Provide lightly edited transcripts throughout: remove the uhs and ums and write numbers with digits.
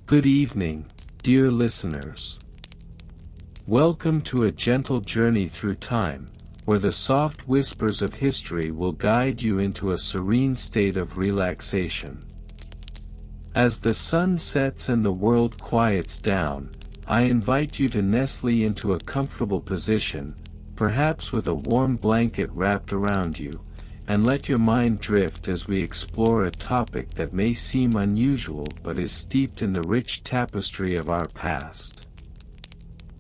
Good evening, dear listeners. Welcome to a gentle journey through time, where the soft whispers of history will guide you into a serene state of relaxation. As the sun sets and the world quiets down, I invite you to nestle into a comfortable position, perhaps with a warm blanket wrapped around you, and let your mind drift as we explore a topic that may seem unusual but is steeped in the rich tapestry of our past.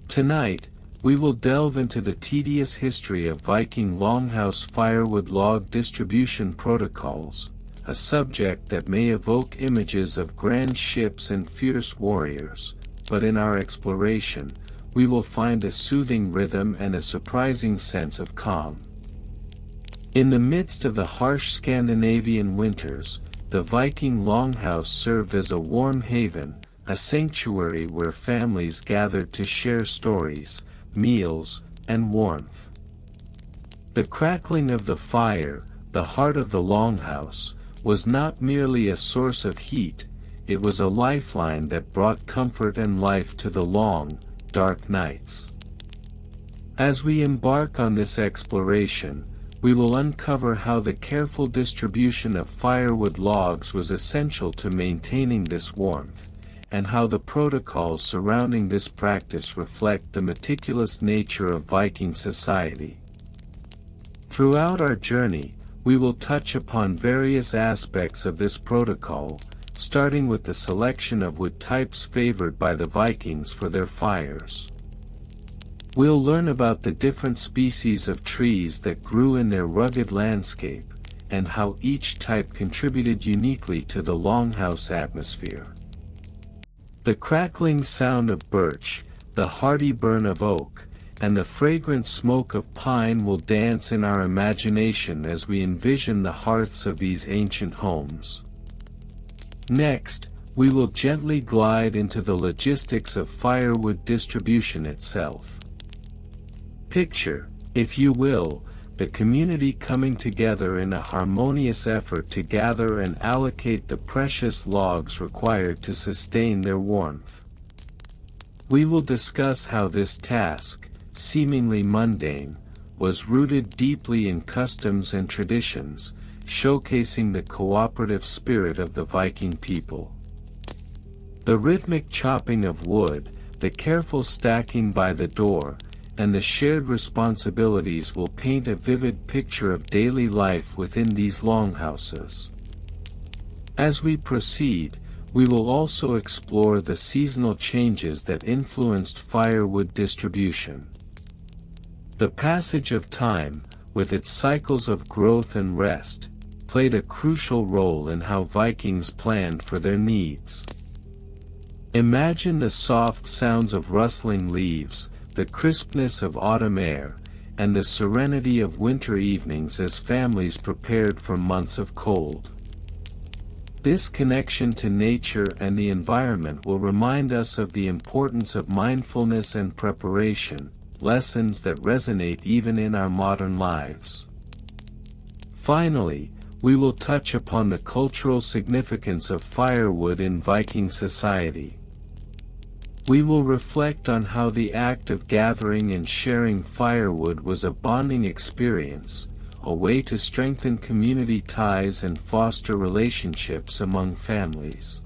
Tonight, we will delve into the tedious history of Viking Longhouse Firewood log distribution protocols, a subject that may evoke images of grand ships and fierce warriors, but in our exploration, we will find a soothing rhythm and a surprising sense of calm. In the midst of the harsh Scandinavian winters, the Viking longhouse served as a warm haven, a sanctuary where families gathered to share stories, meals, and warmth. The crackling of the fire, the heart of the longhouse, was not merely a source of heat, it was a lifeline that brought comfort and life to the long, dark nights. As we embark on this exploration, we will uncover how the careful distribution of firewood logs was essential to maintaining this warmth, and how the protocols surrounding this practice reflect the meticulous nature of Viking society. Throughout our journey, we will touch upon various aspects of this protocol, starting with the selection of wood types favored by the Vikings for their fires. We'll learn about the different species of trees that grew in their rugged landscape, and how each type contributed uniquely to the longhouse atmosphere. The crackling sound of birch, the hearty burn of oak, and the fragrant smoke of pine will dance in our imagination as we envision the hearths of these ancient homes. Next, we will gently glide into the logistics of firewood distribution itself. Picture, if you will, the community coming together in a harmonious effort to gather and allocate the precious logs required to sustain their warmth. We will discuss how this task, seemingly mundane, was rooted deeply in customs and traditions, showcasing the cooperative spirit of the Viking people. The rhythmic chopping of wood, the careful stacking by the door, and the shared responsibilities will paint a vivid picture of daily life within these longhouses. As we proceed, we will also explore the seasonal changes that influenced firewood distribution. The passage of time, with its cycles of growth and rest, played a crucial role in how Vikings planned for their needs. Imagine the soft sounds of rustling leaves, the crispness of autumn air, and the serenity of winter evenings as families prepared for months of cold. This connection to nature and the environment will remind us of the importance of mindfulness and preparation, lessons that resonate even in our modern lives. Finally, we will touch upon the cultural significance of firewood in Viking society. We will reflect on how the act of gathering and sharing firewood was a bonding experience, a way to strengthen community ties and foster relationships among families.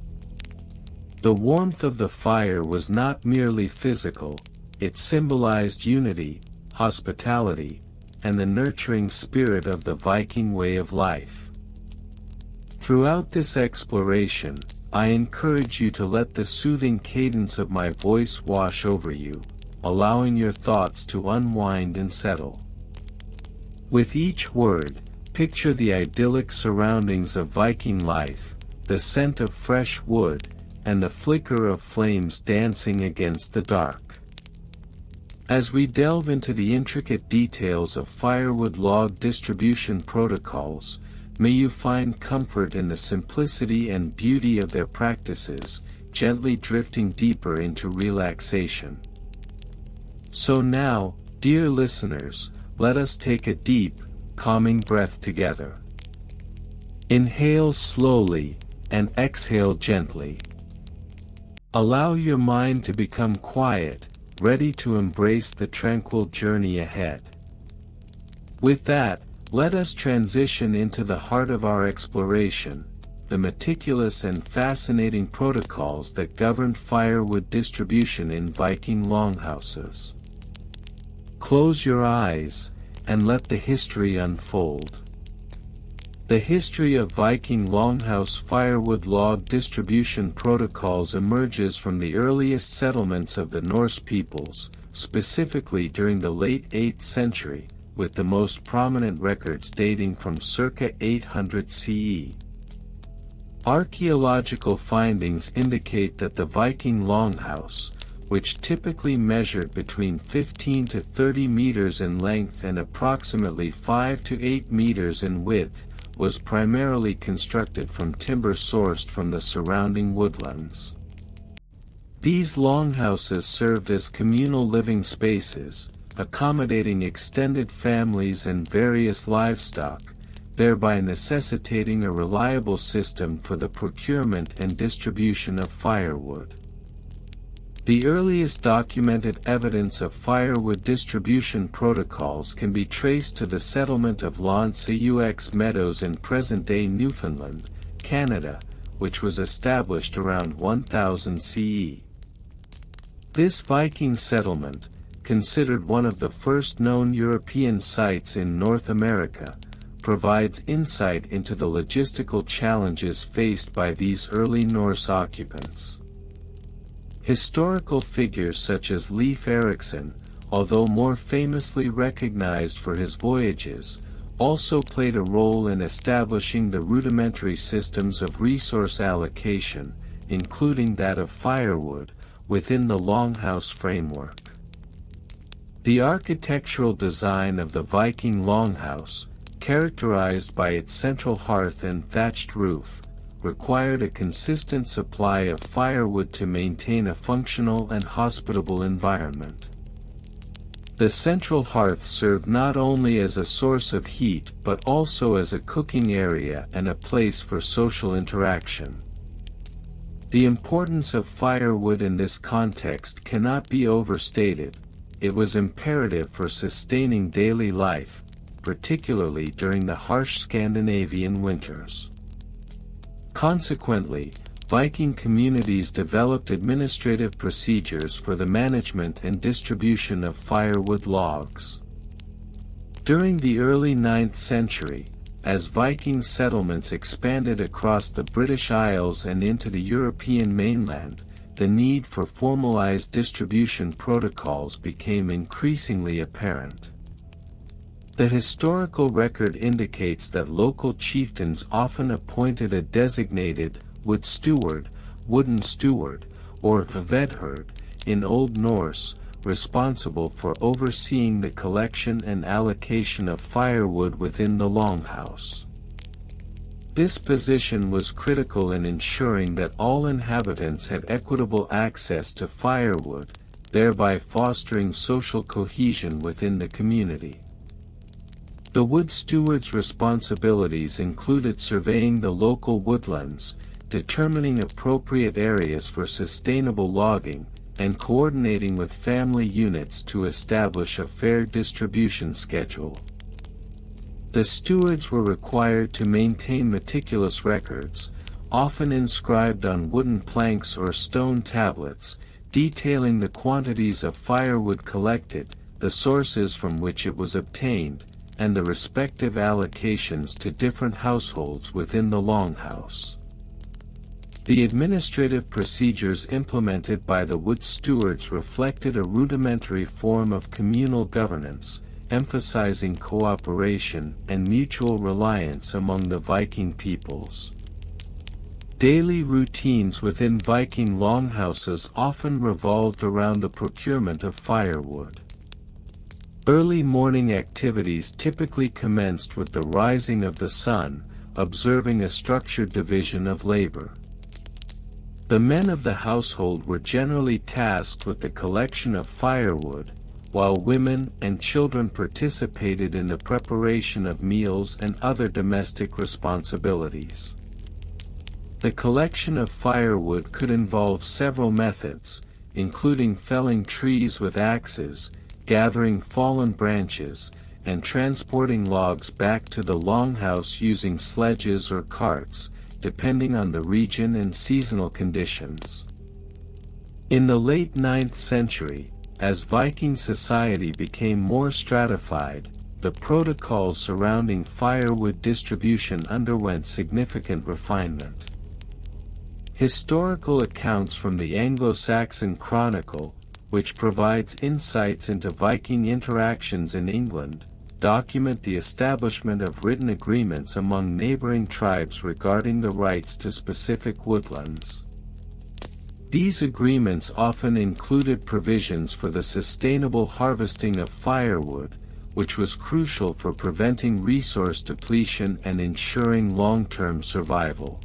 The warmth of the fire was not merely physical, it symbolized unity, hospitality, and the nurturing spirit of the Viking way of life. Throughout this exploration, I encourage you to let the soothing cadence of my voice wash over you, allowing your thoughts to unwind and settle. With each word, picture the idyllic surroundings of Viking life, the scent of fresh wood, and the flicker of flames dancing against the dark. As we delve into the intricate details of firewood log distribution protocols, may you find comfort in the simplicity and beauty of their practices, gently drifting deeper into relaxation. So now, dear listeners, let us take a deep, calming breath together. Inhale slowly, and exhale gently. Allow your mind to become quiet, ready to embrace the tranquil journey ahead. With that, let us transition into the heart of our exploration, the meticulous and fascinating protocols that governed firewood distribution in Viking longhouses. Close your eyes, and let the history unfold. The history of Viking Longhouse firewood log distribution protocols emerges from the earliest settlements of the Norse peoples, specifically during the late 8th century, with the most prominent records dating from circa 800 CE. Archaeological findings indicate that the Viking longhouse, which typically measured between 15 to 30 meters in length and approximately 5 to 8 meters in width, was primarily constructed from timber sourced from the surrounding woodlands. These longhouses served as communal living spaces, accommodating extended families and various livestock, thereby necessitating a reliable system for the procurement and distribution of firewood. The earliest documented evidence of firewood distribution protocols can be traced to the settlement of L'Anse-aux Meadows in present-day Newfoundland, Canada, which was established around 1000 CE. This Viking settlement, considered one of the first known European sites in North America, provides insight into the logistical challenges faced by these early Norse occupants. Historical figures such as Leif Erikson, although more famously recognized for his voyages, also played a role in establishing the rudimentary systems of resource allocation, including that of firewood, within the longhouse framework. The architectural design of the Viking longhouse, characterized by its central hearth and thatched roof, required a consistent supply of firewood to maintain a functional and hospitable environment. The central hearth served not only as a source of heat but also as a cooking area and a place for social interaction. The importance of firewood in this context cannot be overstated. It was imperative for sustaining daily life, particularly during the harsh Scandinavian winters. Consequently, Viking communities developed administrative procedures for the management and distribution of firewood logs. During the early 9th century, as Viking settlements expanded across the British Isles and into the European mainland, the need for formalized distribution protocols became increasingly apparent. The historical record indicates that local chieftains often appointed a designated wood steward, wooden steward, or vedherd, in Old Norse, responsible for overseeing the collection and allocation of firewood within the longhouse. This position was critical in ensuring that all inhabitants had equitable access to firewood, thereby fostering social cohesion within the community. The wood steward's responsibilities included surveying the local woodlands, determining appropriate areas for sustainable logging, and coordinating with family units to establish a fair distribution schedule. The stewards were required to maintain meticulous records, often inscribed on wooden planks or stone tablets, detailing the quantities of firewood collected, the sources from which it was obtained, and the respective allocations to different households within the longhouse. The administrative procedures implemented by the wood stewards reflected a rudimentary form of communal governance, emphasizing cooperation and mutual reliance among the Viking peoples. Daily routines within Viking longhouses often revolved around the procurement of firewood. Early morning activities typically commenced with the rising of the sun, observing a structured division of labor. The men of the household were generally tasked with the collection of firewood, while women and children participated in the preparation of meals and other domestic responsibilities. The collection of firewood could involve several methods, including felling trees with axes, gathering fallen branches, and transporting logs back to the longhouse using sledges or carts, depending on the region and seasonal conditions. In the late 9th century, as Viking society became more stratified, the protocols surrounding firewood distribution underwent significant refinement. Historical accounts from the Anglo-Saxon Chronicle, which provides insights into Viking interactions in England, document the establishment of written agreements among neighboring tribes regarding the rights to specific woodlands. These agreements often included provisions for the sustainable harvesting of firewood, which was crucial for preventing resource depletion and ensuring long-term survival.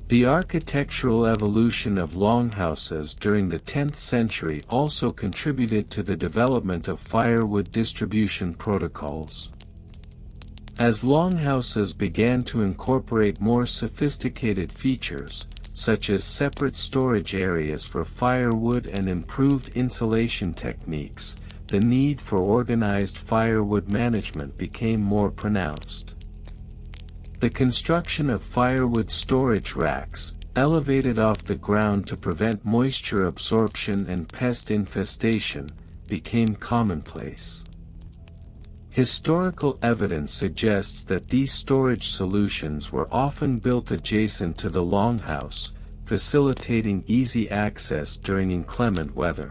The architectural evolution of longhouses during the 10th century also contributed to the development of firewood distribution protocols. As longhouses began to incorporate more sophisticated features, such as separate storage areas for firewood and improved insulation techniques, the need for organized firewood management became more pronounced. The construction of firewood storage racks, elevated off the ground to prevent moisture absorption and pest infestation, became commonplace. Historical evidence suggests that these storage solutions were often built adjacent to the longhouse, facilitating easy access during inclement weather.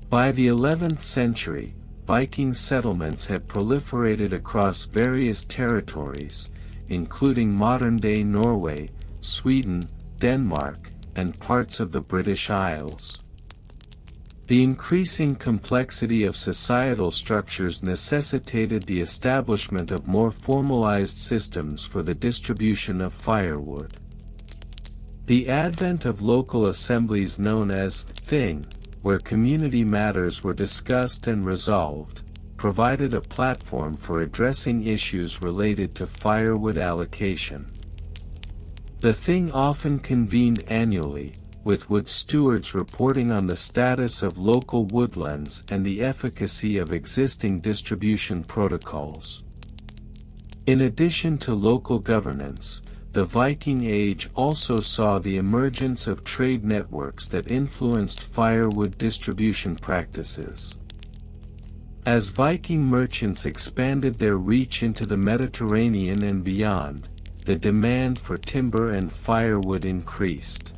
By the 11th century, Viking settlements had proliferated across various territories, including modern-day Norway, Sweden, Denmark, and parts of the British Isles. The increasing complexity of societal structures necessitated the establishment of more formalized systems for the distribution of firewood. The advent of local assemblies known as Thing, where community matters were discussed and resolved, provided a platform for addressing issues related to firewood allocation. The Thing often convened annually, with wood stewards reporting on the status of local woodlands and the efficacy of existing distribution protocols. In addition to local governance, the Viking Age also saw the emergence of trade networks that influenced firewood distribution practices. As Viking merchants expanded their reach into the Mediterranean and beyond, the demand for timber and firewood increased.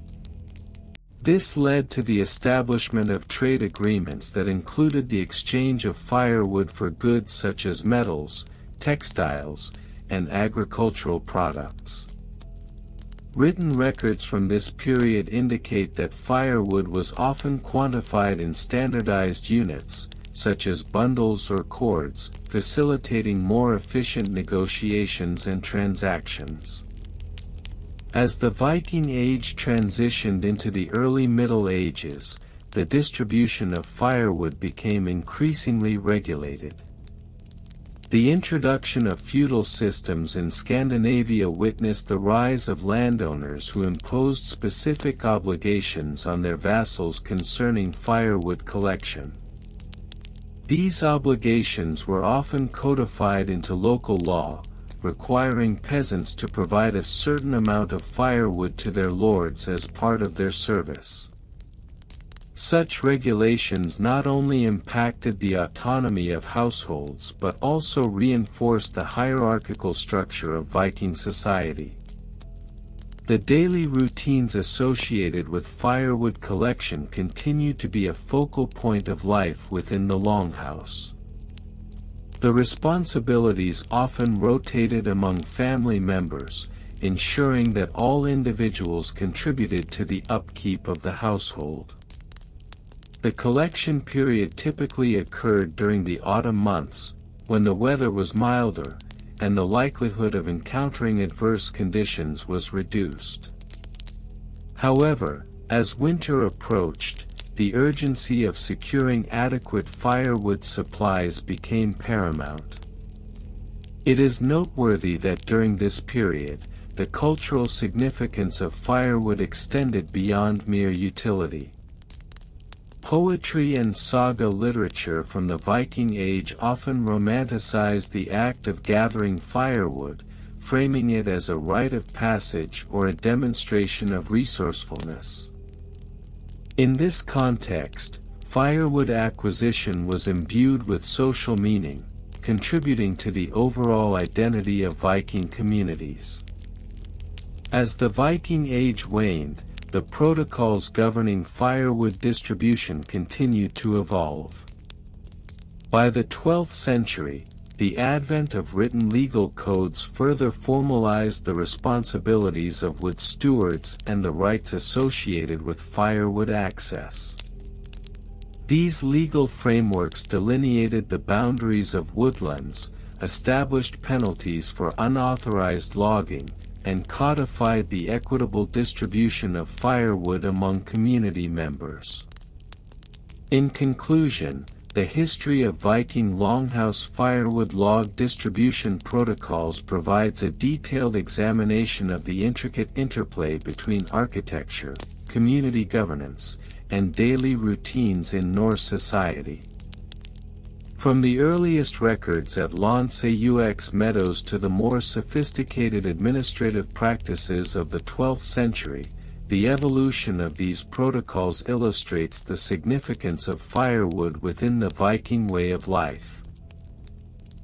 This led to the establishment of trade agreements that included the exchange of firewood for goods such as metals, textiles, and agricultural products. Written records from this period indicate that firewood was often quantified in standardized units, such as bundles or cords, facilitating more efficient negotiations and transactions. As the Viking Age transitioned into the early Middle Ages, the distribution of firewood became increasingly regulated. The introduction of feudal systems in Scandinavia witnessed the rise of landowners who imposed specific obligations on their vassals concerning firewood collection. These obligations were often codified into local law, requiring peasants to provide a certain amount of firewood to their lords as part of their service. Such regulations not only impacted the autonomy of households but also reinforced the hierarchical structure of Viking society. The daily routines associated with firewood collection continued to be a focal point of life within the longhouse. The responsibilities often rotated among family members, ensuring that all individuals contributed to the upkeep of the household. The collection period typically occurred during the autumn months, when the weather was milder, and the likelihood of encountering adverse conditions was reduced. However, as winter approached, the urgency of securing adequate firewood supplies became paramount. It is noteworthy that during this period, the cultural significance of firewood extended beyond mere utility. Poetry and saga literature from the Viking Age often romanticized the act of gathering firewood, framing it as a rite of passage or a demonstration of resourcefulness. In this context, firewood acquisition was imbued with social meaning, contributing to the overall identity of Viking communities. As the Viking Age waned, the protocols governing firewood distribution continued to evolve. By the 12th century, the advent of written legal codes further formalized the responsibilities of wood stewards and the rights associated with firewood access. These legal frameworks delineated the boundaries of woodlands, established penalties for unauthorized logging, and codified the equitable distribution of firewood among community members. In conclusion, the history of Viking Longhouse Firewood log distribution protocols provides a detailed examination of the intricate interplay between architecture, community governance, and daily routines in Norse society. From the earliest records at Lonseux Meadows to the more sophisticated administrative practices of the 12th century, the evolution of these protocols illustrates the significance of firewood within the Viking way of life.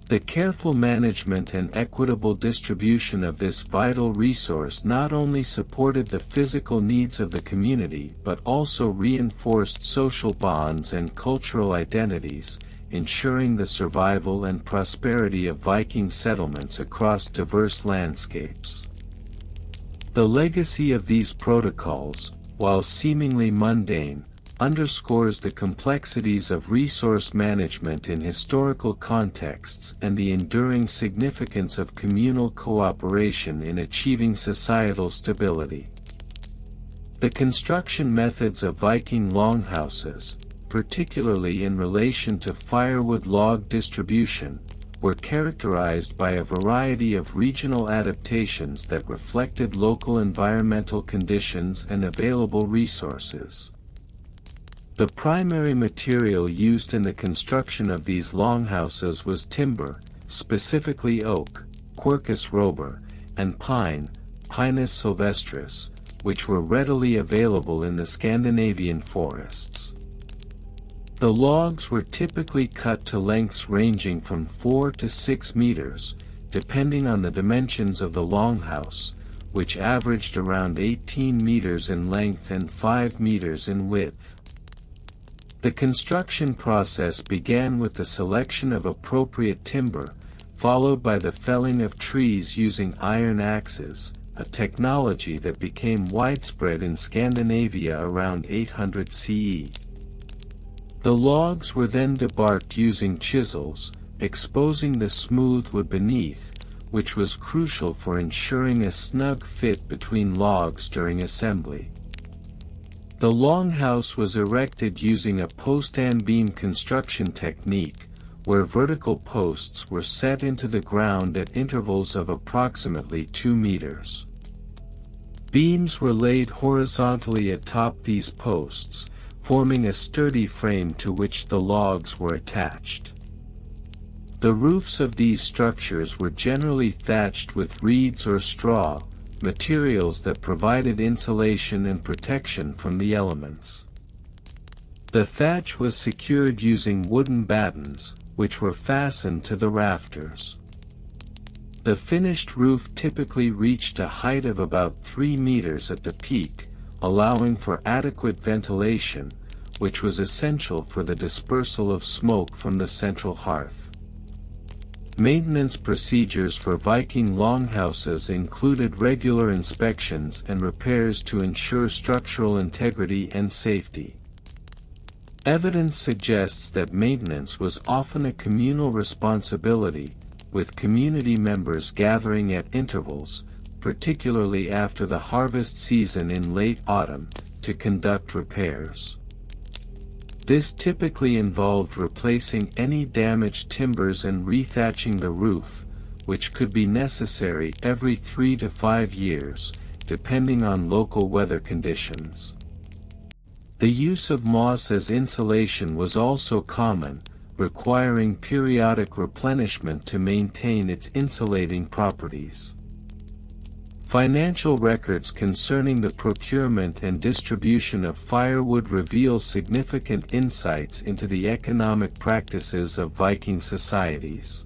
The careful management and equitable distribution of this vital resource not only supported the physical needs of the community but also reinforced social bonds and cultural identities, ensuring the survival and prosperity of Viking settlements across diverse landscapes. The legacy of these protocols, while seemingly mundane, underscores the complexities of resource management in historical contexts and the enduring significance of communal cooperation in achieving societal stability. The construction methods of Viking longhouses, particularly in relation to firewood log distribution, were characterized by a variety of regional adaptations that reflected local environmental conditions and available resources. The primary material used in the construction of these longhouses was timber, specifically oak, Quercus robur, and pine, Pinus sylvestris, which were readily available in the Scandinavian forests. The logs were typically cut to lengths ranging from 4 to 6 meters, depending on the dimensions of the longhouse, which averaged around 18 meters in length and 5 meters in width. The construction process began with the selection of appropriate timber, followed by the felling of trees using iron axes, a technology that became widespread in Scandinavia around 800 CE. The logs were then debarked using chisels, exposing the smooth wood beneath, which was crucial for ensuring a snug fit between logs during assembly. The longhouse was erected using a post-and-beam construction technique, where vertical posts were set into the ground at intervals of approximately 2 meters. Beams were laid horizontally atop these posts, forming a sturdy frame to which the logs were attached. The roofs of these structures were generally thatched with reeds or straw, materials that provided insulation and protection from the elements. The thatch was secured using wooden battens, which were fastened to the rafters. The finished roof typically reached a height of about 3 meters at the peak, allowing for adequate ventilation, which was essential for the dispersal of smoke from the central hearth. Maintenance procedures for Viking longhouses included regular inspections and repairs to ensure structural integrity and safety. Evidence suggests that maintenance was often a communal responsibility, with community members gathering at intervals, particularly after the harvest season in late autumn, to conduct repairs. This typically involved replacing any damaged timbers and rethatching the roof, which could be necessary every 3 to 5 years, depending on local weather conditions. The use of moss as insulation was also common, requiring periodic replenishment to maintain its insulating properties. Financial records concerning the procurement and distribution of firewood reveal significant insights into the economic practices of Viking societies.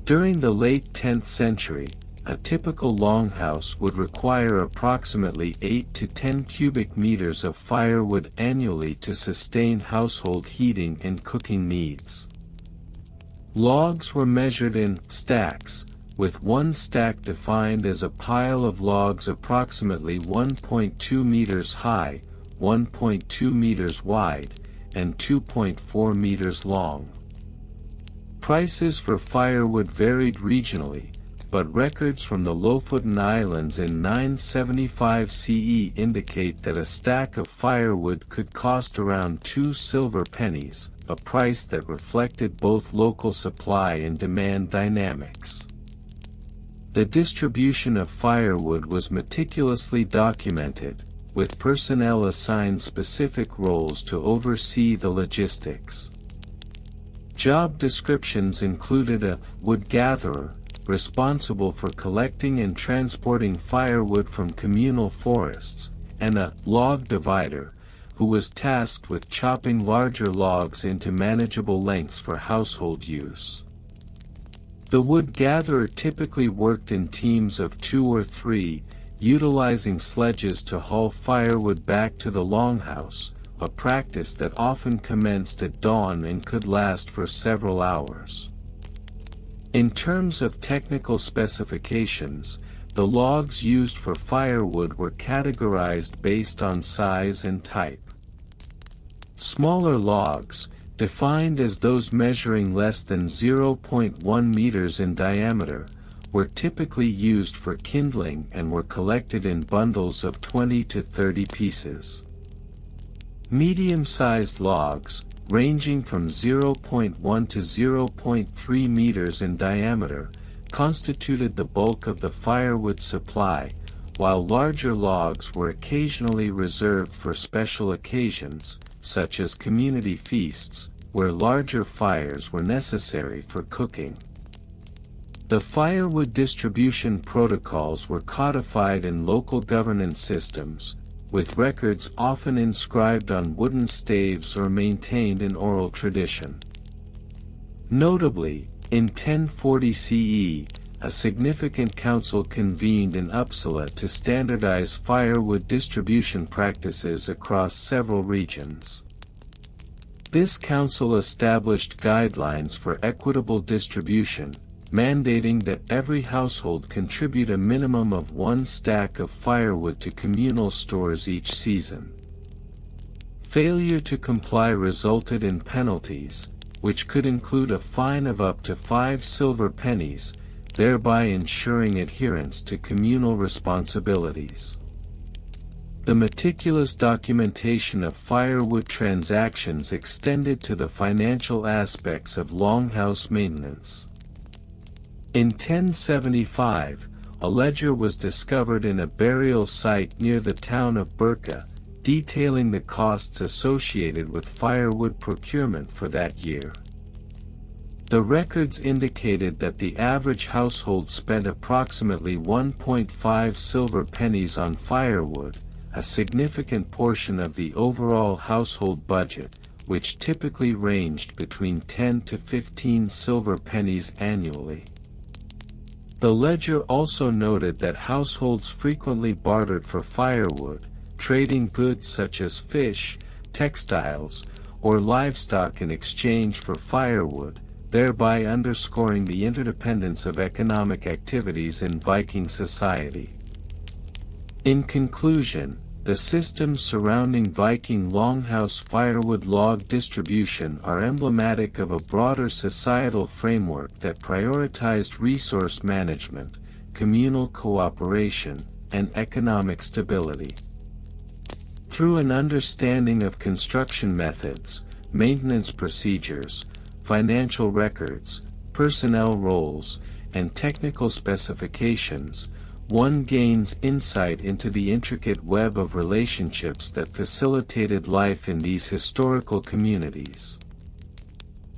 During the late 10th century, a typical longhouse would require approximately 8 to 10 cubic meters of firewood annually to sustain household heating and cooking needs. Logs were measured in stacks, with one stack defined as a pile of logs approximately 1.2 meters high, 1.2 meters wide, and 2.4 meters long. Prices for firewood varied regionally, but records from the Lofoten Islands in 975 CE indicate that a stack of firewood could cost around 2 silver pennies, a price that reflected both local supply and demand dynamics. The distribution of firewood was meticulously documented, with personnel assigned specific roles to oversee the logistics. Job descriptions included a wood gatherer, responsible for collecting and transporting firewood from communal forests, and a log divider, who was tasked with chopping larger logs into manageable lengths for household use. The wood gatherer typically worked in teams of 2 or 3, utilizing sledges to haul firewood back to the longhouse, a practice that often commenced at dawn and could last for several hours. In terms of technical specifications, the logs used for firewood were categorized based on size and type. Smaller logs, defined as those measuring less than 0.1 meters in diameter, were typically used for kindling and were collected in bundles of 20 to 30 pieces. Medium-sized logs, ranging from 0.1 to 0.3 meters in diameter, constituted the bulk of the firewood supply, while larger logs were occasionally reserved for special occasions, such as community feasts, where larger fires were necessary for cooking. The firewood distribution protocols were codified in local governance systems, with records often inscribed on wooden staves or maintained in oral tradition. Notably, in 1040 CE, a significant council convened in Uppsala to standardize firewood distribution practices across several regions. This council established guidelines for equitable distribution, mandating that every household contribute a minimum of 1 stack of firewood to communal stores each season. Failure to comply resulted in penalties, which could include a fine of up to 5 silver pennies, thereby ensuring adherence to communal responsibilities. The meticulous documentation of firewood transactions extended to the financial aspects of longhouse maintenance. In 1075, a ledger was discovered in a burial site near the town of Birka, detailing the costs associated with firewood procurement for that year. The records indicated that the average household spent approximately 1.5 silver pennies on firewood, a significant portion of the overall household budget, which typically ranged between 10 to 15 silver pennies annually. The ledger also noted that households frequently bartered for firewood, trading goods such as fish, textiles, or livestock in exchange for firewood, thereby underscoring the interdependence of economic activities in Viking society. In conclusion, the systems surrounding Viking Longhouse firewood log distribution are emblematic of a broader societal framework that prioritized resource management, communal cooperation, and economic stability. Through an understanding of construction methods, maintenance procedures, financial records, personnel roles, and technical specifications, one gains insight into the intricate web of relationships that facilitated life in these historical communities.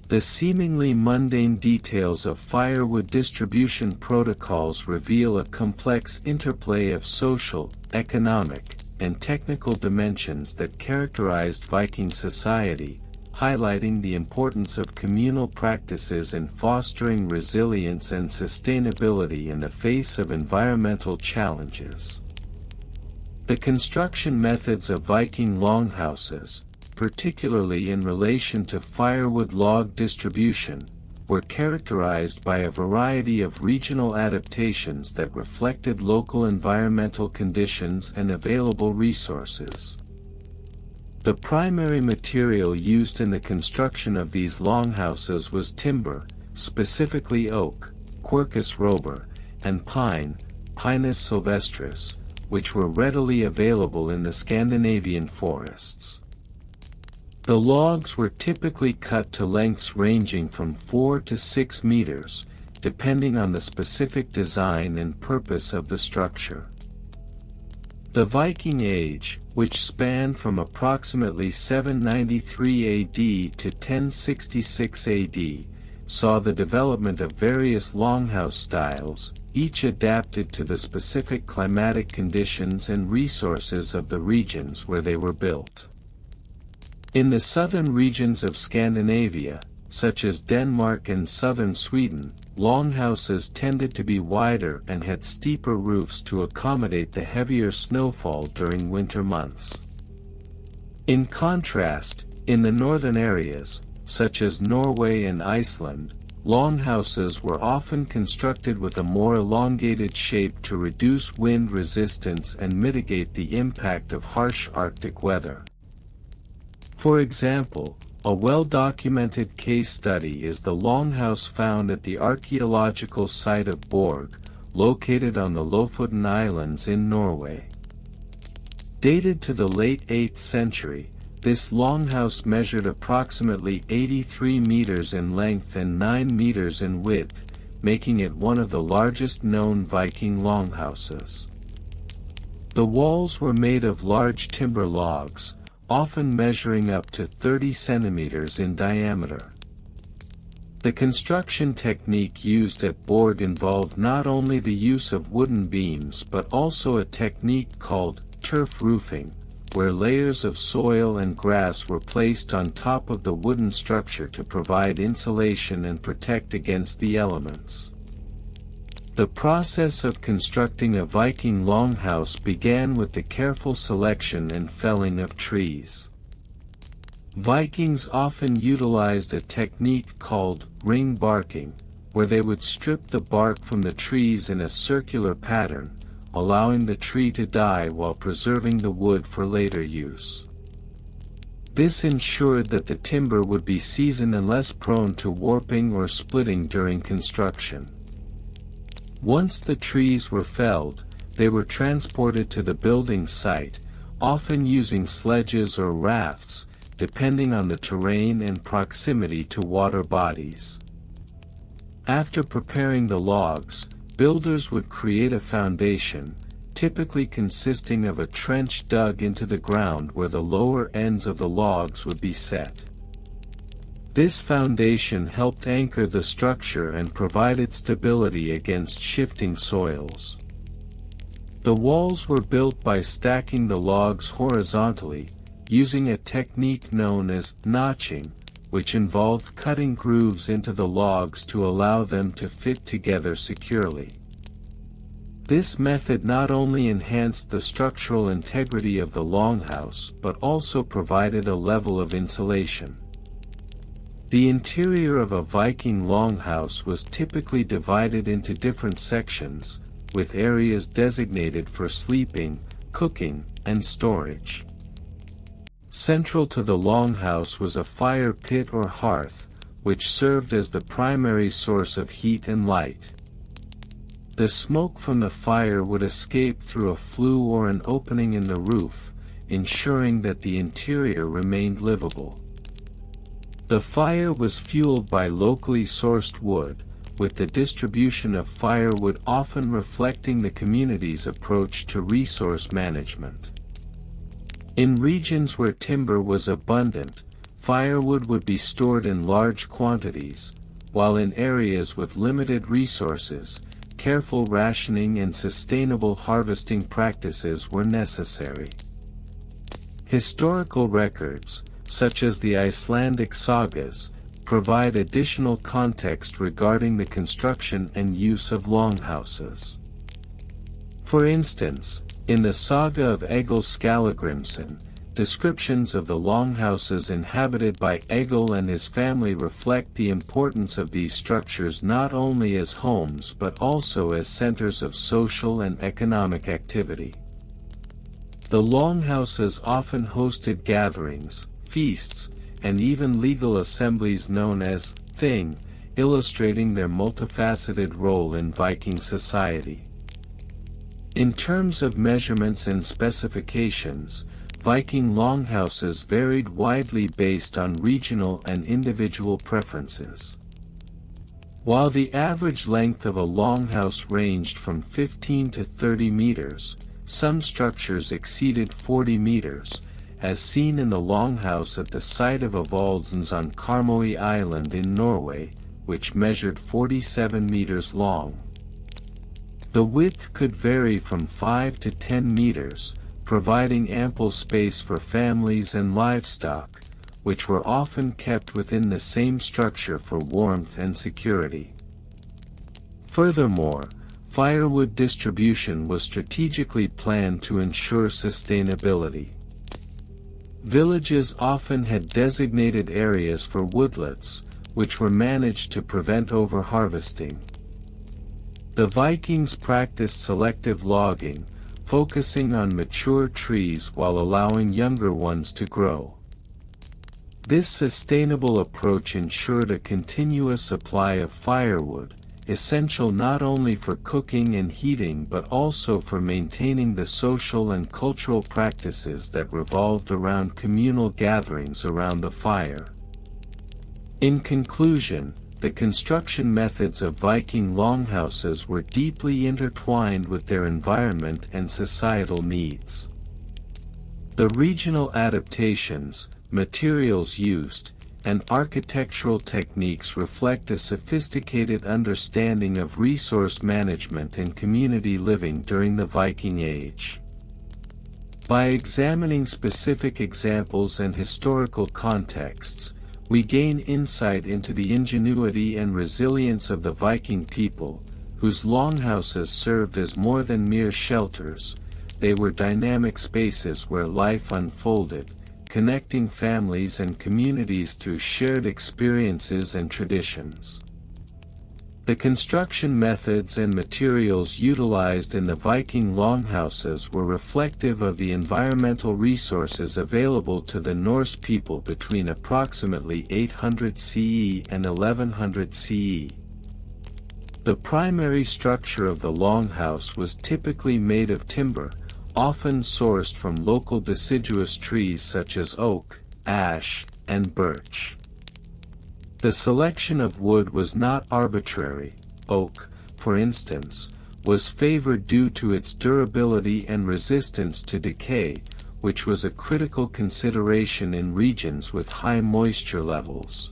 The seemingly mundane details of firewood distribution protocols reveal a complex interplay of social, economic, and technical dimensions that characterized Viking society, highlighting the importance of communal practices in fostering resilience and sustainability in the face of environmental challenges. The construction methods of Viking longhouses, particularly in relation to firewood log distribution, were characterized by a variety of regional adaptations that reflected local environmental conditions and available resources. The primary material used in the construction of these longhouses was timber, specifically oak, Quercus robur, and pine, Pinus sylvestris, which were readily available in the Scandinavian forests. The logs were typically cut to lengths ranging from 4 to 6 meters, depending on the specific design and purpose of the structure. The Viking Age, which spanned from approximately 793 AD to 1066 AD, saw the development of various longhouse styles, each adapted to the specific climatic conditions and resources of the regions where they were built. In the southern regions of Scandinavia, such as Denmark and southern Sweden, longhouses tended to be wider and had steeper roofs to accommodate the heavier snowfall during winter months. In contrast, in the northern areas, such as Norway and Iceland, longhouses were often constructed with a more elongated shape to reduce wind resistance and mitigate the impact of harsh Arctic weather. For example, a well-documented case study is the longhouse found at the archaeological site of Borg, located on the Lofoten Islands in Norway. Dated to the late 8th century, this longhouse measured approximately 83 meters in length and 9 meters in width, making it one of the largest known Viking longhouses. The walls were made of large timber logs, often measuring up to 30 centimeters in diameter. The construction technique used at Borg involved not only the use of wooden beams but also a technique called turf roofing, where layers of soil and grass were placed on top of the wooden structure to provide insulation and protect against the elements. The process of constructing a Viking longhouse began with the careful selection and felling of trees. Vikings often utilized a technique called ring barking, where they would strip the bark from the trees in a circular pattern, allowing the tree to die while preserving the wood for later use. This ensured that the timber would be seasoned and less prone to warping or splitting during construction. Once the trees were felled, they were transported to the building site, often using sledges or rafts, depending on the terrain and proximity to water bodies. After preparing the logs, builders would create a foundation, typically consisting of a trench dug into the ground where the lower ends of the logs would be set. This foundation helped anchor the structure and provided stability against shifting soils. The walls were built by stacking the logs horizontally, using a technique known as notching, which involved cutting grooves into the logs to allow them to fit together securely. This method not only enhanced the structural integrity of the longhouse but also provided a level of insulation. The interior of a Viking longhouse was typically divided into different sections, with areas designated for sleeping, cooking, and storage. Central to the longhouse was a fire pit or hearth, which served as the primary source of heat and light. The smoke from the fire would escape through a flue or an opening in the roof, ensuring that the interior remained livable. The fire was fueled by locally sourced wood, with the distribution of firewood often reflecting the community's approach to resource management. In regions where timber was abundant, firewood would be stored in large quantities, while in areas with limited resources, careful rationing and sustainable harvesting practices were necessary. Historical records, such as the Icelandic sagas, provide additional context regarding the construction and use of longhouses. For instance, in the saga of Egil Skallagrimsson, descriptions of the longhouses inhabited by Egil and his family reflect the importance of these structures not only as homes but also as centers of social and economic activity. The longhouses often hosted gatherings, feasts, and even legal assemblies known as thing, illustrating their multifaceted role in Viking society. In terms of measurements and specifications, Viking longhouses varied widely based on regional and individual preferences. While the average length of a longhouse ranged from 15 to 30 meters, some structures exceeded 40 meters, as seen in the longhouse at the site of Avaldsnes on Karmøy Island in Norway, which measured 47 meters long. The width could vary from 5 to 10 meters, providing ample space for families and livestock, which were often kept within the same structure for warmth and security. Furthermore, firewood distribution was strategically planned to ensure sustainability. Villages often had designated areas for woodlots, which were managed to prevent overharvesting. The Vikings practiced selective logging, focusing on mature trees while allowing younger ones to grow. This sustainable approach ensured a continuous supply of firewood, essential not only for cooking and heating but also for maintaining the social and cultural practices that revolved around communal gatherings around the fire. In conclusion, the construction methods of Viking longhouses were deeply intertwined with their environment and societal needs. The regional adaptations, materials used, and architectural techniques reflect a sophisticated understanding of resource management and community living during the Viking Age. By examining specific examples and historical contexts, we gain insight into the ingenuity and resilience of the Viking people, whose longhouses served as more than mere shelters. They were dynamic spaces where life unfolded, connecting families and communities through shared experiences and traditions. The construction methods and materials utilized in the Viking longhouses were reflective of the environmental resources available to the Norse people between approximately 800 CE and 1100 CE. The primary structure of the longhouse was typically made of timber, often sourced from local deciduous trees such as oak, ash, and birch. The selection of wood was not arbitrary. Oak, for instance, was favored due to its durability and resistance to decay, which was a critical consideration in regions with high moisture levels.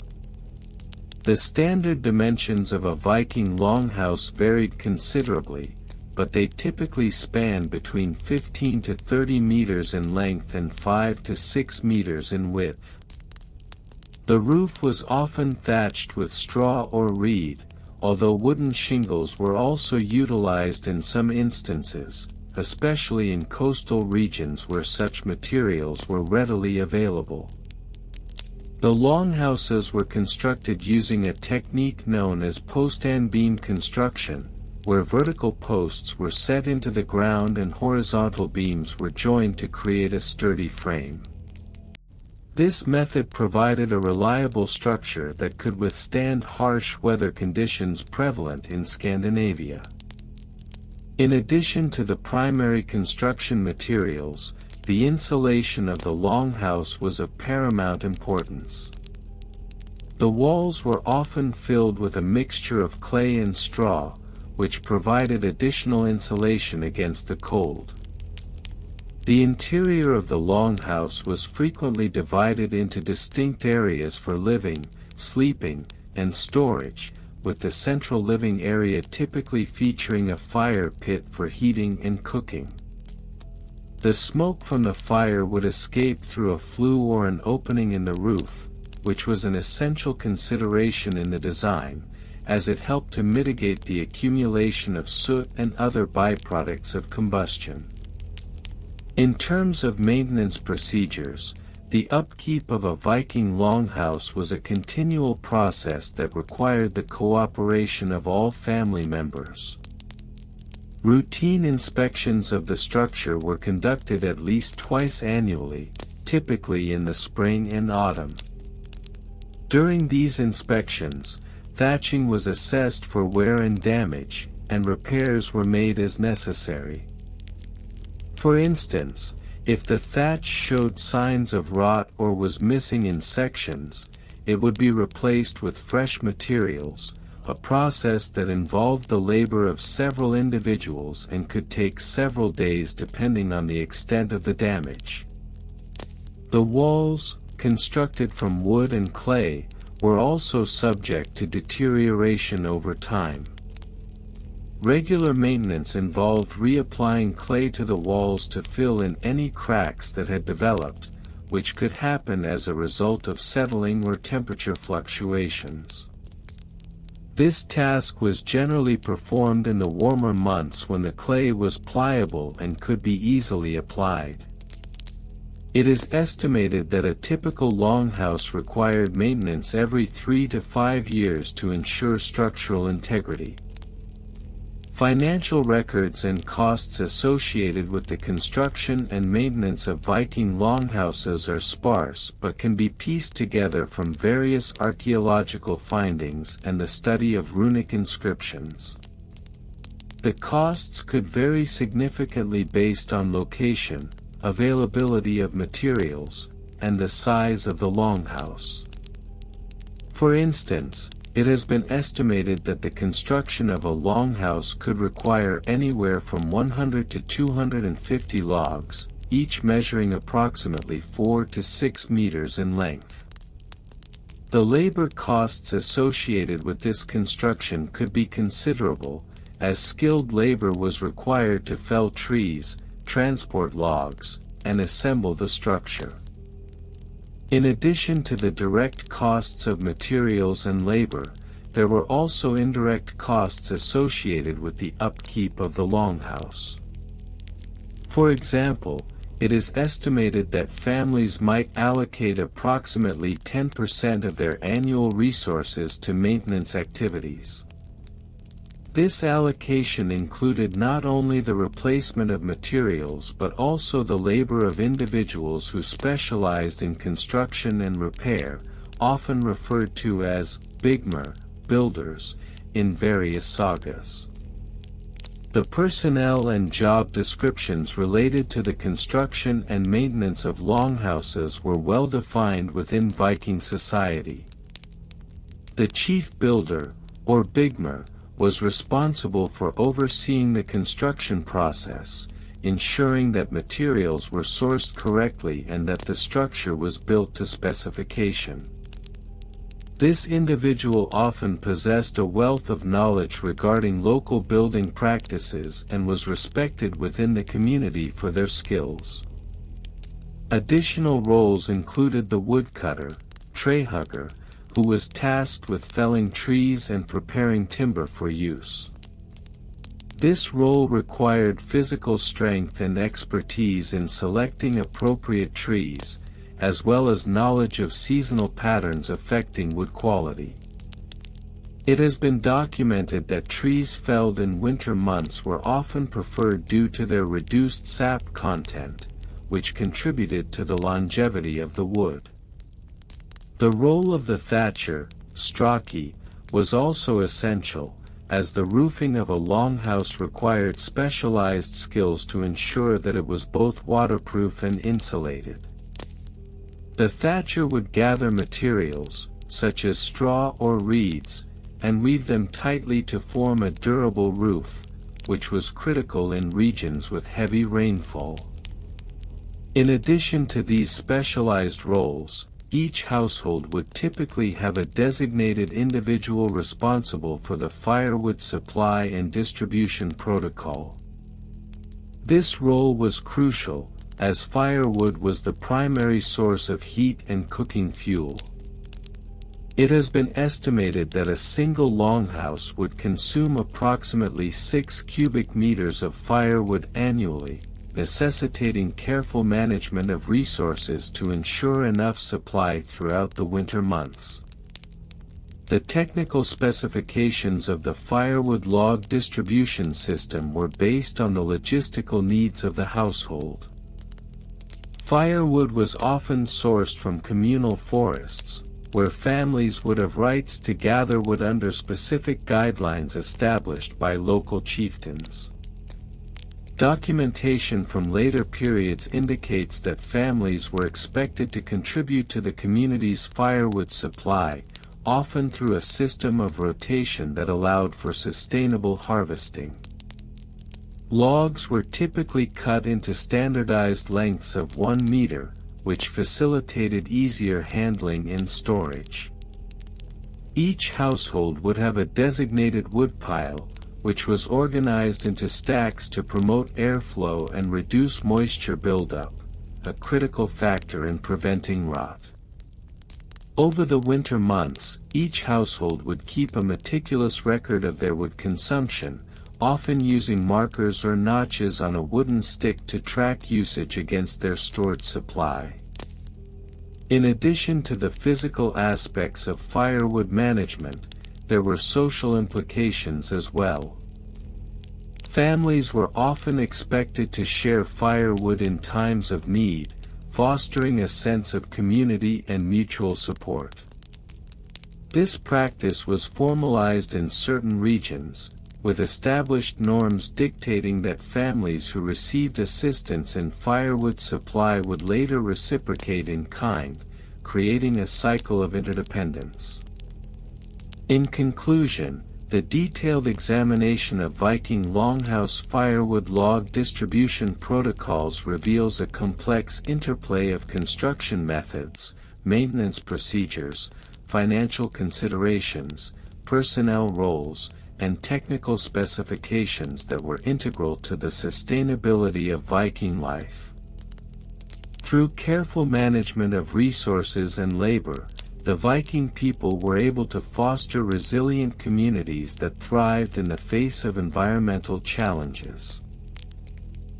The standard dimensions of a Viking longhouse varied considerably, but they typically spanned between 15 to 30 meters in length and 5 to 6 meters in width. The roof was often thatched with straw or reed, although wooden shingles were also utilized in some instances, especially in coastal regions where such materials were readily available. The longhouses were constructed using a technique known as post and beam construction, where vertical posts were set into the ground and horizontal beams were joined to create a sturdy frame. This method provided a reliable structure that could withstand harsh weather conditions prevalent in Scandinavia. In addition to the primary construction materials, the insulation of the longhouse was of paramount importance. The walls were often filled with a mixture of clay and straw, which provided additional insulation against the cold. The interior of the longhouse was frequently divided into distinct areas for living, sleeping, and storage, with the central living area typically featuring a fire pit for heating and cooking. The smoke from the fire would escape through a flue or an opening in the roof, which was an essential consideration in the design, as it helped to mitigate the accumulation of soot and other byproducts of combustion. In terms of maintenance procedures, the upkeep of a Viking longhouse was a continual process that required the cooperation of all family members. Routine inspections of the structure were conducted at least twice annually, typically in the spring and autumn. During these inspections, thatching was assessed for wear and damage, and repairs were made as necessary. For instance, if the thatch showed signs of rot or was missing in sections, it would be replaced with fresh materials, a process that involved the labor of several individuals and could take several days depending on the extent of the damage. The walls, constructed from wood and clay, were also subject to deterioration over time. Regular maintenance involved reapplying clay to the walls to fill in any cracks that had developed, which could happen as a result of settling or temperature fluctuations. This task was generally performed in the warmer months when the clay was pliable and could be easily applied. It is estimated that a typical longhouse required maintenance every 3 to 5 years to ensure structural integrity. Financial records and costs associated with the construction and maintenance of Viking longhouses are sparse but can be pieced together from various archaeological findings and the study of runic inscriptions. The costs could vary significantly based on location, availability of materials, and the size of the longhouse. For instance, it has been estimated that the construction of a longhouse could require anywhere from 100 to 250 logs, each measuring approximately 4 to 6 meters in length. The labor costs associated with this construction could be considerable, as skilled labor was required to fell trees, transport logs, and assemble the structure. In addition to the direct costs of materials and labor, there were also indirect costs associated with the upkeep of the longhouse. For example, it is estimated that families might allocate approximately 10% of their annual resources to maintenance activities. This allocation included not only the replacement of materials but also the labor of individuals who specialized in construction and repair, often referred to as bygmer, builders, in various sagas. The personnel and job descriptions related to the construction and maintenance of longhouses were well defined within Viking society. The chief builder, or bygmer, was responsible for overseeing the construction process, ensuring that materials were sourced correctly and that the structure was built to specification. This individual often possessed a wealth of knowledge regarding local building practices and was respected within the community for their skills. Additional roles included the woodcutter, tree-hugger, who was tasked with felling trees and preparing timber for use. This role required physical strength and expertise in selecting appropriate trees, as well as knowledge of seasonal patterns affecting wood quality. It has been documented that trees felled in winter months were often preferred due to their reduced sap content, which contributed to the longevity of the wood. The role of the thatcher, straki, was also essential, as the roofing of a longhouse required specialized skills to ensure that it was both waterproof and insulated. The thatcher would gather materials, such as straw or reeds, and weave them tightly to form a durable roof, which was critical in regions with heavy rainfall. In addition to these specialized roles, each household would typically have a designated individual responsible for the firewood supply and distribution protocol. This role was crucial, as firewood was the primary source of heat and cooking fuel. It has been estimated that a single longhouse would consume approximately 6 cubic meters of firewood annually, necessitating careful management of resources to ensure enough supply throughout the winter months. The technical specifications of the firewood log distribution system were based on the logistical needs of the household. Firewood was often sourced from communal forests, where families would have rights to gather wood under specific guidelines established by local chieftains. Documentation from later periods indicates that families were expected to contribute to the community's firewood supply, often through a system of rotation that allowed for sustainable harvesting. Logs were typically cut into standardized lengths of 1 meter, which facilitated easier handling and storage. Each household would have a designated woodpile, which was organized into stacks to promote airflow and reduce moisture buildup, a critical factor in preventing rot. Over the winter months, each household would keep a meticulous record of their wood consumption, often using markers or notches on a wooden stick to track usage against their stored supply. In addition to the physical aspects of firewood management, there were social implications as well. Families were often expected to share firewood in times of need, fostering a sense of community and mutual support. This practice was formalized in certain regions, with established norms dictating that families who received assistance in firewood supply would later reciprocate in kind, creating a cycle of interdependence. In conclusion, the detailed examination of Viking Longhouse firewood log distribution protocols reveals a complex interplay of construction methods, maintenance procedures, financial considerations, personnel roles, and technical specifications that were integral to the sustainability of Viking life. Through careful management of resources and labor, the Viking people were able to foster resilient communities that thrived in the face of environmental challenges.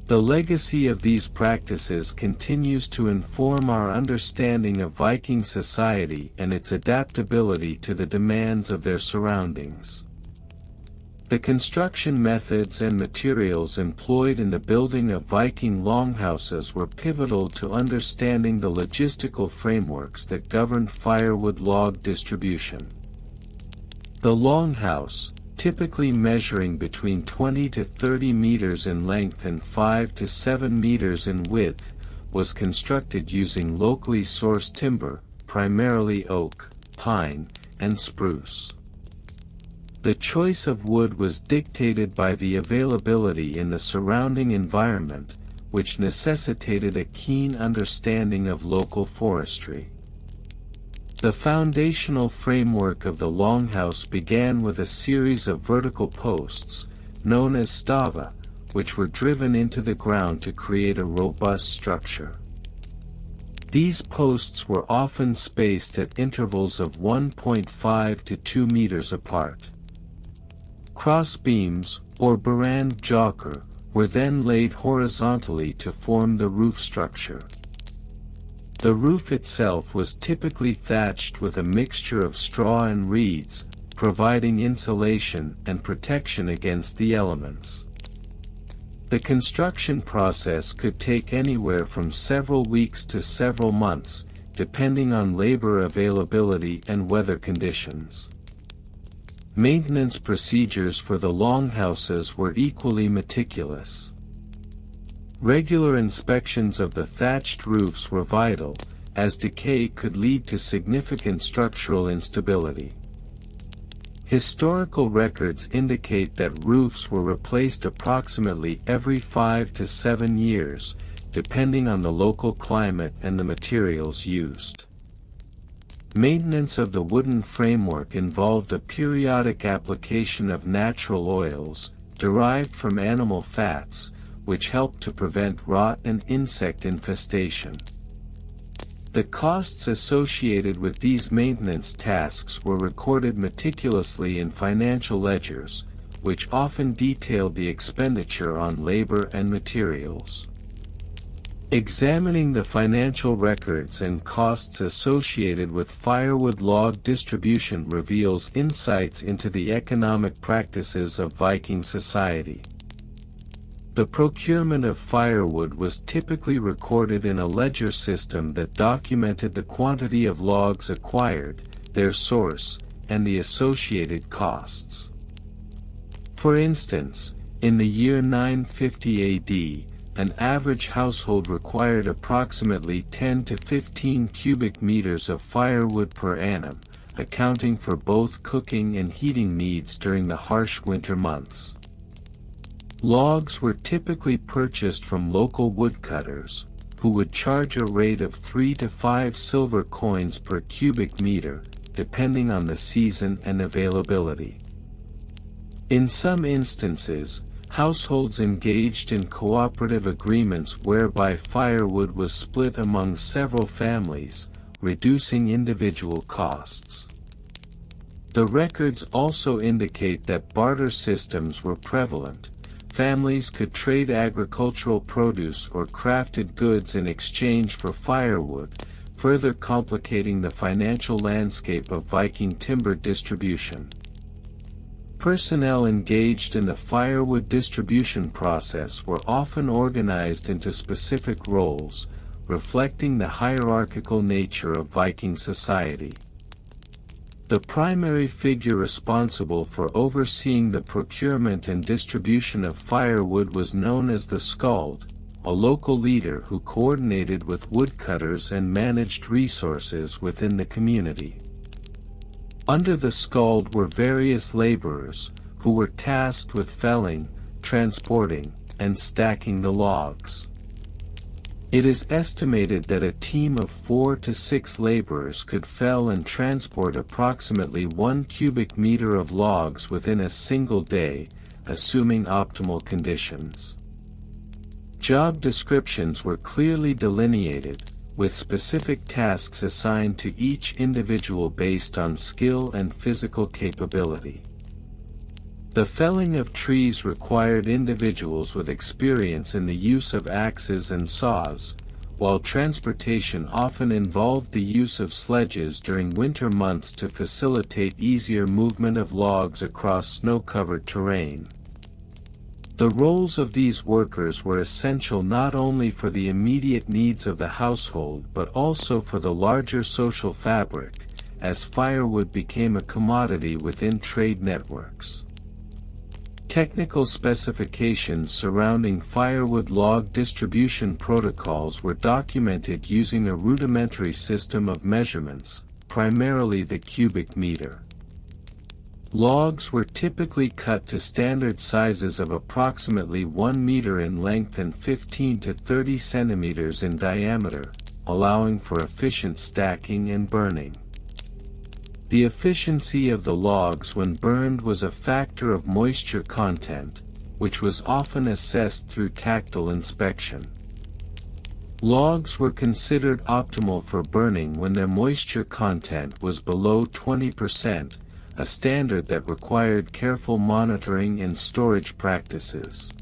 The legacy of these practices continues to inform our understanding of Viking society and its adaptability to the demands of their surroundings. The construction methods and materials employed in the building of Viking longhouses were pivotal to understanding the logistical frameworks that governed firewood log distribution. The longhouse, typically measuring between 20 to 30 meters in length and 5 to 7 meters in width, was constructed using locally sourced timber, primarily oak, pine, and spruce. The choice of wood was dictated by the availability in the surrounding environment, which necessitated a keen understanding of local forestry. The foundational framework of the longhouse began with a series of vertical posts, known as stava, which were driven into the ground to create a robust structure. These posts were often spaced at intervals of 1.5 to 2 meters apart. Cross beams, or barand jocker, were then laid horizontally to form the roof structure. The roof itself was typically thatched with a mixture of straw and reeds, providing insulation and protection against the elements. The construction process could take anywhere from several weeks to several months, depending on labor availability and weather conditions. Maintenance procedures for the longhouses were equally meticulous. Regular inspections of the thatched roofs were vital, as decay could lead to significant structural instability. Historical records indicate that roofs were replaced approximately every 5 to 7 years, depending on the local climate and the materials used. Maintenance of the wooden framework involved a periodic application of natural oils, derived from animal fats, which helped to prevent rot and insect infestation. The costs associated with these maintenance tasks were recorded meticulously in financial ledgers, which often detailed the expenditure on labor and materials. Examining the financial records and costs associated with firewood log distribution reveals insights into the economic practices of Viking society. The procurement of firewood was typically recorded in a ledger system that documented the quantity of logs acquired, their source, and the associated costs. For instance, in the year 950 AD, an average household required approximately 10 to 15 cubic meters of firewood per annum, accounting for both cooking and heating needs during the harsh winter months. Logs were typically purchased from local woodcutters, who would charge a rate of 3 to 5 silver coins per cubic meter, depending on the season and availability. In some instances, households engaged in cooperative agreements whereby firewood was split among several families, reducing individual costs. The records also indicate that barter systems were prevalent. Families could trade agricultural produce or crafted goods in exchange for firewood, further complicating the financial landscape of Viking timber distribution. Personnel engaged in the firewood distribution process were often organized into specific roles, reflecting the hierarchical nature of Viking society. The primary figure responsible for overseeing the procurement and distribution of firewood was known as the skald, a local leader who coordinated with woodcutters and managed resources within the community. Under the skald were various laborers, who were tasked with felling, transporting, and stacking the logs. It is estimated that a team of 4 to 6 laborers could fell and transport approximately 1 cubic meter of logs within a single day, assuming optimal conditions. Job descriptions were clearly delineated, with specific tasks assigned to each individual based on skill and physical capability. The felling of trees required individuals with experience in the use of axes and saws, while transportation often involved the use of sledges during winter months to facilitate easier movement of logs across snow-covered terrain. The roles of these workers were essential not only for the immediate needs of the household but also for the larger social fabric, as firewood became a commodity within trade networks. Technical specifications surrounding firewood log distribution protocols were documented using a rudimentary system of measurements, primarily the cubic meter. Logs were typically cut to standard sizes of approximately 1 meter in length and 15 to 30 centimeters in diameter, allowing for efficient stacking and burning. The efficiency of the logs when burned was a factor of moisture content, which was often assessed through tactile inspection. Logs were considered optimal for burning when their moisture content was below 20%, a standard that required careful monitoring and storage practices.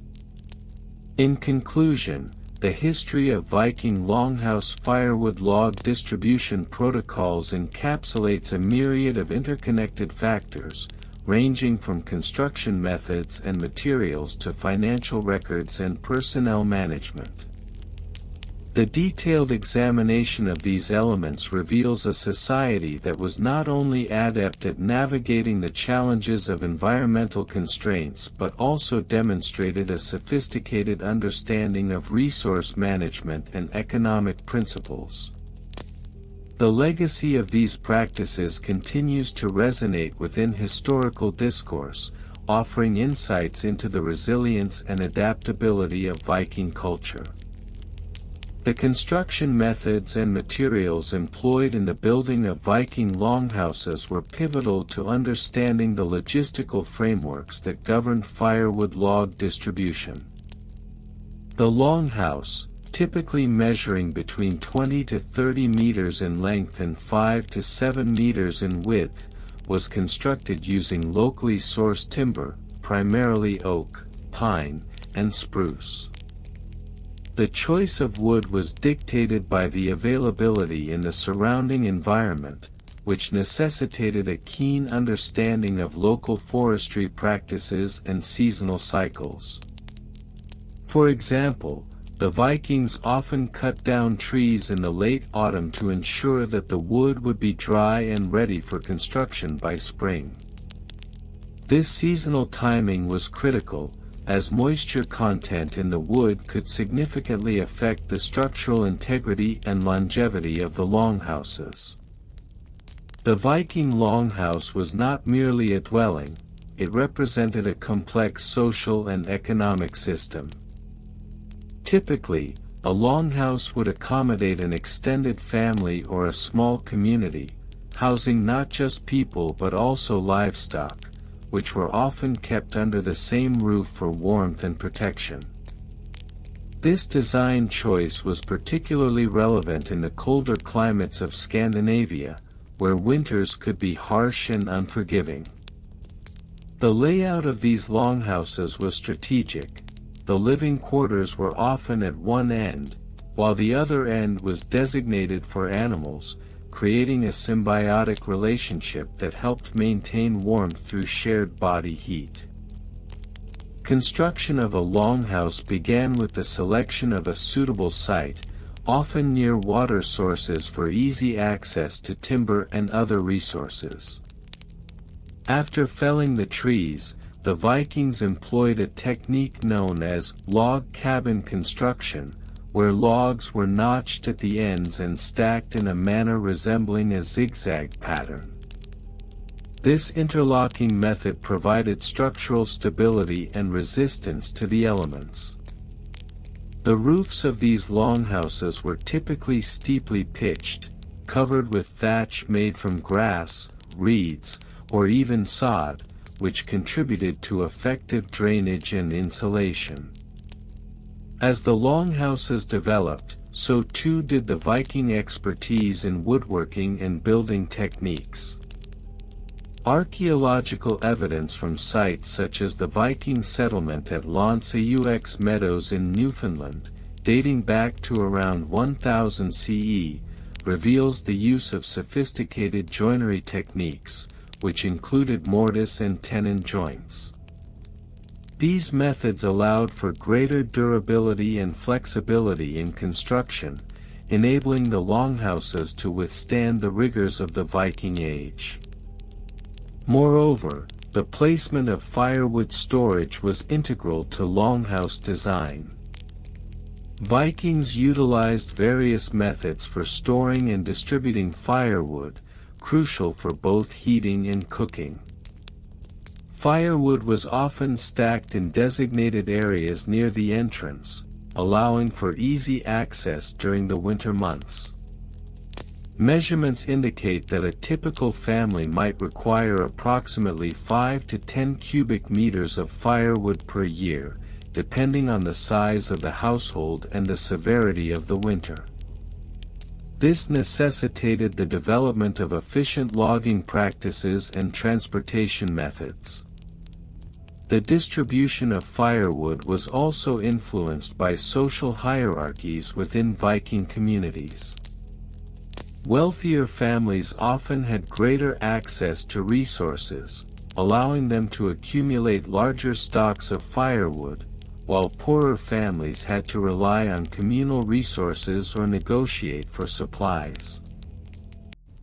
In conclusion, the history of Viking Longhouse firewood log distribution protocols encapsulates a myriad of interconnected factors, ranging from construction methods and materials to financial records and personnel management. The detailed examination of these elements reveals a society that was not only adept at navigating the challenges of environmental constraints but also demonstrated a sophisticated understanding of resource management and economic principles. The legacy of these practices continues to resonate within historical discourse, offering insights into the resilience and adaptability of Viking culture. The construction methods and materials employed in the building of Viking longhouses were pivotal to understanding the logistical frameworks that governed firewood log distribution. The longhouse, typically measuring between 20 to 30 meters in length and 5 to 7 meters in width, was constructed using locally sourced timber, primarily oak, pine, and spruce. The choice of wood was dictated by the availability in the surrounding environment, which necessitated a keen understanding of local forestry practices and seasonal cycles. For example, the Vikings often cut down trees in the late autumn to ensure that the wood would be dry and ready for construction by spring. This seasonal timing was critical, as moisture content in the wood could significantly affect the structural integrity and longevity of the longhouses. The Viking longhouse was not merely a dwelling, it represented a complex social and economic system. Typically, a longhouse would accommodate an extended family or a small community, housing not just people but also livestock, which were often kept under the same roof for warmth and protection. This design choice was particularly relevant in the colder climates of Scandinavia, where winters could be harsh and unforgiving. The layout of these longhouses was strategic. The living quarters were often at one end, while the other end was designated for animals, creating a symbiotic relationship that helped maintain warmth through shared body heat. Construction of a longhouse began with the selection of a suitable site, often near water sources for easy access to timber and other resources. After felling the trees, the Vikings employed a technique known as log cabin construction, where logs were notched at the ends and stacked in a manner resembling a zigzag pattern. This interlocking method provided structural stability and resistance to the elements. The roofs of these longhouses were typically steeply pitched, covered with thatch made from grass, reeds, or even sod, which contributed to effective drainage and insulation. As the longhouses developed, so too did the Viking expertise in woodworking and building techniques. Archaeological evidence from sites such as the Viking settlement at Lons Meadows in Newfoundland, dating back to around 1000 CE, reveals the use of sophisticated joinery techniques, which included mortise and tenon joints. These methods allowed for greater durability and flexibility in construction, enabling the longhouses to withstand the rigors of the Viking Age. Moreover, the placement of firewood storage was integral to longhouse design. Vikings utilized various methods for storing and distributing firewood, crucial for both heating and cooking. Firewood was often stacked in designated areas near the entrance, allowing for easy access during the winter months. Measurements indicate that a typical family might require approximately 5 to 10 cubic meters of firewood per year, depending on the size of the household and the severity of the winter. This necessitated the development of efficient logging practices and transportation methods. The distribution of firewood was also influenced by social hierarchies within Viking communities. Wealthier families often had greater access to resources, allowing them to accumulate larger stocks of firewood, while poorer families had to rely on communal resources or negotiate for supplies.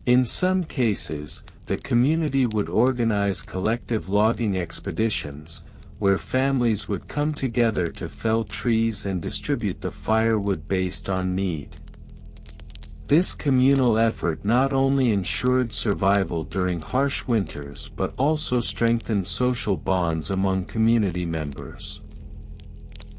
In some cases, the community would organize collective logging expeditions, where families would come together to fell trees and distribute the firewood based on need. This communal effort not only ensured survival during harsh winters but also strengthened social bonds among community members.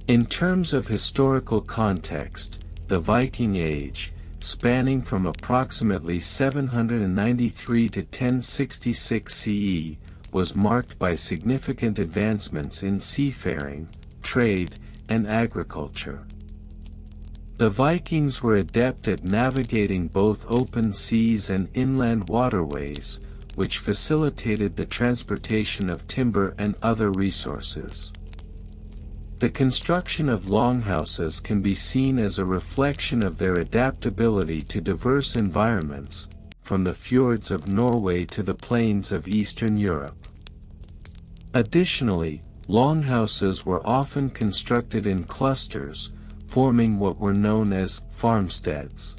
In terms of historical context, the Viking Age, spanning from approximately 793 to 1066 CE, was marked by significant advancements in seafaring, trade, and agriculture. The Vikings were adept at navigating both open seas and inland waterways, which facilitated the transportation of timber and other resources. The construction of longhouses can be seen as a reflection of their adaptability to diverse environments, from the fjords of Norway to the plains of Eastern Europe. Additionally, longhouses were often constructed in clusters, forming what were known as farmsteads.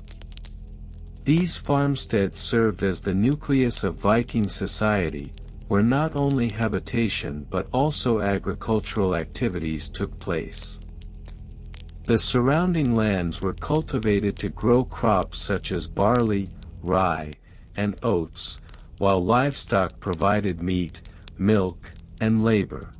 These farmsteads served as the nucleus of Viking society, where not only habitation but also agricultural activities took place. The surrounding lands were cultivated to grow crops such as barley, rye, and oats, while livestock provided meat, milk, and labor.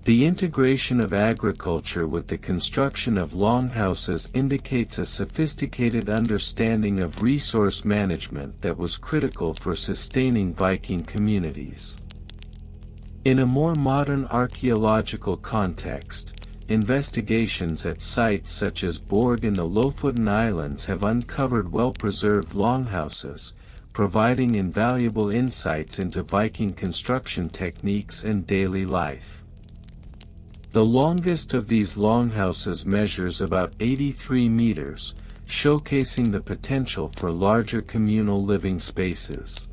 The integration of agriculture with the construction of longhouses indicates a sophisticated understanding of resource management that was critical for sustaining Viking communities. In a more modern archaeological context, investigations at sites such as Borg in the Lofoten Islands have uncovered well-preserved longhouses, providing invaluable insights into Viking construction techniques and daily life. The longest of these longhouses measures about 83 meters, showcasing the potential for larger communal living spaces.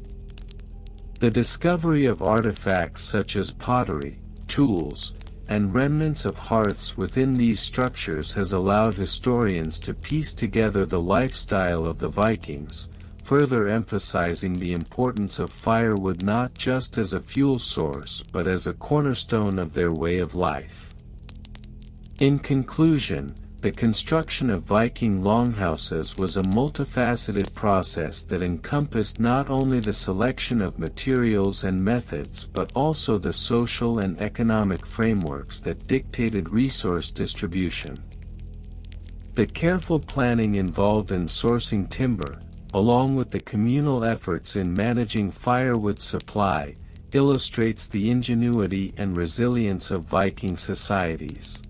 The discovery of artifacts such as pottery, tools, and remnants of hearths within these structures has allowed historians to piece together the lifestyle of the Vikings, further emphasizing the importance of firewood not just as a fuel source but as a cornerstone of their way of life. In conclusion, the construction of Viking longhouses was a multifaceted process that encompassed not only the selection of materials and methods but also the social and economic frameworks that dictated resource distribution. The careful planning involved in sourcing timber, along with the communal efforts in managing firewood supply, illustrates the ingenuity and resilience of Viking societies.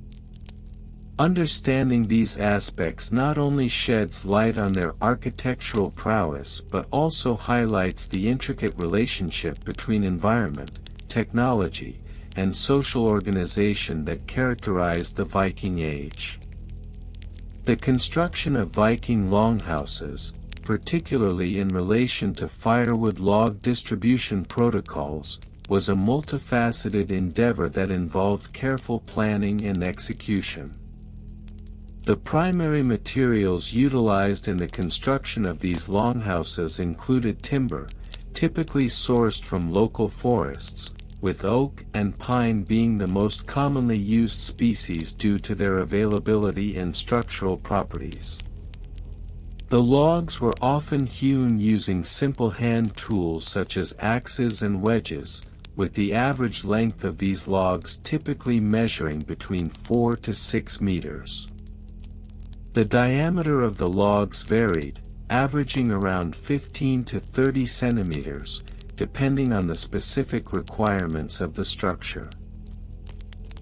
Understanding these aspects not only sheds light on their architectural prowess but also highlights the intricate relationship between environment, technology, and social organization that characterized the Viking Age. The construction of Viking longhouses, particularly in relation to firewood log distribution protocols, was a multifaceted endeavor that involved careful planning and execution. The primary materials utilized in the construction of these longhouses included timber, typically sourced from local forests, with oak and pine being the most commonly used species due to their availability and structural properties. The logs were often hewn using simple hand tools such as axes and wedges, with the average length of these logs typically measuring between 4 to 6 meters. The diameter of the logs varied, averaging around 15 to 30 centimeters, depending on the specific requirements of the structure.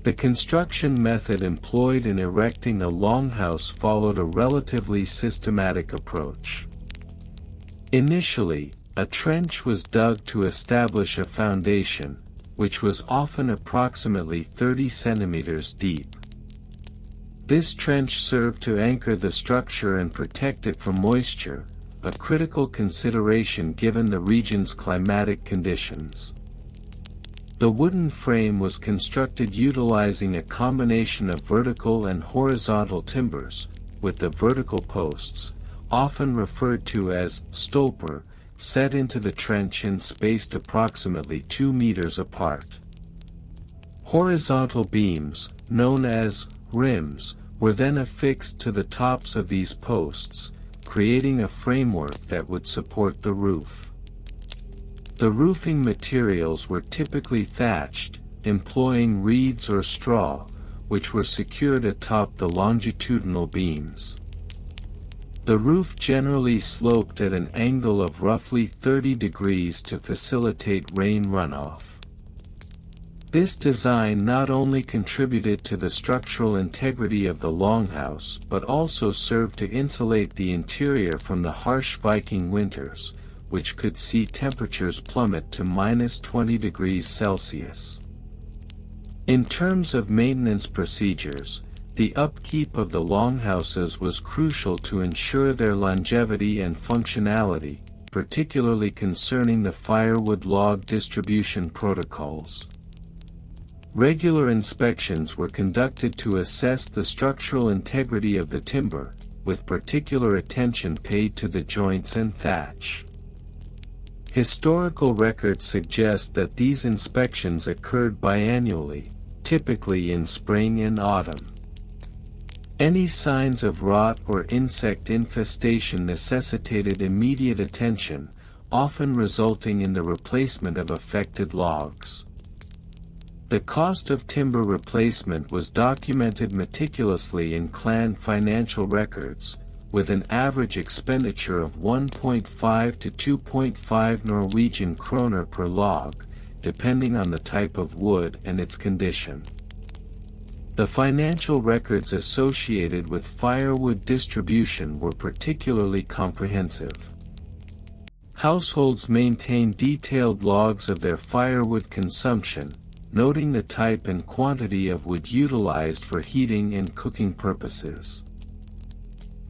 The construction method employed in erecting a longhouse followed a relatively systematic approach. Initially, a trench was dug to establish a foundation, which was often approximately 30 centimeters deep. This trench served to anchor the structure and protect it from moisture, a critical consideration given the region's climatic conditions. The wooden frame was constructed utilizing a combination of vertical and horizontal timbers, with the vertical posts, often referred to as stolper, set into the trench and spaced approximately 2 meters apart. Horizontal beams, known as rims, were then affixed to the tops of these posts, creating a framework that would support the roof. The roofing materials were typically thatched, employing reeds or straw, which were secured atop the longitudinal beams. The roof generally sloped at an angle of roughly 30 degrees to facilitate rain runoff. This design not only contributed to the structural integrity of the longhouse but also served to insulate the interior from the harsh Viking winters, which could see temperatures plummet to -20 degrees Celsius. In terms of maintenance procedures, the upkeep of the longhouses was crucial to ensure their longevity and functionality, particularly concerning the firewood log distribution protocols. Regular inspections were conducted to assess the structural integrity of the timber, with particular attention paid to the joints and thatch. Historical records suggest that these inspections occurred biannually, typically in spring and autumn. Any signs of rot or insect infestation necessitated immediate attention, often resulting in the replacement of affected logs. The cost of timber replacement was documented meticulously in clan financial records, with an average expenditure of 1.5 to 2.5 Norwegian kroner per log, depending on the type of wood and its condition. The financial records associated with firewood distribution were particularly comprehensive. Households maintained detailed logs of their firewood consumption, noting the type and quantity of wood utilized for heating and cooking purposes.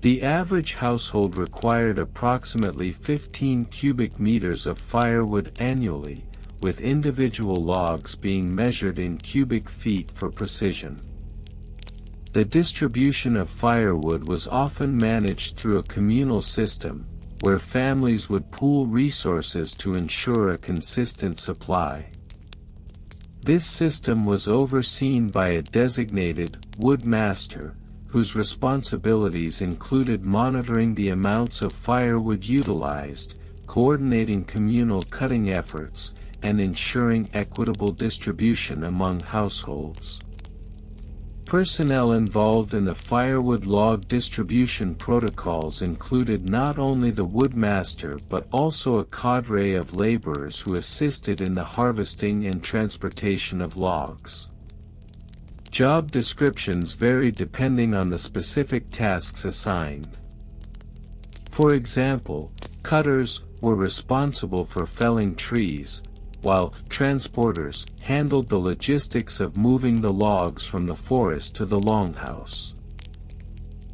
The average household required approximately 15 cubic meters of firewood annually, with individual logs being measured in cubic feet for precision. The distribution of firewood was often managed through a communal system, where families would pool resources to ensure a consistent supply. This system was overseen by a designated wood master, whose responsibilities included monitoring the amounts of firewood utilized, coordinating communal cutting efforts, and ensuring equitable distribution among households. Personnel involved in the firewood log distribution protocols included not only the woodmaster but also a cadre of laborers who assisted in the harvesting and transportation of logs. Job descriptions varied depending on the specific tasks assigned. For example, cutters were responsible for felling trees, while transporters handled the logistics of moving the logs from the forest to the longhouse.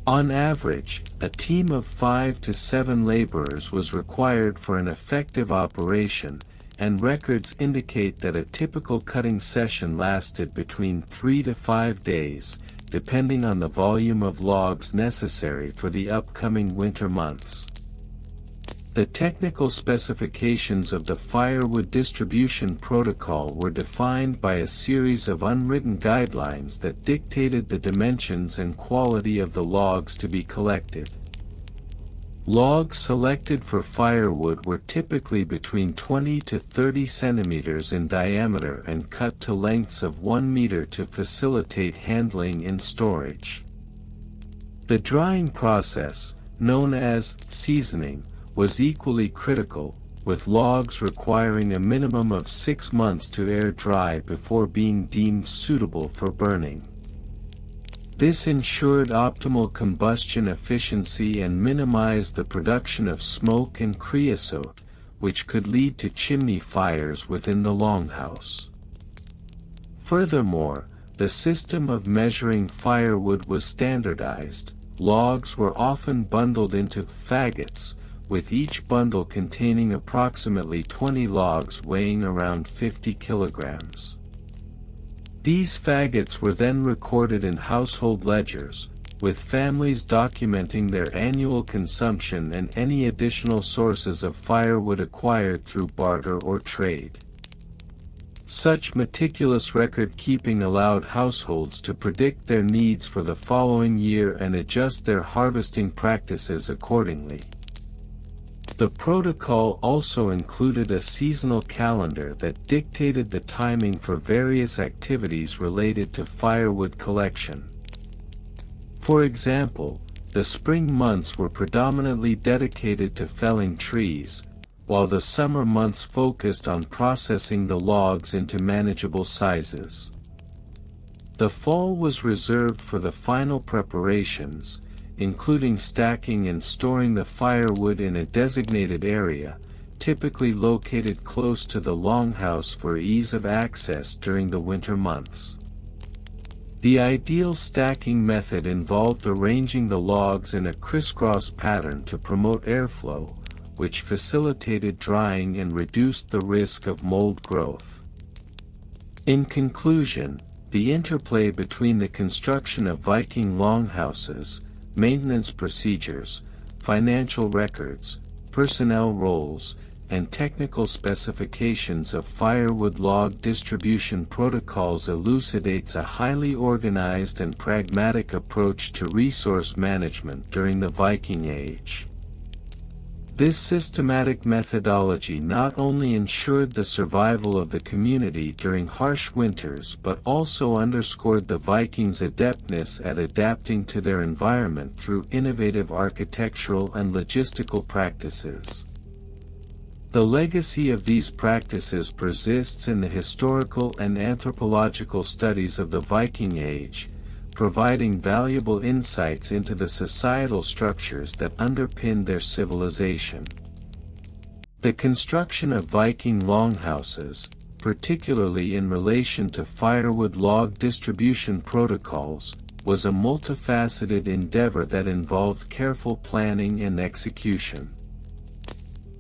On average, a team of 5 to 7 laborers was required for an effective operation, and records indicate that a typical cutting session lasted between 3 to 5 days, depending on the volume of logs necessary for the upcoming winter months. The technical specifications of the firewood distribution protocol were defined by a series of unwritten guidelines that dictated the dimensions and quality of the logs to be collected. Logs selected for firewood were typically between 20 to 30 centimeters in diameter and cut to lengths of 1 meter to facilitate handling and storage. The drying process, known as seasoning, was equally critical, with logs requiring a minimum of 6 months to air dry before being deemed suitable for burning. This ensured optimal combustion efficiency and minimized the production of smoke and creosote, which could lead to chimney fires within the longhouse. Furthermore, the system of measuring firewood was standardized. Logs were often bundled into faggots, with each bundle containing approximately 20 logs weighing around 50 kilograms. These faggots were then recorded in household ledgers, with families documenting their annual consumption and any additional sources of firewood acquired through barter or trade. Such meticulous record-keeping allowed households to predict their needs for the following year and adjust their harvesting practices accordingly. The protocol also included a seasonal calendar that dictated the timing for various activities related to firewood collection. For example, the spring months were predominantly dedicated to felling trees, while the summer months focused on processing the logs into manageable sizes. The fall was reserved for the final preparations, including stacking and storing the firewood in a designated area, typically located close to the longhouse for ease of access during the winter months. The ideal stacking method involved arranging the logs in a crisscross pattern to promote airflow, which facilitated drying and reduced the risk of mold growth. In conclusion, the interplay between the construction of Viking longhouses, maintenance procedures, financial records, personnel roles, and technical specifications of firewood log distribution protocols elucidates a highly organized and pragmatic approach to resource management during the Viking Age. This systematic methodology not only ensured the survival of the community during harsh winters but also underscored the Vikings' adeptness at adapting to their environment through innovative architectural and logistical practices. The legacy of these practices persists in the historical and anthropological studies of the Viking Age, providing valuable insights into the societal structures that underpinned their civilization. The construction of Viking longhouses, particularly in relation to firewood log distribution protocols, was a multifaceted endeavor that involved careful planning and execution.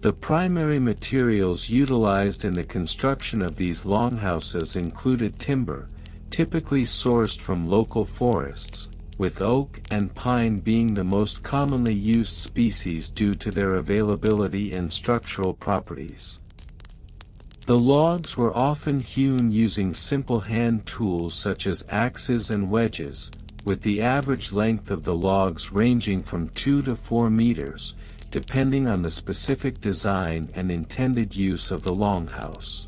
The primary materials utilized in the construction of these longhouses included timber, typically sourced from local forests, with oak and pine being the most commonly used species due to their availability and structural properties. The logs were often hewn using simple hand tools such as axes and wedges, with the average length of the logs ranging from 2 to 4 meters, depending on the specific design and intended use of the longhouse.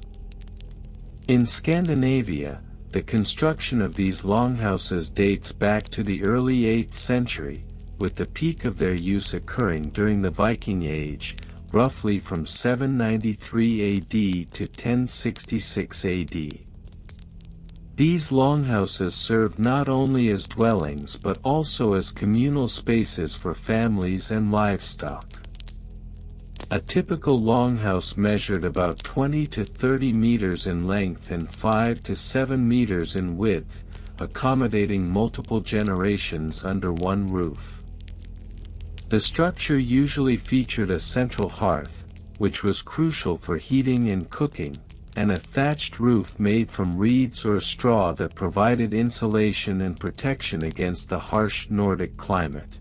In Scandinavia, the construction of these longhouses dates back to the early 8th century, with the peak of their use occurring during the Viking Age, roughly from 793 AD to 1066 AD. These longhouses served not only as dwellings but also as communal spaces for families and livestock. A typical longhouse measured about 20 to 30 meters in length and 5 to 7 meters in width, accommodating multiple generations under one roof. The structure usually featured a central hearth, which was crucial for heating and cooking, and a thatched roof made from reeds or straw that provided insulation and protection against the harsh Nordic climate.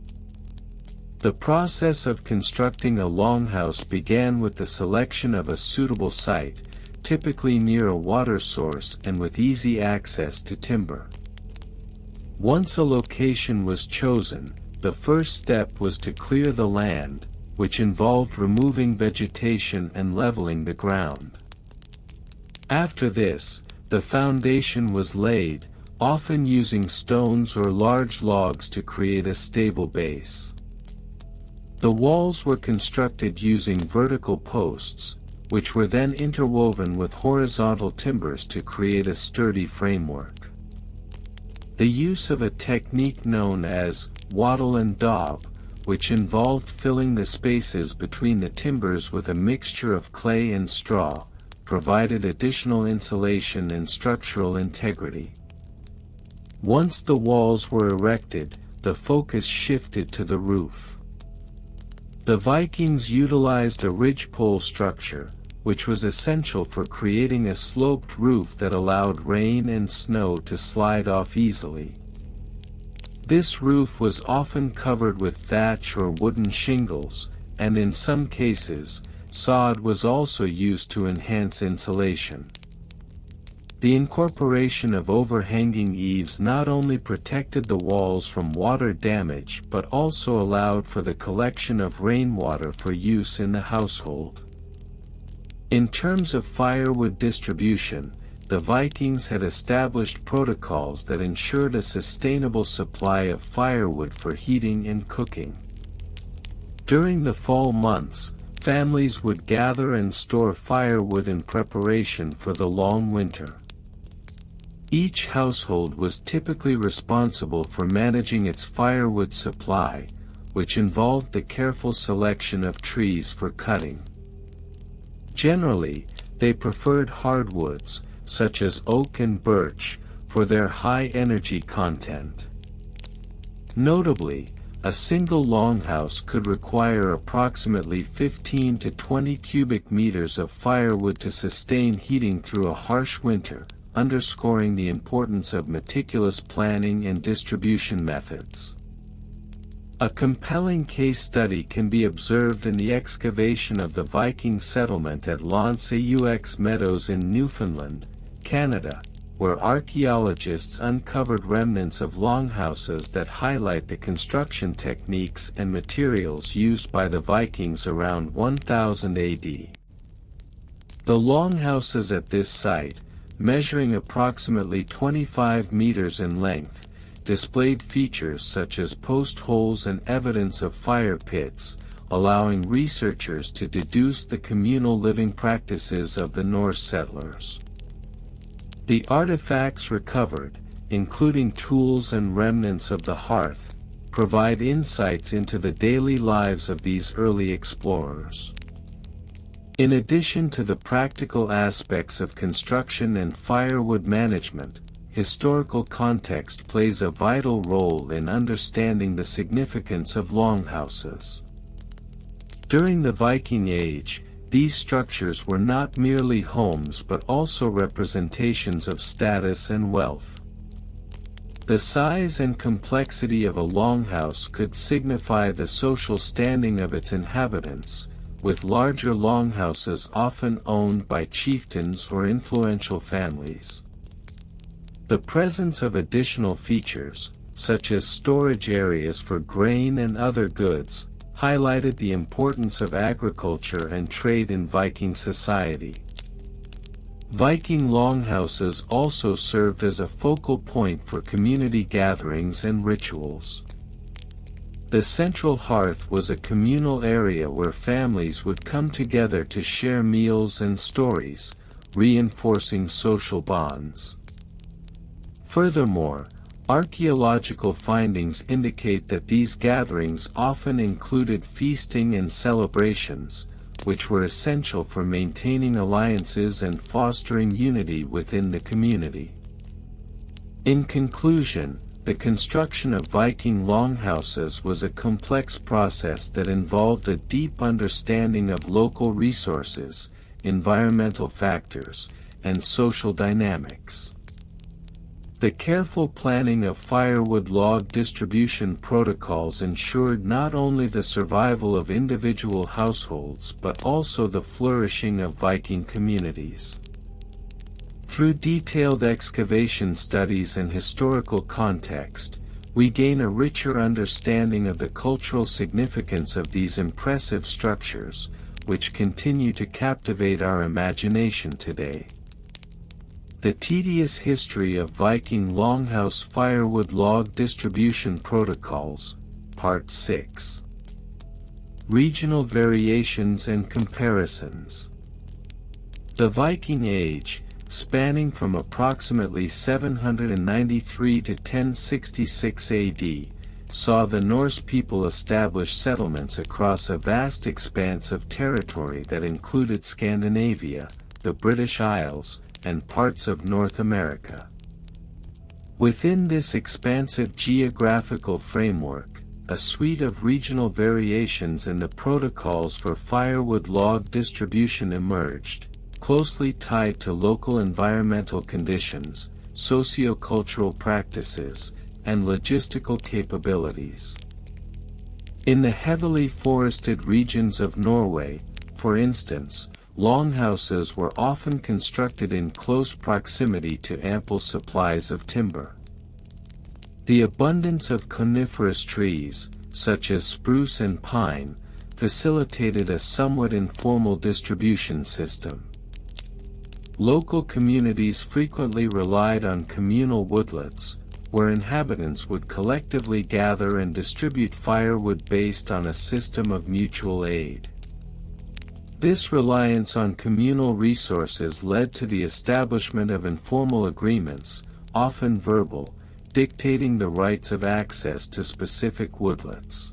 The process of constructing a longhouse began with the selection of a suitable site, typically near a water source and with easy access to timber. Once a location was chosen, the first step was to clear the land, which involved removing vegetation and leveling the ground. After this, the foundation was laid, often using stones or large logs to create a stable base. The walls were constructed using vertical posts, which were then interwoven with horizontal timbers to create a sturdy framework. The use of a technique known as wattle and daub, which involved filling the spaces between the timbers with a mixture of clay and straw, provided additional insulation and structural integrity. Once the walls were erected, the focus shifted to the roof. The Vikings utilized a ridgepole structure, which was essential for creating a sloped roof that allowed rain and snow to slide off easily. This roof was often covered with thatch or wooden shingles, and in some cases, sod was also used to enhance insulation. The incorporation of overhanging eaves not only protected the walls from water damage but also allowed for the collection of rainwater for use in the household. In terms of firewood distribution, the Vikings had established protocols that ensured a sustainable supply of firewood for heating and cooking. During the fall months, families would gather and store firewood in preparation for the long winter. Each household was typically responsible for managing its firewood supply, which involved the careful selection of trees for cutting. Generally, they preferred hardwoods, such as oak and birch, for their high energy content. Notably, a single longhouse could require approximately 15 to 20 cubic meters of firewood to sustain heating through a harsh winter, underscoring the importance of meticulous planning and distribution methods. A compelling case study can be observed in the excavation of the Viking settlement at L'Anse-aux Meadows in Newfoundland, Canada, where archaeologists uncovered remnants of longhouses that highlight the construction techniques and materials used by the Vikings around 1000 AD. The longhouses at this site, measuring approximately 25 meters in length, displayed features such as post holes and evidence of fire pits, allowing researchers to deduce the communal living practices of the Norse settlers. The artifacts recovered, including tools and remnants of the hearth, provide insights into the daily lives of these early explorers. In addition to the practical aspects of construction and firewood management, historical context plays a vital role in understanding the significance of longhouses. During the Viking Age, these structures were not merely homes but also representations of status and wealth. The size and complexity of a longhouse could signify the social standing of its inhabitants, with larger longhouses often owned by chieftains or influential families. The presence of additional features, such as storage areas for grain and other goods, highlighted the importance of agriculture and trade in Viking society. Viking longhouses also served as a focal point for community gatherings and rituals. The central hearth was a communal area where families would come together to share meals and stories, reinforcing social bonds. Furthermore, archaeological findings indicate that these gatherings often included feasting and celebrations, which were essential for maintaining alliances and fostering unity within the community. In conclusion, the construction of Viking longhouses was a complex process that involved a deep understanding of local resources, environmental factors, and social dynamics. The careful planning of firewood log distribution protocols ensured not only the survival of individual households but also the flourishing of Viking communities. Through detailed excavation studies and historical context, we gain a richer understanding of the cultural significance of these impressive structures, which continue to captivate our imagination today. The tedious history of Viking Longhouse Firewood Log Distribution Protocols, Part 6. Regional Variations and Comparisons. The Viking Age, spanning from approximately 793 to 1066 AD, saw the Norse people establish settlements across a vast expanse of territory that included Scandinavia, the British Isles, and parts of North America. Within this expansive geographical framework, a suite of regional variations in the protocols for firewood log distribution emerged, closely tied to local environmental conditions, socio-cultural practices, and logistical capabilities. In the heavily forested regions of Norway, for instance, longhouses were often constructed in close proximity to ample supplies of timber. The abundance of coniferous trees, such as spruce and pine, facilitated a somewhat informal distribution system. Local communities frequently relied on communal woodlots, where inhabitants would collectively gather and distribute firewood based on a system of mutual aid. This reliance on communal resources led to the establishment of informal agreements, often verbal, dictating the rights of access to specific woodlots.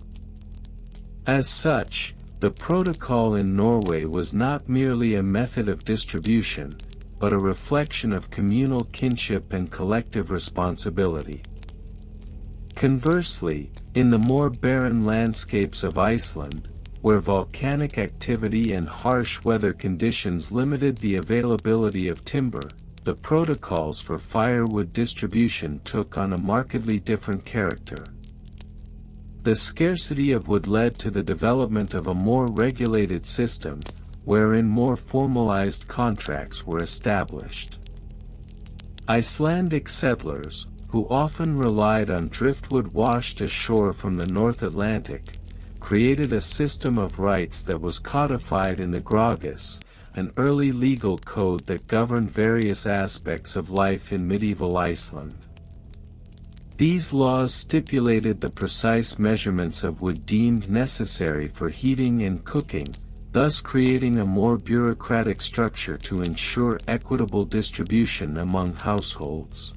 As such, the protocol in Norway was not merely a method of distribution, but a reflection of communal kinship and collective responsibility. Conversely, in the more barren landscapes of Iceland, where volcanic activity and harsh weather conditions limited the availability of timber, the protocols for firewood distribution took on a markedly different character. The scarcity of wood led to the development of a more regulated system, wherein more formalized contracts were established. Icelandic settlers, who often relied on driftwood washed ashore from the North Atlantic, created a system of rights that was codified in the Grágás, an early legal code that governed various aspects of life in medieval Iceland. These laws stipulated the precise measurements of wood deemed necessary for heating and cooking, thus creating a more bureaucratic structure to ensure equitable distribution among households.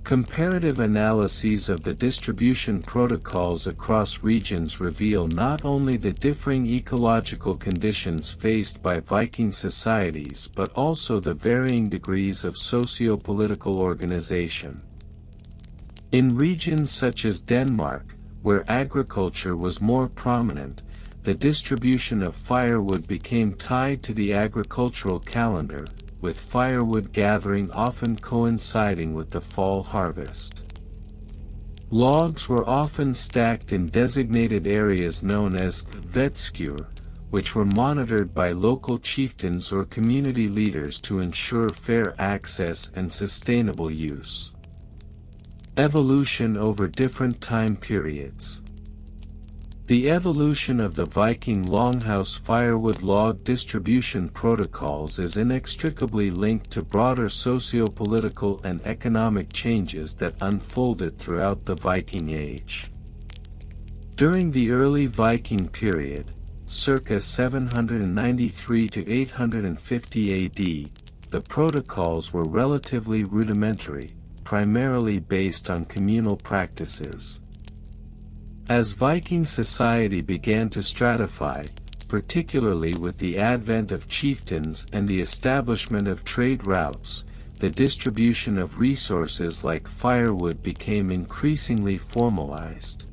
Comparative analyses of the distribution protocols across regions reveal not only the differing ecological conditions faced by Viking societies but also the varying degrees of socio-political organization. In regions such as Denmark, where agriculture was more prominent, the distribution of firewood became tied to the agricultural calendar, with firewood gathering often coinciding with the fall harvest. Logs were often stacked in designated areas known as vetskur, which were monitored by local chieftains or community leaders to ensure fair access and sustainable use. Evolution over different time periods. The evolution of the Viking Longhouse firewood log distribution protocols is inextricably linked to broader socio-political and economic changes that unfolded throughout the Viking Age. During the early Viking period, circa 793 to 850 AD, the protocols were relatively rudimentary, primarily based on communal practices. As Viking society began to stratify, particularly with the advent of chieftains and the establishment of trade routes, the distribution of resources like firewood became increasingly formalized.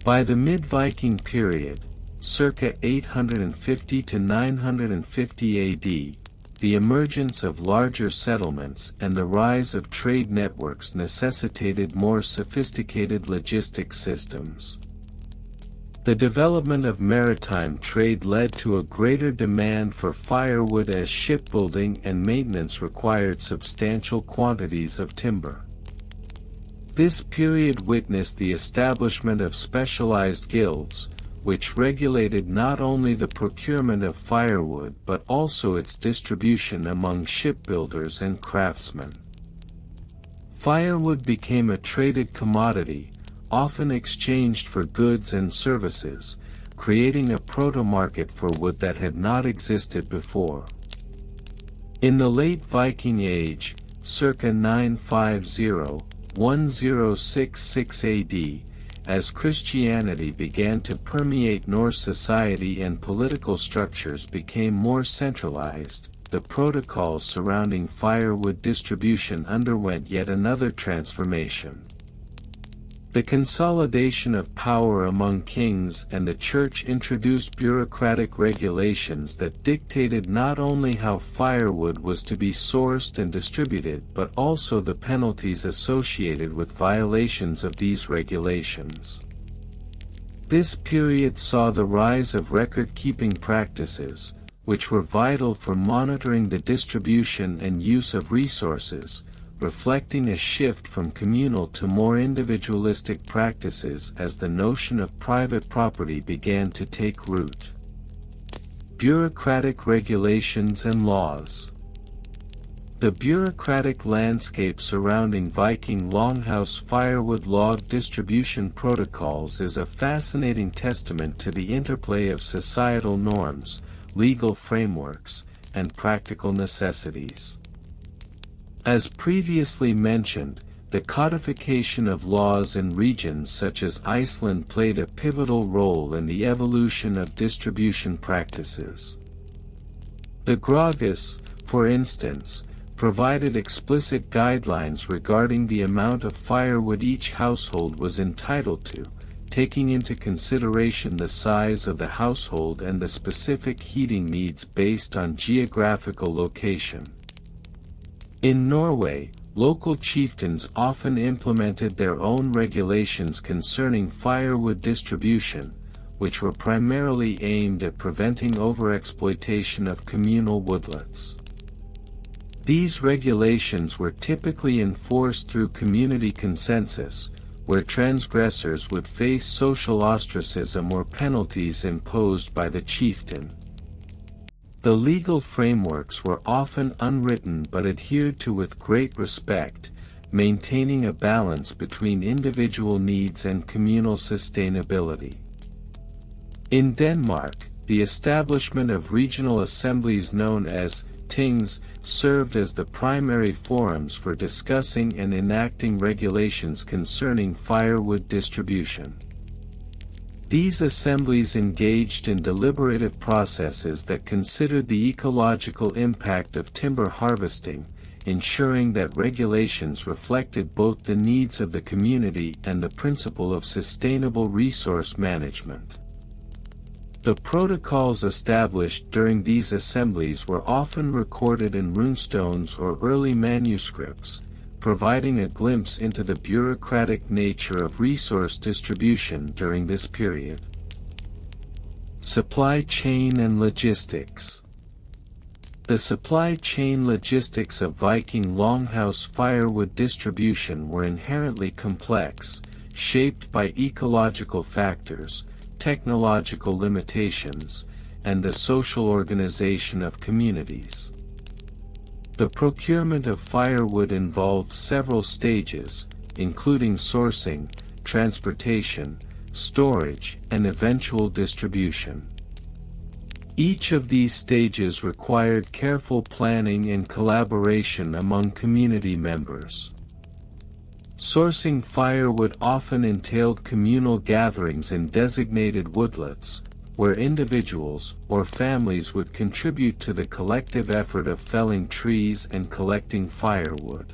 By the mid-Viking period, circa 850 to 950 AD, the emergence of larger settlements and the rise of trade networks necessitated more sophisticated logistics systems. The development of maritime trade led to a greater demand for firewood as shipbuilding and maintenance required substantial quantities of timber. This period witnessed the establishment of specialized guilds, which regulated not only the procurement of firewood but also its distribution among shipbuilders and craftsmen. Firewood became a traded commodity, often exchanged for goods and services, creating a proto-market for wood that had not existed before. In the late Viking Age, circa 950–1066 AD, as Christianity began to permeate Norse society and political structures became more centralized, the protocols surrounding firewood distribution underwent yet another transformation. The consolidation of power among kings and the church introduced bureaucratic regulations that dictated not only how firewood was to be sourced and distributed but also the penalties associated with violations of these regulations. This period saw the rise of record-keeping practices, which were vital for monitoring the distribution and use of resources, reflecting a shift from communal to more individualistic practices as the notion of private property began to take root. Bureaucratic regulations and laws. The bureaucratic landscape surrounding Viking Longhouse Firewood log distribution protocols is a fascinating testament to the interplay of societal norms, legal frameworks, and practical necessities. As previously mentioned, the codification of laws in regions such as Iceland played a pivotal role in the evolution of distribution practices. The Grágás, for instance, provided explicit guidelines regarding the amount of firewood each household was entitled to, taking into consideration the size of the household and the specific heating needs based on geographical location. In Norway, local chieftains often implemented their own regulations concerning firewood distribution, which were primarily aimed at preventing overexploitation of communal woodlots. These regulations were typically enforced through community consensus, where transgressors would face social ostracism or penalties imposed by the chieftain. The legal frameworks were often unwritten but adhered to with great respect, maintaining a balance between individual needs and communal sustainability. In Denmark, the establishment of regional assemblies known as tings served as the primary forums for discussing and enacting regulations concerning firewood distribution. These assemblies engaged in deliberative processes that considered the ecological impact of timber harvesting, ensuring that regulations reflected both the needs of the community and the principle of sustainable resource management. The protocols established during these assemblies were often recorded in runestones or early manuscripts, providing a glimpse into the bureaucratic nature of resource distribution during this period. Supply chain and logistics. The supply chain logistics of Viking Longhouse firewood distribution were inherently complex, shaped by ecological factors, technological limitations, and the social organization of communities. The procurement of firewood involved several stages, including sourcing, transportation, storage, and eventual distribution. Each of these stages required careful planning and collaboration among community members. Sourcing firewood often entailed communal gatherings in designated woodlots, where individuals or families would contribute to the collective effort of felling trees and collecting firewood.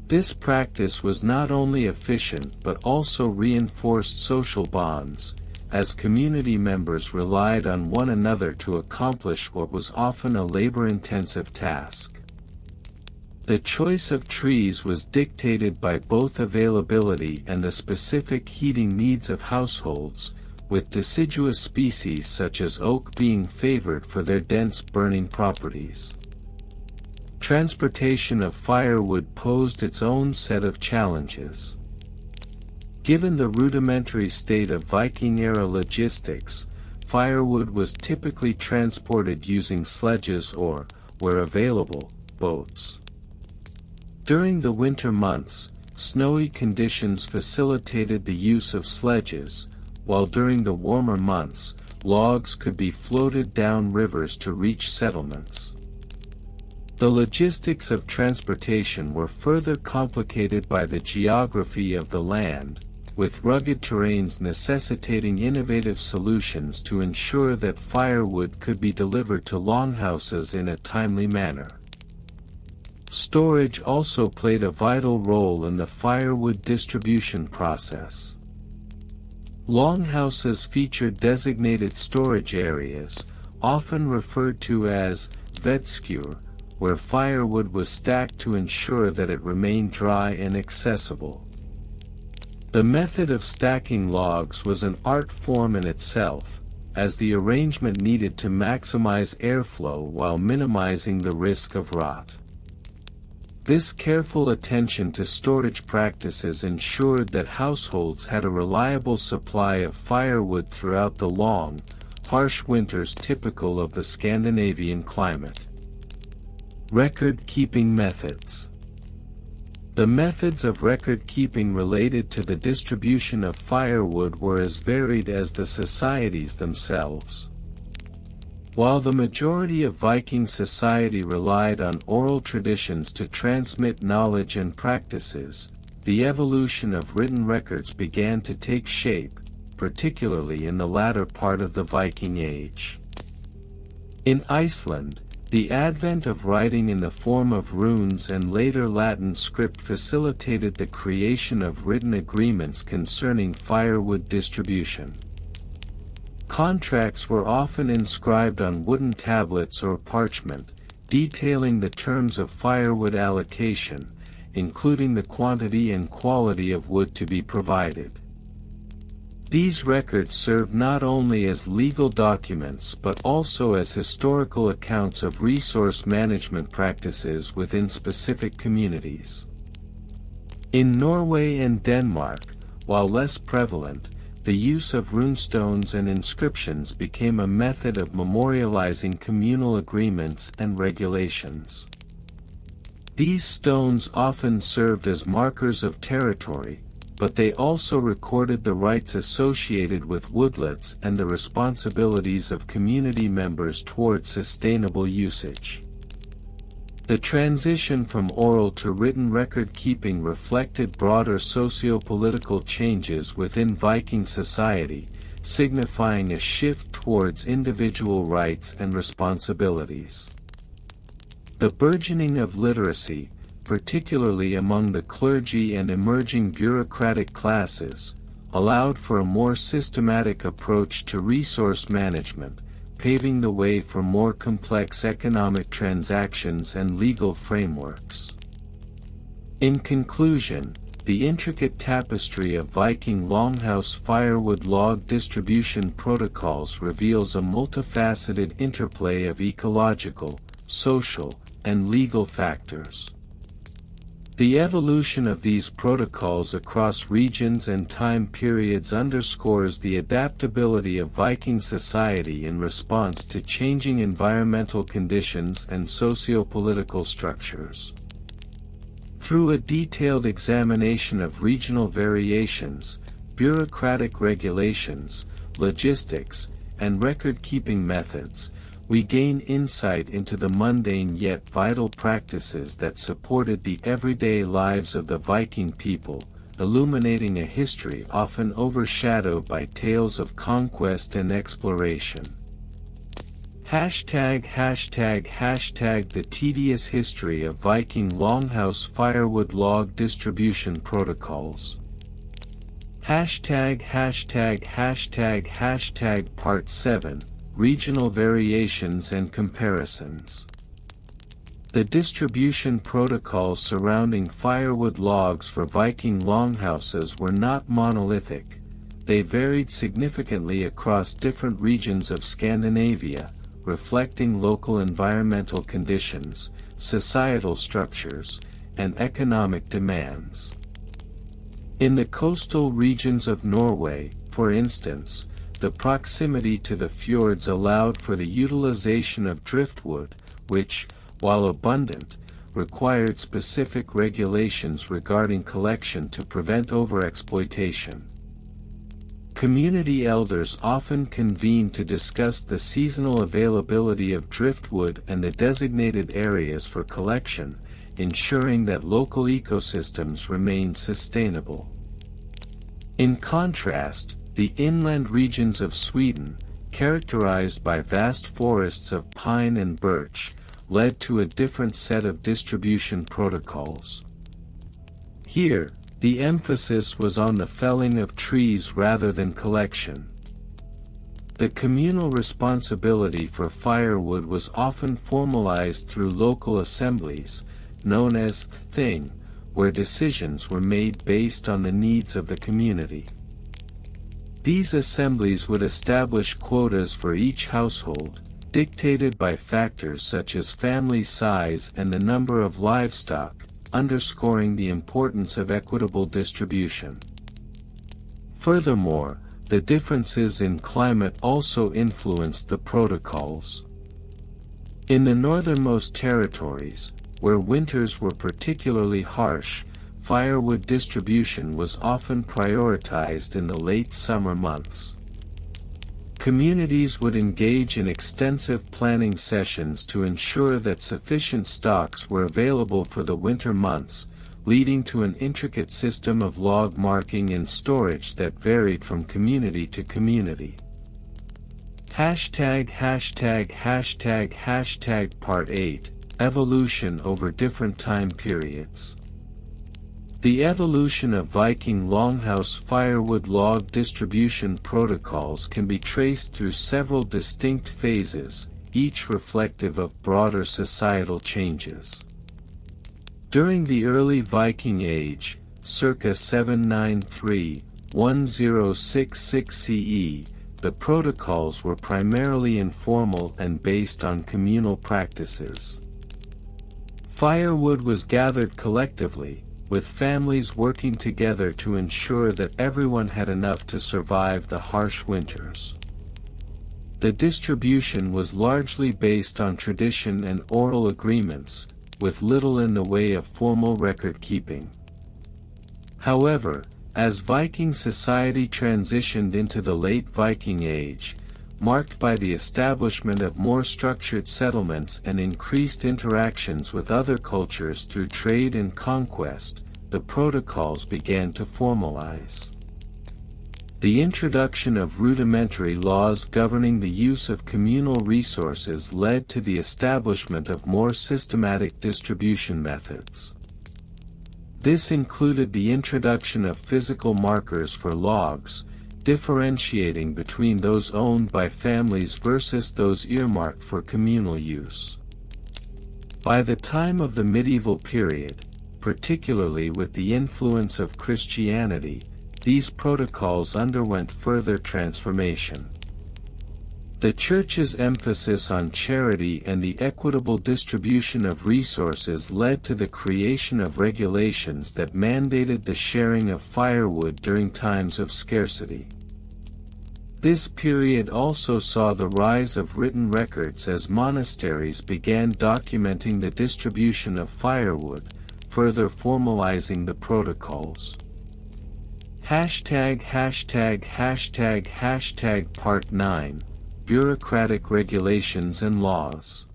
This practice was not only efficient but also reinforced social bonds, as community members relied on one another to accomplish what was often a labor-intensive task. The choice of trees was dictated by both availability and the specific heating needs of households, with deciduous species such as oak being favored for their dense burning properties. Transportation of firewood posed its own set of challenges. Given the rudimentary state of Viking-era logistics, firewood was typically transported using sledges or, where available, boats. During the winter months, snowy conditions facilitated the use of sledges, while during the warmer months, logs could be floated down rivers to reach settlements. The logistics of transportation were further complicated by the geography of the land, with rugged terrains necessitating innovative solutions to ensure that firewood could be delivered to longhouses in a timely manner. Storage also played a vital role in the firewood distribution process. Longhouses featured designated storage areas, often referred to as vedskur, where firewood was stacked to ensure that it remained dry and accessible. The method of stacking logs was an art form in itself, as the arrangement needed to maximize airflow while minimizing the risk of rot. This careful attention to storage practices ensured that households had a reliable supply of firewood throughout the long, harsh winters typical of the Scandinavian climate. Record-keeping methods. The methods of record-keeping related to the distribution of firewood were as varied as the societies themselves. While the majority of Viking society relied on oral traditions to transmit knowledge and practices, the evolution of written records began to take shape, particularly in the latter part of the Viking Age. In Iceland, the advent of writing in the form of runes and later Latin script facilitated the creation of written agreements concerning firewood distribution. Contracts were often inscribed on wooden tablets or parchment, detailing the terms of firewood allocation, including the quantity and quality of wood to be provided. These records serve not only as legal documents but also as historical accounts of resource management practices within specific communities. In Norway and Denmark, while less prevalent, the use of runestones and inscriptions became a method of memorializing communal agreements and regulations. These stones often served as markers of territory, but they also recorded the rights associated with woodlots and the responsibilities of community members toward sustainable usage. The transition from oral to written record-keeping reflected broader socio-political changes within Viking society, signifying a shift towards individual rights and responsibilities. The burgeoning of literacy, particularly among the clergy and emerging bureaucratic classes, allowed for a more systematic approach to resource management, paving the way for more complex economic transactions and legal frameworks. In conclusion, the intricate tapestry of Viking Longhouse firewood log distribution protocols reveals a multifaceted interplay of ecological, social, and legal factors. The evolution of these protocols across regions and time periods underscores the adaptability of Viking society in response to changing environmental conditions and socio-political structures. Through a detailed examination of regional variations, bureaucratic regulations, logistics, and record-keeping methods, we gain insight into the mundane yet vital practices that supported the everyday lives of the Viking people, illuminating a history often overshadowed by tales of conquest and exploration. ### The tedious history of Viking Longhouse firewood log distribution protocols. ### Part 7. Regional variations and comparisons. The distribution protocols surrounding firewood logs for Viking longhouses were not monolithic. They varied significantly across different regions of Scandinavia, reflecting local environmental conditions, societal structures, and economic demands. In the coastal regions of Norway, for instance, the proximity to the fjords allowed for the utilization of driftwood, which, while abundant, required specific regulations regarding collection to prevent overexploitation. Community elders often convened to discuss the seasonal availability of driftwood and the designated areas for collection, ensuring that local ecosystems remained sustainable. In contrast, the inland regions of Sweden, characterized by vast forests of pine and birch, led to a different set of distribution protocols. Here, the emphasis was on the felling of trees rather than collection. The communal responsibility for firewood was often formalized through local assemblies, known as thing, where decisions were made based on the needs of the community. These assemblies would establish quotas for each household, dictated by factors such as family size and the number of livestock, underscoring the importance of equitable distribution. Furthermore, the differences in climate also influenced the protocols. In the northernmost territories, where winters were particularly harsh, firewood distribution was often prioritized in the late summer months. Communities would engage in extensive planning sessions to ensure that sufficient stocks were available for the winter months, leading to an intricate system of log marking and storage that varied from community to community. ######Part 8 Evolution over different time periods. The evolution of Viking Longhouse firewood log distribution protocols can be traced through several distinct phases, each reflective of broader societal changes. During the early Viking Age, circa 793–1066 CE, the protocols were primarily informal and based on communal practices. Firewood was gathered collectively, with families working together to ensure that everyone had enough to survive the harsh winters. The distribution was largely based on tradition and oral agreements, with little in the way of formal record-keeping. However, as Viking society transitioned into the late Viking Age, marked by the establishment of more structured settlements and increased interactions with other cultures through trade and conquest, the protocols began to formalize. The introduction of rudimentary laws governing the use of communal resources led to the establishment of more systematic distribution methods. This included the introduction of physical markers for logs, differentiating between those owned by families versus those earmarked for communal use. By the time of the medieval period, particularly with the influence of Christianity, these protocols underwent further transformation. The Church's emphasis on charity and the equitable distribution of resources led to the creation of regulations that mandated the sharing of firewood during times of scarcity. This period also saw the rise of written records as monasteries began documenting the distribution of firewood, further formalizing the protocols. #####Part 9 Bureaucratic Regulations and Laws.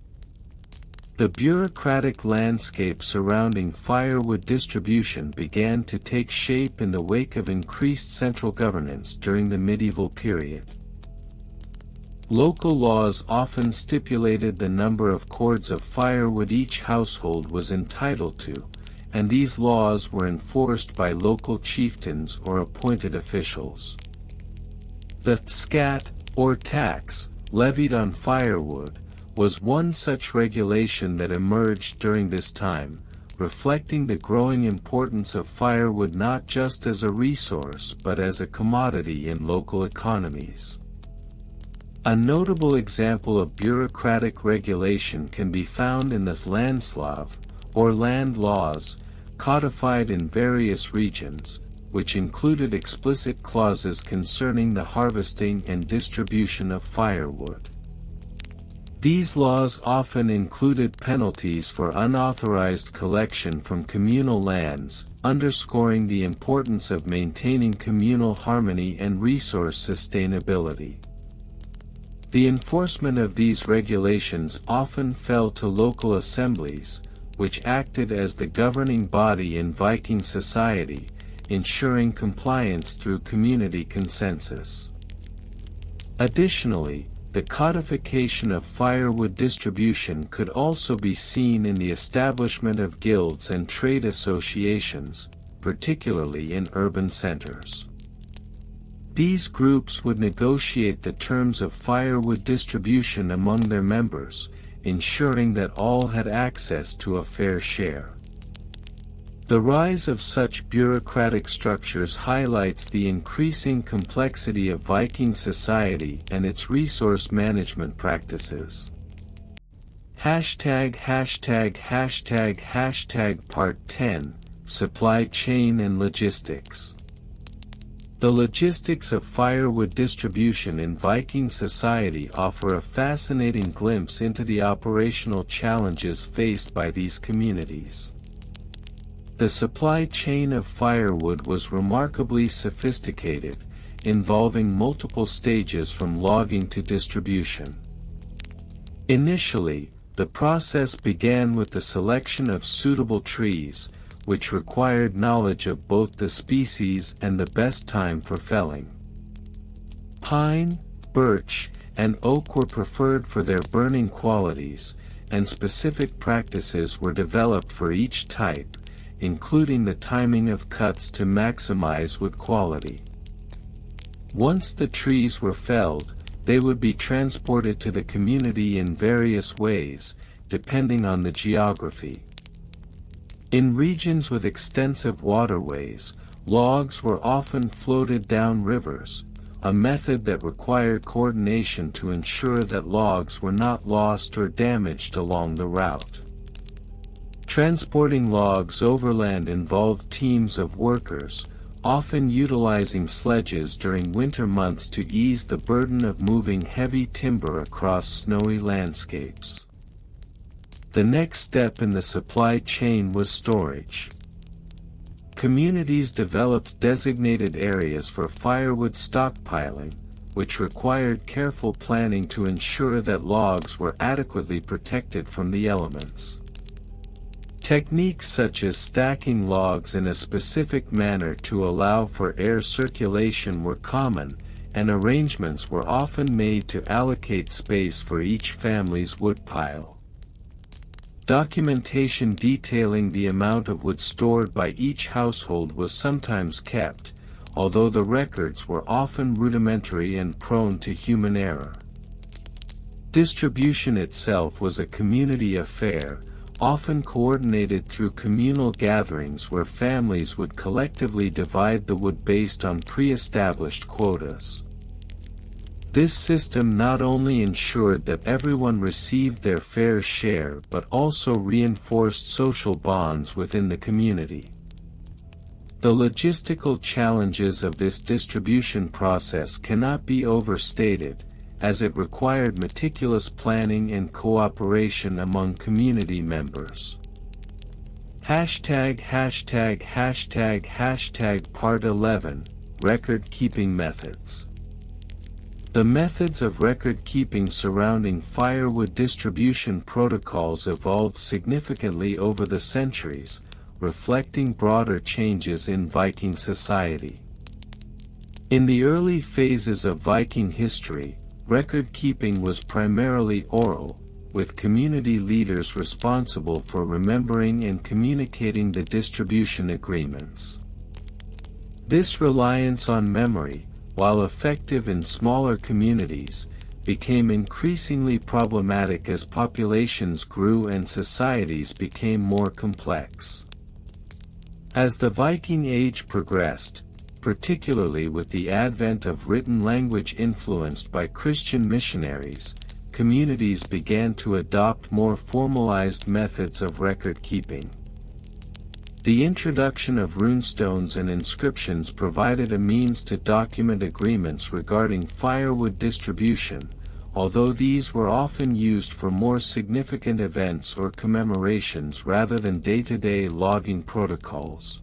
The bureaucratic landscape surrounding firewood distribution began to take shape in the wake of increased central governance during the medieval period. Local laws often stipulated the number of cords of firewood each household was entitled to, and these laws were enforced by local chieftains or appointed officials. The scat, or tax, levied on firewood, was one such regulation that emerged during this time, reflecting the growing importance of firewood not just as a resource but as a commodity in local economies. A notable example of bureaucratic regulation can be found in the landslav, or land laws, codified in various regions, which included explicit clauses concerning the harvesting and distribution of firewood. These laws often included penalties for unauthorized collection from communal lands, underscoring the importance of maintaining communal harmony and resource sustainability. The enforcement of these regulations often fell to local assemblies, which acted as the governing body in Viking society, ensuring compliance through community consensus. Additionally, the codification of firewood distribution could also be seen in the establishment of guilds and trade associations, particularly in urban centers. These groups would negotiate the terms of firewood distribution among their members, ensuring that all had access to a fair share. The rise of such bureaucratic structures highlights the increasing complexity of Viking society and its resource management practices. Part 10, Supply Chain and Logistics. The logistics of firewood distribution in Viking society offer a fascinating glimpse into the operational challenges faced by these communities. The supply chain of firewood was remarkably sophisticated, involving multiple stages from logging to distribution. Initially, the process began with the selection of suitable trees, which required knowledge of both the species and the best time for felling. Pine, birch, and oak were preferred for their burning qualities, and specific practices were developed for each type, including the timing of cuts to maximize wood quality. Once the trees were felled, they would be transported to the community in various ways, depending on the geography. In regions with extensive waterways, logs were often floated down rivers, a method that required coordination to ensure that logs were not lost or damaged along the route. Transporting logs overland involved teams of workers, often utilizing sledges during winter months to ease the burden of moving heavy timber across snowy landscapes. The next step in the supply chain was storage. Communities developed designated areas for firewood stockpiling, which required careful planning to ensure that logs were adequately protected from the elements. Techniques such as stacking logs in a specific manner to allow for air circulation were common, and arrangements were often made to allocate space for each family's woodpile. Documentation detailing the amount of wood stored by each household was sometimes kept, although the records were often rudimentary and prone to human error. Distribution itself was a community affair, often coordinated through communal gatherings where families would collectively divide the wood based on pre-established quotas. This system not only ensured that everyone received their fair share but also reinforced social bonds within the community. The logistical challenges of this distribution process cannot be overstated, as it required meticulous planning and cooperation among community members. Part 11, Record-keeping methods. The methods of record-keeping surrounding firewood distribution protocols evolved significantly over the centuries, reflecting broader changes in Viking society. In the early phases of Viking history, record-keeping was primarily oral, with community leaders responsible for remembering and communicating the distribution agreements. This reliance on memory, while effective in smaller communities, became increasingly problematic as populations grew and societies became more complex. As the Viking Age progressed, particularly with the advent of written language influenced by Christian missionaries, communities began to adopt more formalized methods of record-keeping. The introduction of runestones and inscriptions provided a means to document agreements regarding firewood distribution, although these were often used for more significant events or commemorations rather than day-to-day logging protocols.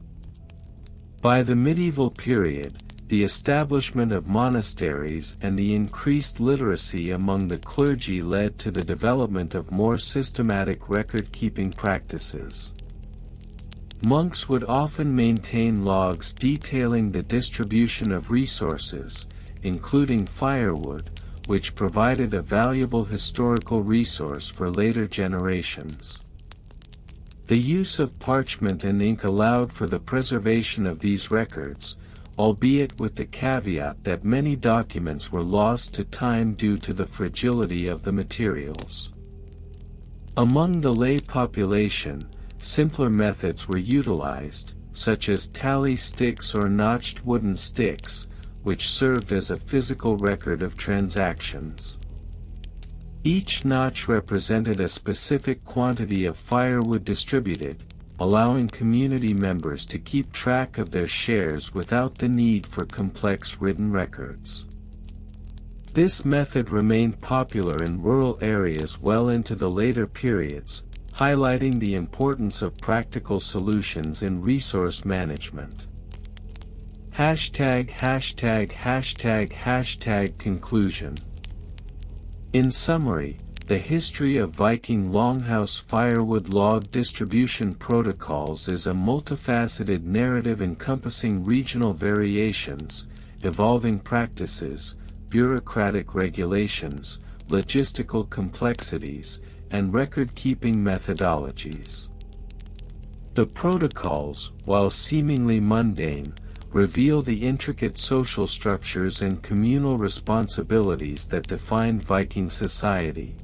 By the medieval period, the establishment of monasteries and the increased literacy among the clergy led to the development of more systematic record-keeping practices. Monks would often maintain logs detailing the distribution of resources, including firewood, which provided a valuable historical resource for later generations. The use of parchment and ink allowed for the preservation of these records, albeit with the caveat that many documents were lost to time due to the fragility of the materials. Among the lay population, simpler methods were utilized, such as tally sticks or notched wooden sticks, which served as a physical record of transactions. Each notch represented a specific quantity of firewood distributed, allowing community members to keep track of their shares without the need for complex written records. This method remained popular in rural areas well into the later periods, highlighting the importance of practical solutions in resource management. Conclusion. In summary, the history of Viking Longhouse Firewood log distribution protocols is a multifaceted narrative encompassing regional variations, evolving practices, bureaucratic regulations, logistical complexities, and record-keeping methodologies. The protocols, while seemingly mundane, reveal the intricate social structures and communal responsibilities that defined Viking society.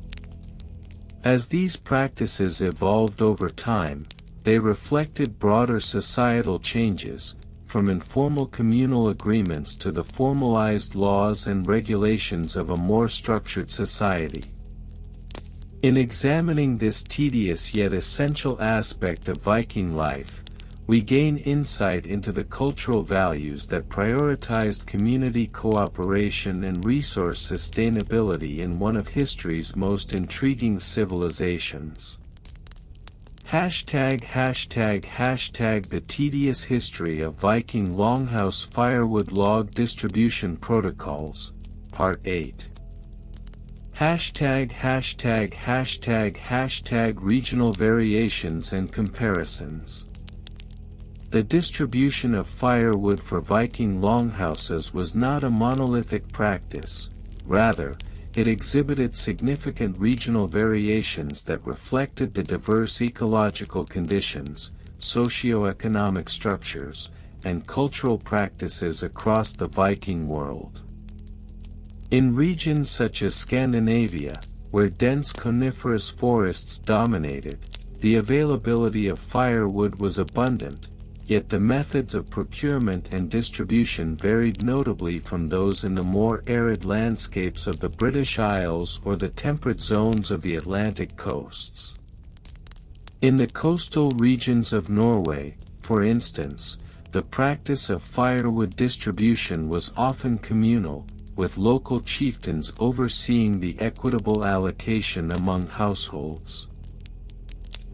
As these practices evolved over time, they reflected broader societal changes, from informal communal agreements to the formalized laws and regulations of a more structured society. In examining this tedious yet essential aspect of Viking life, we gain insight into the cultural values that prioritized community cooperation and resource sustainability in one of history's most intriguing civilizations. The tedious history of Viking Longhouse Firewood log distribution protocols, Part 8. Regional variations and comparisons. The distribution of firewood for Viking longhouses was not a monolithic practice, rather, it exhibited significant regional variations that reflected the diverse ecological conditions, socio-economic structures, and cultural practices across the Viking world. In regions such as Scandinavia, where dense coniferous forests dominated, the availability of firewood was abundant, yet the methods of procurement and distribution varied notably from those in the more arid landscapes of the British Isles or the temperate zones of the Atlantic coasts. In the coastal regions of Norway, for instance, the practice of firewood distribution was often communal, with local chieftains overseeing the equitable allocation among households.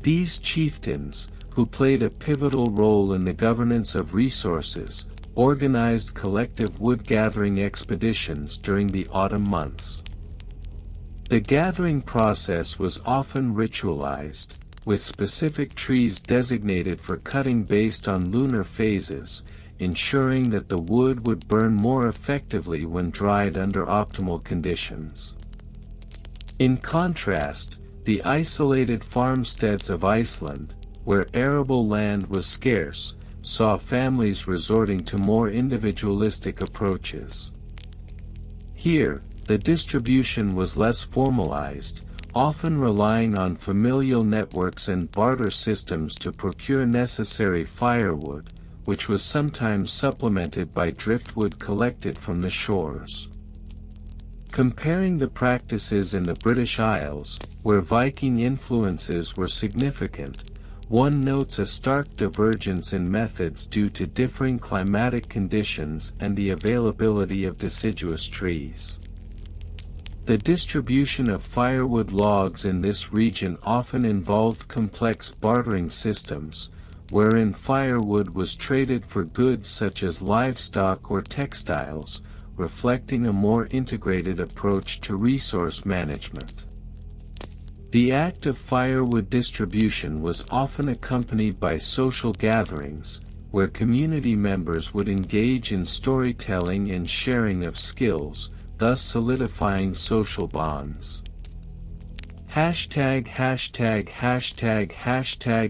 These chieftains, who played a pivotal role in the governance of resources, organized collective wood-gathering expeditions during the autumn months. The gathering process was often ritualized, with specific trees designated for cutting based on lunar phases, ensuring that the wood would burn more effectively when dried under optimal conditions. In contrast, the isolated farmsteads of Iceland, where arable land was scarce, saw families resorting to more individualistic approaches. Here, the distribution was less formalized, often relying on familial networks and barter systems to procure necessary firewood, which was sometimes supplemented by driftwood collected from the shores. Comparing the practices in the British Isles, where Viking influences were significant, one notes a stark divergence in methods due to differing climatic conditions and the availability of deciduous trees. The distribution of firewood logs in this region often involved complex bartering systems, wherein firewood was traded for goods such as livestock or textiles, reflecting a more integrated approach to resource management. The act of firewood distribution was often accompanied by social gatherings, where community members would engage in storytelling and sharing of skills, thus solidifying social bonds.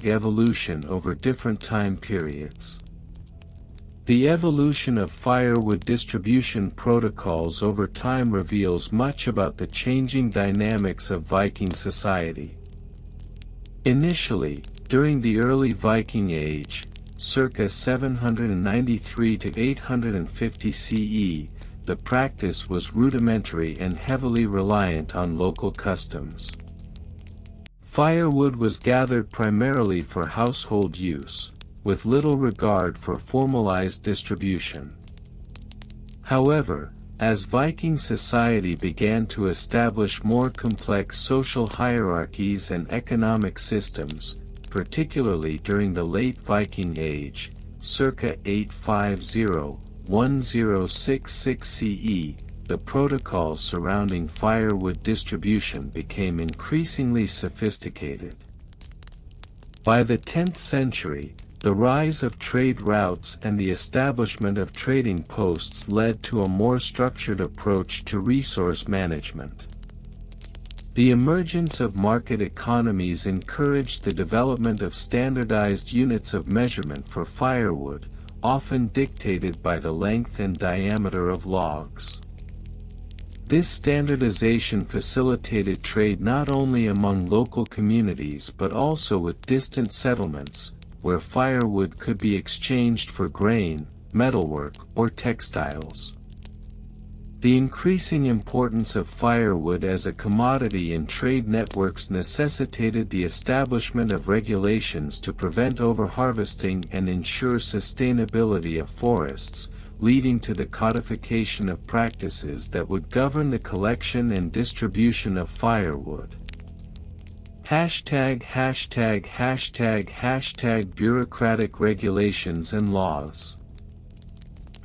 Evolution over different time periods. The evolution of firewood distribution protocols over time reveals much about the changing dynamics of Viking society. Initially, During the early Viking Age, circa 793 to 850 CE, the practice was rudimentary and heavily reliant on local customs. Firewood was gathered primarily for household use, with little regard for formalized distribution. However, as Viking society began to establish more complex social hierarchies and economic systems, particularly during the late Viking Age, circa 850–1066 CE, the protocols surrounding firewood distribution became increasingly sophisticated. By the 10th century, the rise of trade routes and the establishment of trading posts led to a more structured approach to resource management. The emergence of market economies encouraged the development of standardized units of measurement for firewood, often dictated by the length and diameter of logs. This standardization facilitated trade not only among local communities but also with distant settlements, where firewood could be exchanged for grain, metalwork, or textiles. The increasing importance of firewood as a commodity in trade networks necessitated the establishment of regulations to prevent overharvesting and ensure sustainability of forests, leading to the codification of practices that would govern the collection and distribution of firewood. #bureaucratic regulations and laws.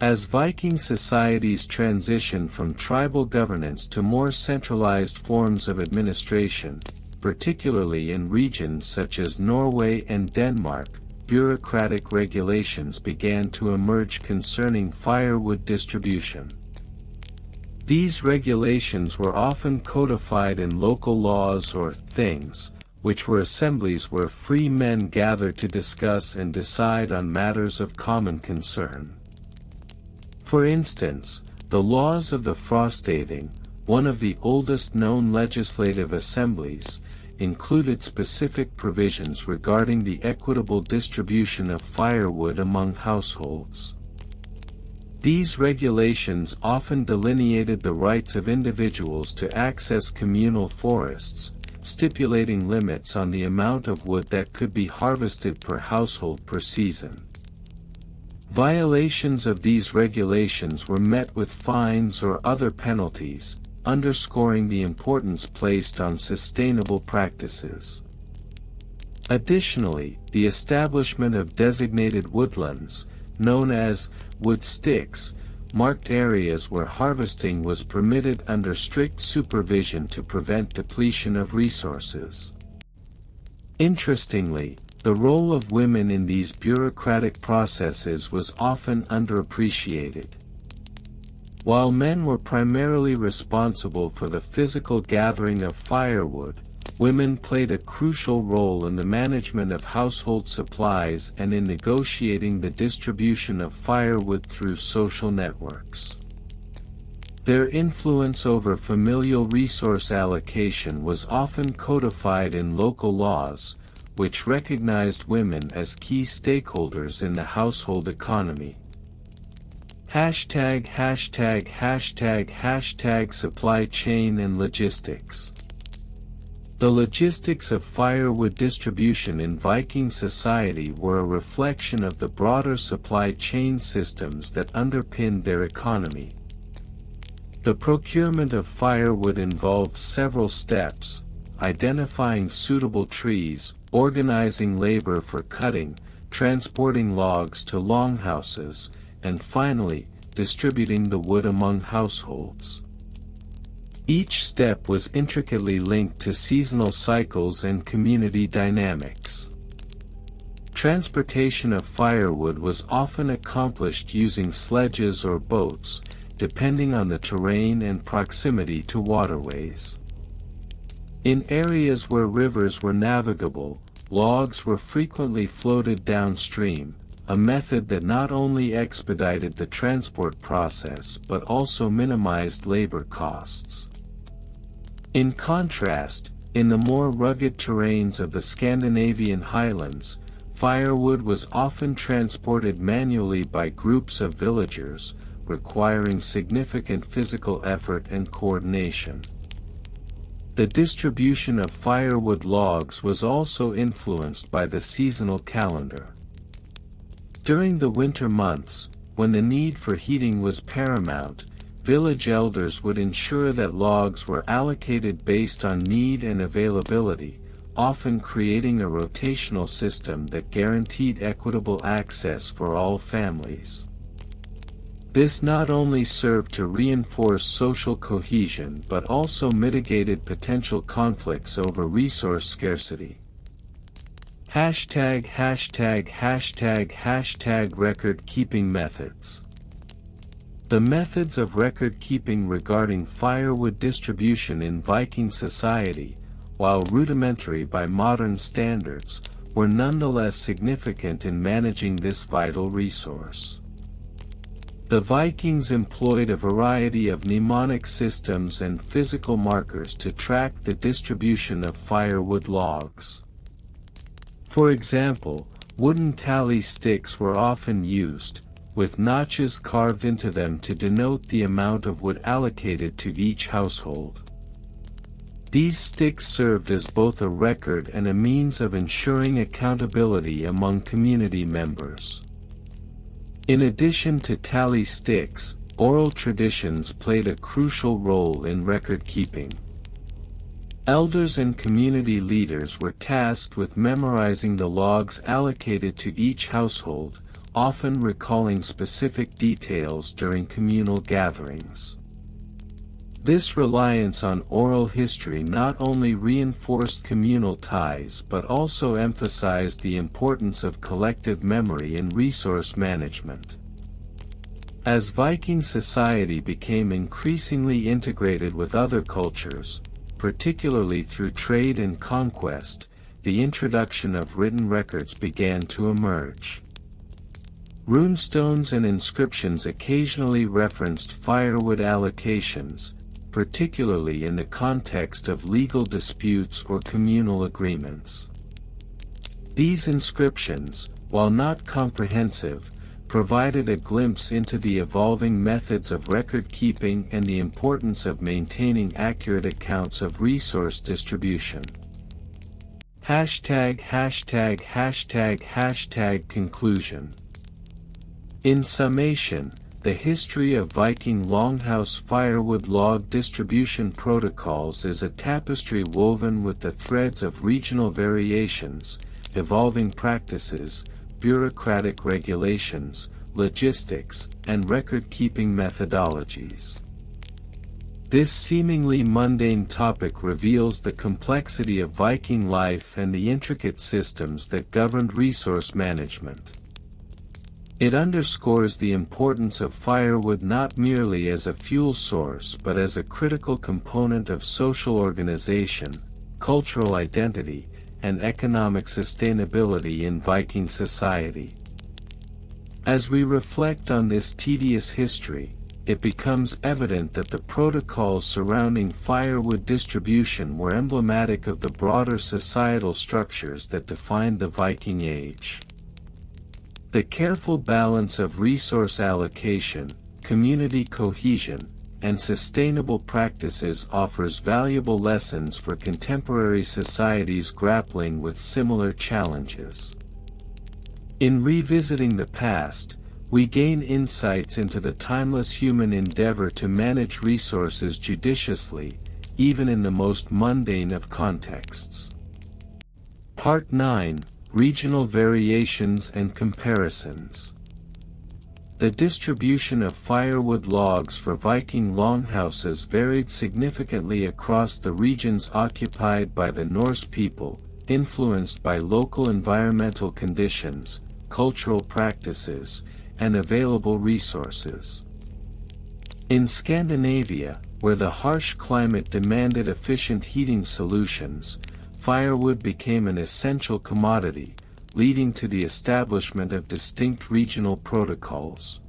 As Viking societies transitioned from tribal governance to more centralized forms of administration, particularly in regions such as Norway and Denmark, bureaucratic regulations began to emerge concerning firewood distribution. These regulations were often codified in local laws or things, which were assemblies where free men gathered to discuss and decide on matters of common concern. For instance, the laws of the Frostating, one of the oldest known legislative assemblies, included specific provisions regarding the equitable distribution of firewood among households. These regulations often delineated the rights of individuals to access communal forests, stipulating limits on the amount of wood that could be harvested per household per season. Violations of these regulations were met with fines or other penalties, underscoring the importance placed on sustainable practices. Additionally, the establishment of designated woodlands, known as wood sticks, marked areas where harvesting was permitted under strict supervision to prevent depletion of resources. Interestingly, the role of women in these bureaucratic processes was often underappreciated. While men were primarily responsible for the physical gathering of firewood, women played a crucial role in the management of household supplies and in negotiating the distribution of firewood through social networks. Their influence over familial resource allocation was often codified in local laws, which recognized women as key stakeholders in the household economy. #supply chain and logistics. The logistics of firewood distribution in Viking society were a reflection of the broader supply chain systems that underpinned their economy. The procurement of firewood involved several steps: identifying suitable trees, organizing labor for cutting, transporting logs to longhouses, and finally, distributing the wood among households. Each step was intricately linked to seasonal cycles and community dynamics. Transportation of firewood was often accomplished using sledges or boats, depending on the terrain and proximity to waterways. In areas where rivers were navigable, logs were frequently floated downstream, a method that not only expedited the transport process but also minimized labor costs. In contrast, In the more rugged terrains of the Scandinavian highlands, firewood was often transported manually by groups of villagers, requiring significant physical effort and coordination. The distribution of firewood logs was also influenced by the seasonal calendar. During the winter months, when the need for heating was paramount, village elders would ensure that logs were allocated based on need and availability, often creating a rotational system that guaranteed equitable access for all families. This not only served to reinforce social cohesion but also mitigated potential conflicts over resource scarcity. Record-keeping methods. The methods of record-keeping regarding firewood distribution in Viking society, while rudimentary by modern standards, were nonetheless significant in managing this vital resource. The Vikings employed a variety of mnemonic systems and physical markers to track the distribution of firewood logs. For example, wooden tally sticks were often used, with notches carved into them to denote the amount of wood allocated to each household. These sticks served as both a record and a means of ensuring accountability among community members. In addition to tally sticks, oral traditions played a crucial role in record-keeping. Elders and community leaders were tasked with memorizing the logs allocated to each household, often recalling specific details during communal gatherings. This reliance on oral history not only reinforced communal ties but also emphasized the importance of collective memory in resource management. As Viking society became increasingly integrated with other cultures, particularly through trade and conquest, the introduction of written records began to emerge. Runestones and inscriptions occasionally referenced firewood allocations, particularly in the context of legal disputes or communal agreements. These inscriptions, while not comprehensive, provided a glimpse into the evolving methods of record-keeping and the importance of maintaining accurate accounts of resource distribution. Conclusion. In summation, the history of Viking Longhouse firewood log distribution protocols is a tapestry woven with the threads of regional variations, evolving practices, bureaucratic regulations, logistics, and record-keeping methodologies. This seemingly mundane topic reveals the complexity of Viking life and the intricate systems that governed resource management. It underscores the importance of firewood not merely as a fuel source but as a critical component of social organization, cultural identity, and economic sustainability in Viking society. As we reflect on this tedious history, it becomes evident that the protocols surrounding firewood distribution were emblematic of the broader societal structures that defined the Viking Age. The careful balance of resource allocation, community cohesion, and sustainable practices offers valuable lessons for contemporary societies grappling with similar challenges. In revisiting the past, we gain insights into the timeless human endeavor to manage resources judiciously, even in the most mundane of contexts. Part 9. Regional Variations and Comparisons. The distribution of firewood logs for Viking longhouses varied significantly across the regions occupied by the Norse people, influenced by local environmental conditions, cultural practices, and available resources. In Scandinavia, where the harsh climate demanded efficient heating solutions, firewood became an essential commodity, leading to the establishment of distinct regional protocols.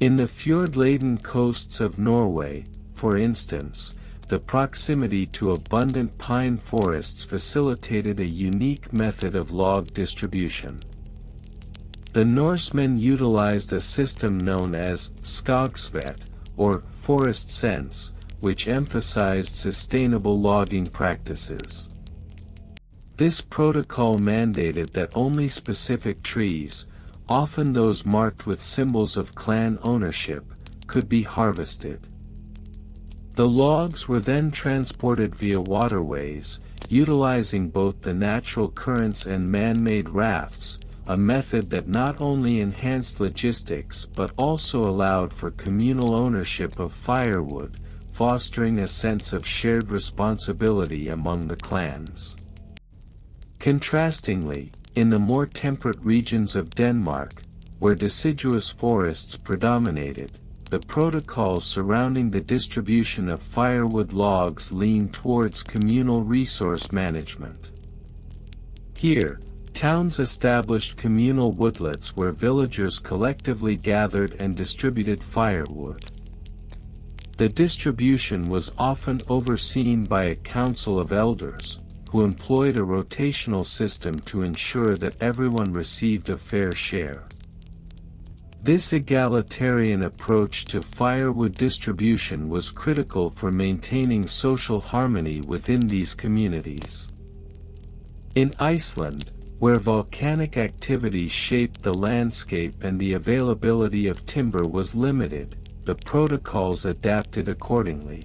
In the fjord-laden coasts of Norway, for instance, the proximity to abundant pine forests facilitated a unique method of log distribution. The Norsemen utilized a system known as skogsvett, or forest sense, which emphasized sustainable logging practices. This protocol mandated that only specific trees, often those marked with symbols of clan ownership, could be harvested. The logs were then transported via waterways, utilizing both the natural currents and man-made rafts, a method that not only enhanced logistics but also allowed for communal ownership of firewood, fostering a sense of shared responsibility among the clans. Contrastingly, in the more temperate regions of Denmark, where deciduous forests predominated, the protocols surrounding the distribution of firewood logs leaned towards communal resource management. Here, towns established communal woodlots where villagers collectively gathered and distributed firewood. The distribution was often overseen by a council of elders, who employed a rotational system to ensure that everyone received a fair share. This egalitarian approach to firewood distribution was critical for maintaining social harmony within these communities. In Iceland, where volcanic activity shaped the landscape and the availability of timber was limited, the protocols adapted accordingly.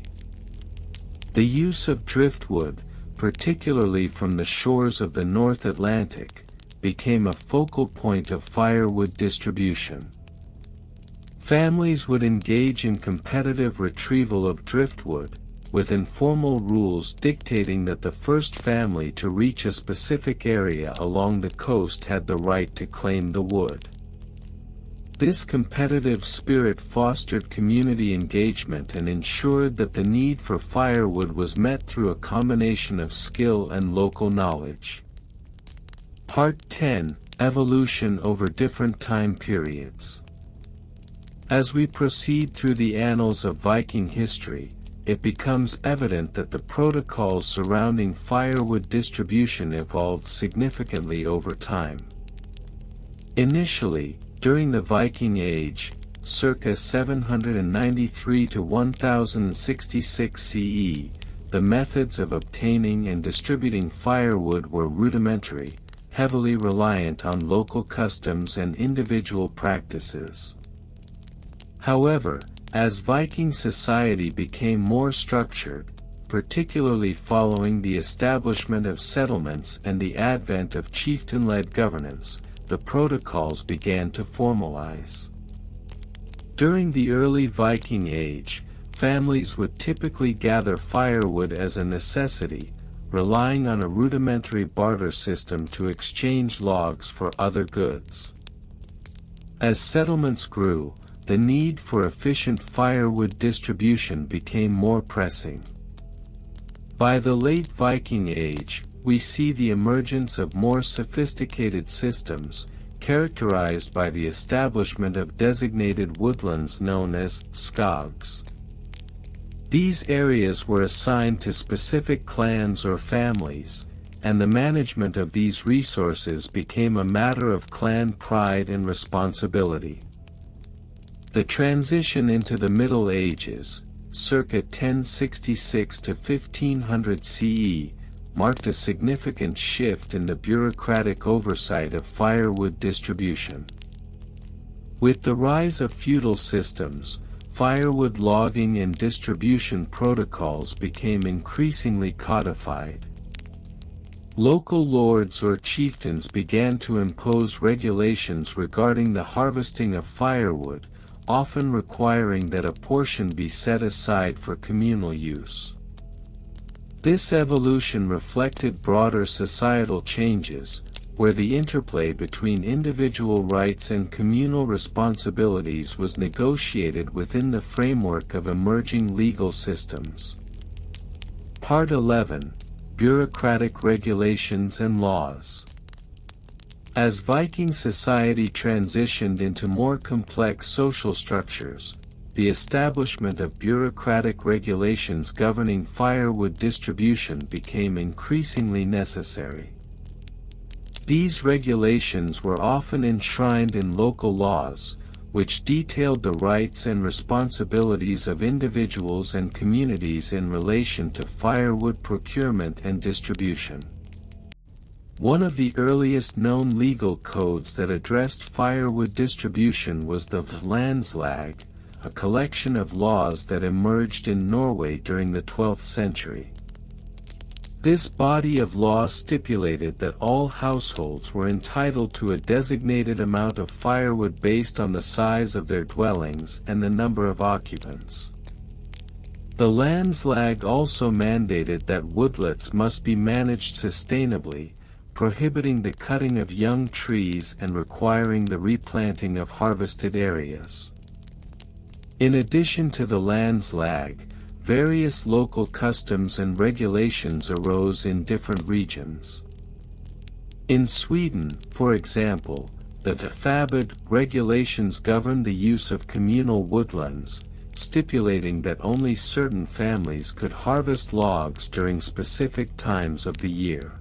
The use of driftwood, particularly from the shores of the North Atlantic, became a focal point of firewood distribution. Families would engage in competitive retrieval of driftwood, with informal rules dictating that the first family to reach a specific area along the coast had the right to claim the wood. This competitive spirit fostered community engagement and ensured that the need for firewood was met through a combination of skill and local knowledge. Part 10: Evolution over different time periods. As we proceed through the annals of Viking history, it becomes evident that the protocols surrounding firewood distribution evolved significantly over time. Initially, during the Viking Age, circa 793 to 1066 CE, the methods of obtaining and distributing firewood were rudimentary, heavily reliant on local customs and individual practices. However, as Viking society became more structured, particularly following the establishment of settlements and the advent of chieftain-led governance, the protocols began to formalize. During the early Viking Age, families would typically gather firewood as a necessity, relying on a rudimentary barter system to exchange logs for other goods. As settlements grew, the need for efficient firewood distribution became more pressing. By the late Viking Age, we see the emergence of more sophisticated systems, characterized by the establishment of designated woodlands known as skogs. These areas were assigned to specific clans or families, and the management of these resources became a matter of clan pride and responsibility. The transition into the Middle Ages, circa 1066 to 1500 CE, marked a significant shift in the bureaucratic oversight of firewood distribution. With the rise of feudal systems, firewood logging and distribution protocols became increasingly codified. Local lords or chieftains began to impose regulations regarding the harvesting of firewood, often requiring that a portion be set aside for communal use. This evolution reflected broader societal changes, where the interplay between individual rights and communal responsibilities was negotiated within the framework of emerging legal systems. Part 11: Bureaucratic Regulations and Laws. As Viking society transitioned into more complex social structures, the establishment of bureaucratic regulations governing firewood distribution became increasingly necessary. These regulations were often enshrined in local laws, which detailed the rights and responsibilities of individuals and communities in relation to firewood procurement and distribution. One of the earliest known legal codes that addressed firewood distribution was the landslag, a collection of laws that emerged in Norway during the 12th century. This body of law stipulated that all households were entitled to a designated amount of firewood based on the size of their dwellings and the number of occupants. The landslag also mandated that woodlots must be managed sustainably, prohibiting the cutting of young trees and requiring the replanting of harvested areas. In addition to the landslag, various local customs and regulations arose in different regions. In Sweden, for example, the Förbud regulations governed the use of communal woodlands, stipulating that only certain families could harvest logs during specific times of the year.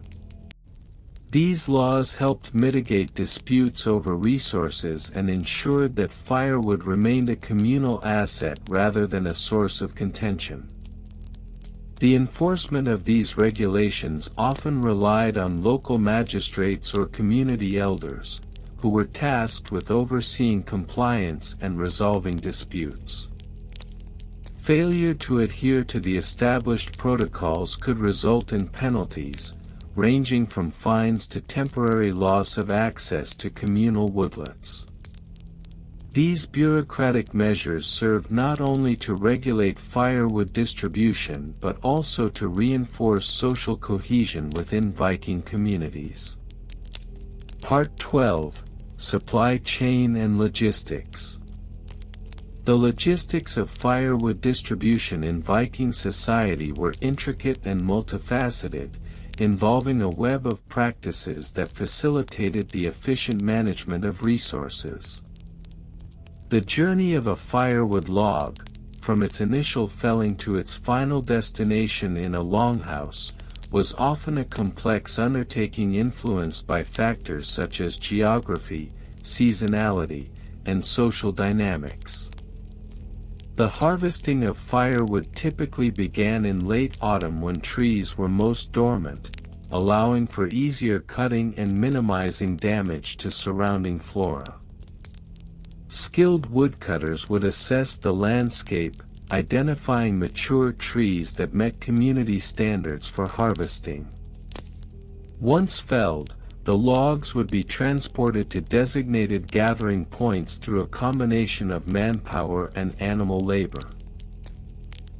These laws helped mitigate disputes over resources and ensured that firewood remained a communal asset rather than a source of contention. The enforcement of these regulations often relied on local magistrates or community elders, who were tasked with overseeing compliance and resolving disputes. Failure to adhere to the established protocols could result in penalties, ranging from fines to temporary loss of access to communal woodlots. These bureaucratic measures served not only to regulate firewood distribution but also to reinforce social cohesion within Viking communities. Part 12: Supply Chain and Logistics. The logistics of firewood distribution in Viking society were intricate and multifaceted, involving a web of practices that facilitated the efficient management of resources. The journey of a firewood log, from its initial felling to its final destination in a longhouse, was often a complex undertaking influenced by factors such as geography, seasonality, and social dynamics. The harvesting of firewood typically began in late autumn when trees were most dormant, allowing for easier cutting and minimizing damage to surrounding flora. Skilled woodcutters would assess the landscape, identifying mature trees that met community standards for harvesting. Once felled, the logs would be transported to designated gathering points through a combination of manpower and animal labor.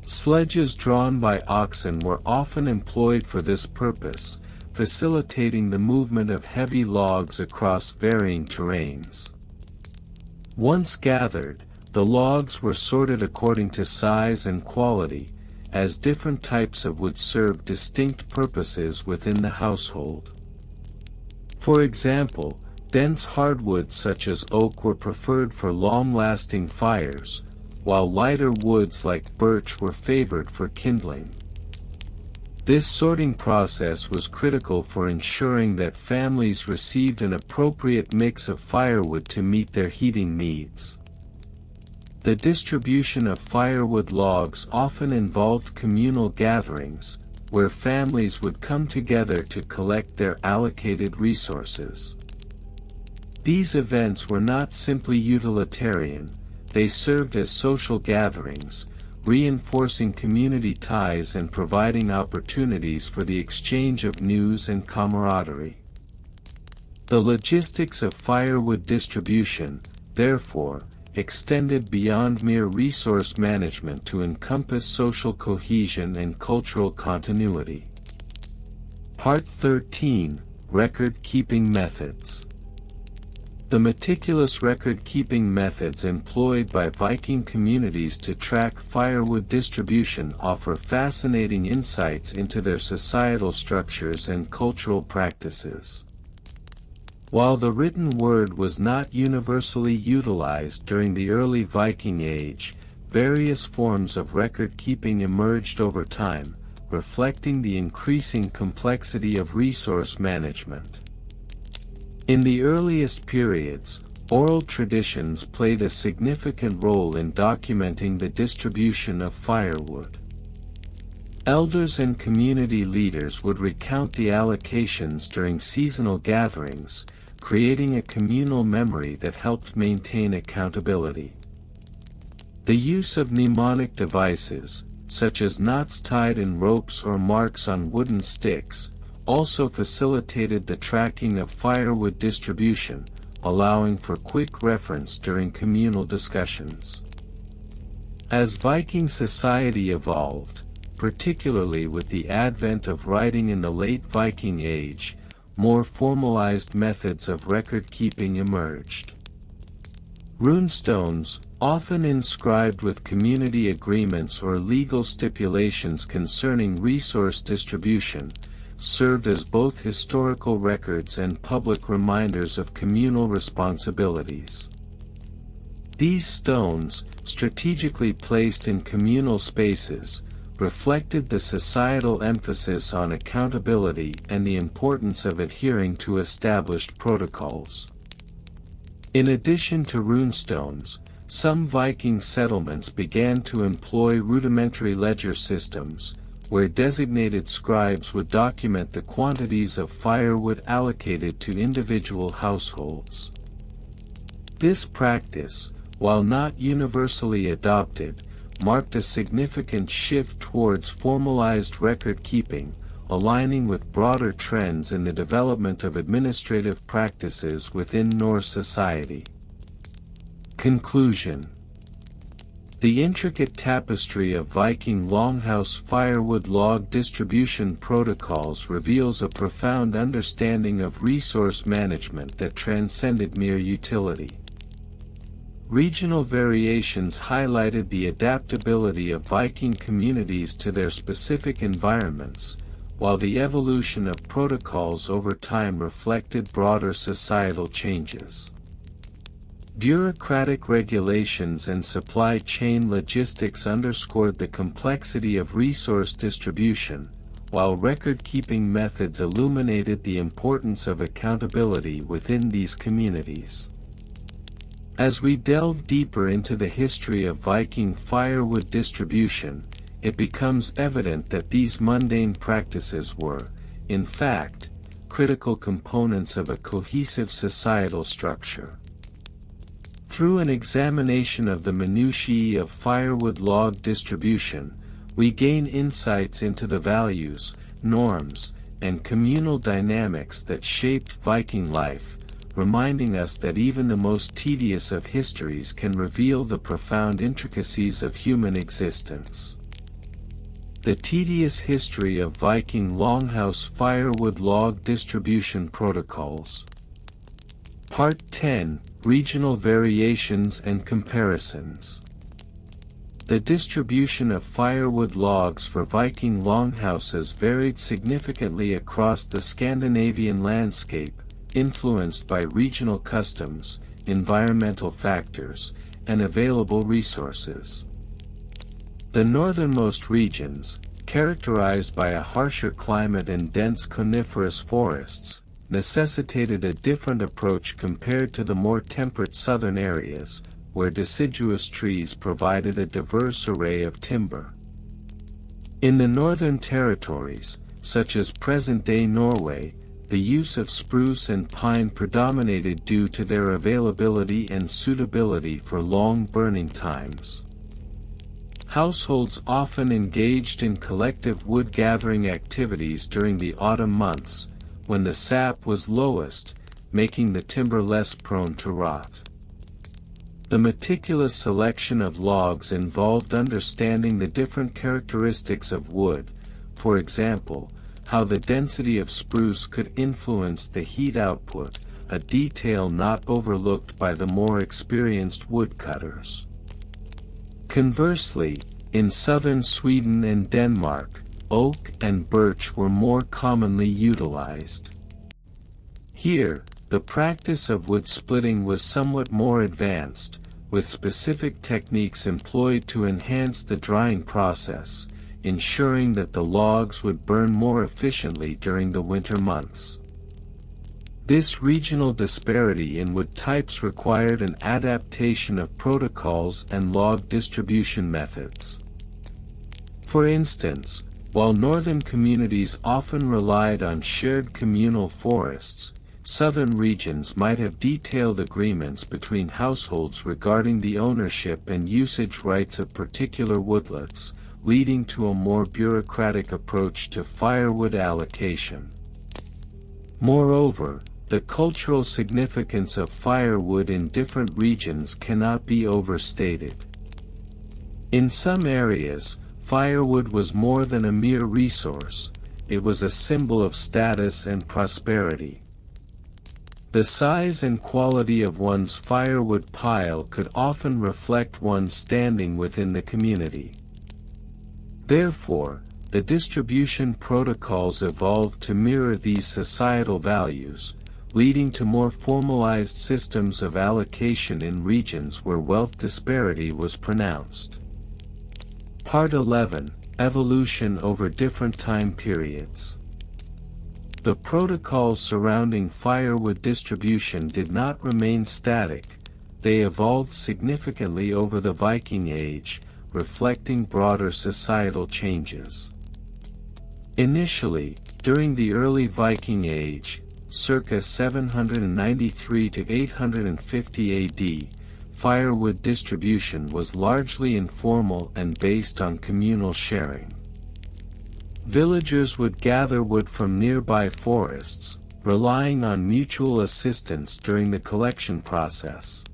Sledges drawn by oxen were often employed for this purpose, facilitating the movement of heavy logs across varying terrains. Once gathered, the logs were sorted according to size and quality, as different types of wood served distinct purposes within the household. For example, dense hardwoods such as oak were preferred for long-lasting fires, while lighter woods like birch were favored for kindling. This sorting process was critical for ensuring that families received an appropriate mix of firewood to meet their heating needs. The distribution of firewood logs often involved communal gatherings, where families would come together to collect their allocated resources. These events were not simply utilitarian, they served as social gatherings, reinforcing community ties and providing opportunities for the exchange of news and camaraderie. The logistics of firewood distribution, therefore, extended beyond mere resource management to encompass social cohesion and cultural continuity. Part 13: Record-Keeping Methods. The meticulous record-keeping methods employed by Viking communities to track firewood distribution offer fascinating insights into their societal structures and cultural practices. While the written word was not universally utilized during the early Viking Age, various forms of record-keeping emerged over time, reflecting the increasing complexity of resource management. In the earliest periods, oral traditions played a significant role in documenting the distribution of firewood. Elders and community leaders would recount the allocations during seasonal gatherings, creating a communal memory that helped maintain accountability. The use of mnemonic devices, such as knots tied in ropes or marks on wooden sticks, also facilitated the tracking of firewood distribution, allowing for quick reference during communal discussions. As Viking society evolved, particularly with the advent of writing in the late Viking Age, more formalized methods of record-keeping emerged. Runestones, often inscribed with community agreements or legal stipulations concerning resource distribution, served as both historical records and public reminders of communal responsibilities. These stones, strategically placed in communal spaces, reflected the societal emphasis on accountability and the importance of adhering to established protocols. In addition to runestones, some Viking settlements began to employ rudimentary ledger systems, where designated scribes would document the quantities of firewood allocated to individual households. This practice, while not universally adopted, marked a significant shift towards formalized record-keeping, aligning with broader trends in the development of administrative practices within Norse society. Conclusion. The intricate tapestry of Viking Longhouse firewood log distribution protocols reveals a profound understanding of resource management that transcended mere utility. Regional variations highlighted the adaptability of Viking communities to their specific environments, while the evolution of protocols over time reflected broader societal changes. Bureaucratic regulations and supply chain logistics underscored the complexity of resource distribution, while record-keeping methods illuminated the importance of accountability within these communities. As we delve deeper into the history of Viking firewood distribution, it becomes evident that these mundane practices were, in fact, critical components of a cohesive societal structure. Through an examination of the minutiae of firewood log distribution, we gain insights into the values, norms, and communal dynamics that shaped Viking life, reminding us that even the most tedious of histories can reveal the profound intricacies of human existence. The tedious history of Viking Longhouse firewood log distribution protocols. Part 10. Regional variations and comparisons. The distribution of firewood logs for Viking longhouses varied significantly across the Scandinavian landscape, influenced by regional customs, environmental factors, and available resources. The northernmost regions, characterized by a harsher climate and dense coniferous forests, necessitated a different approach compared to the more temperate southern areas, where deciduous trees provided a diverse array of timber. In the northern territories, such as present-day Norway, the use of spruce and pine predominated due to their availability and suitability for long burning times. Households often engaged in collective wood-gathering activities during the autumn months, when the sap was lowest, making the timber less prone to rot. The meticulous selection of logs involved understanding the different characteristics of wood, for example, how the density of spruce could influence the heat output, a detail not overlooked by the more experienced woodcutters. Conversely, in southern Sweden and Denmark, oak and birch were more commonly utilized. Here, the practice of wood splitting was somewhat more advanced, with specific techniques employed to enhance the drying process, ensuring that the logs would burn more efficiently during the winter months. This regional disparity in wood types required an adaptation of protocols and log distribution methods. For instance, while northern communities often relied on shared communal forests, southern regions might have detailed agreements between households regarding the ownership and usage rights of particular woodlots, leading to a more bureaucratic approach to firewood allocation. Moreover, the cultural significance of firewood in different regions cannot be overstated. In some areas, firewood was more than a mere resource, it was a symbol of status and prosperity. The size and quality of one's firewood pile could often reflect one's standing within the community. Therefore, the distribution protocols evolved to mirror these societal values, leading to more formalized systems of allocation in regions where wealth disparity was pronounced. Part 11. Evolution over different time periods. The protocols surrounding firewood distribution did not remain static, they evolved significantly over the Viking Age, reflecting broader societal changes. Initially, during the early Viking Age, circa 793 to 850 AD, firewood distribution was largely informal and based on communal sharing. Villagers would gather wood from nearby forests, relying on mutual assistance during the collection process.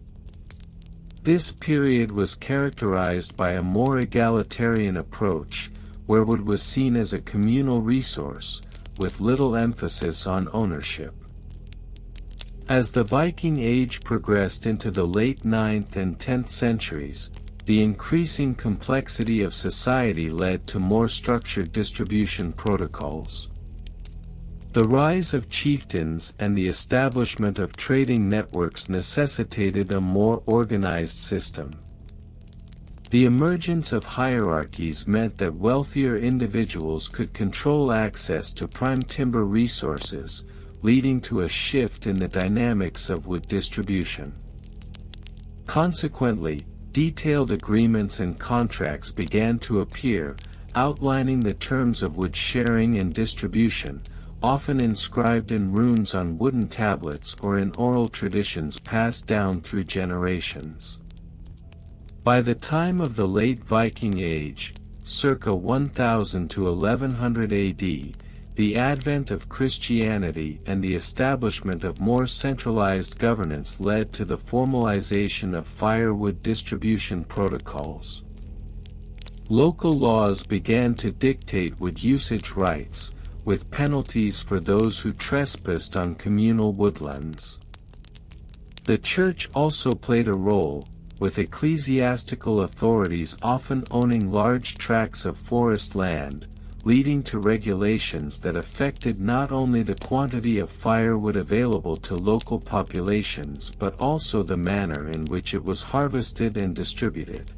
This period was characterized by a more egalitarian approach, where wood was seen as a communal resource, with little emphasis on ownership. As the Viking Age progressed into the late 9th and 10th centuries, the increasing complexity of society led to more structured distribution protocols. The rise of chieftains and the establishment of trading networks necessitated a more organized system. The emergence of hierarchies meant that wealthier individuals could control access to prime timber resources, leading to a shift in the dynamics of wood distribution. Consequently, detailed agreements and contracts began to appear, outlining the terms of wood sharing and distribution, often inscribed in runes on wooden tablets or in oral traditions passed down through generations. By the time of the late Viking Age, circa 1000 to 1100 AD, the advent of Christianity and the establishment of more centralized governance led to the formalization of firewood distribution protocols. Local laws began to dictate wood usage rights, with penalties for those who trespassed on communal woodlands. The Church also played a role, with ecclesiastical authorities often owning large tracts of forest land, leading to regulations that affected not only the quantity of firewood available to local populations but also the manner in which it was harvested and distributed.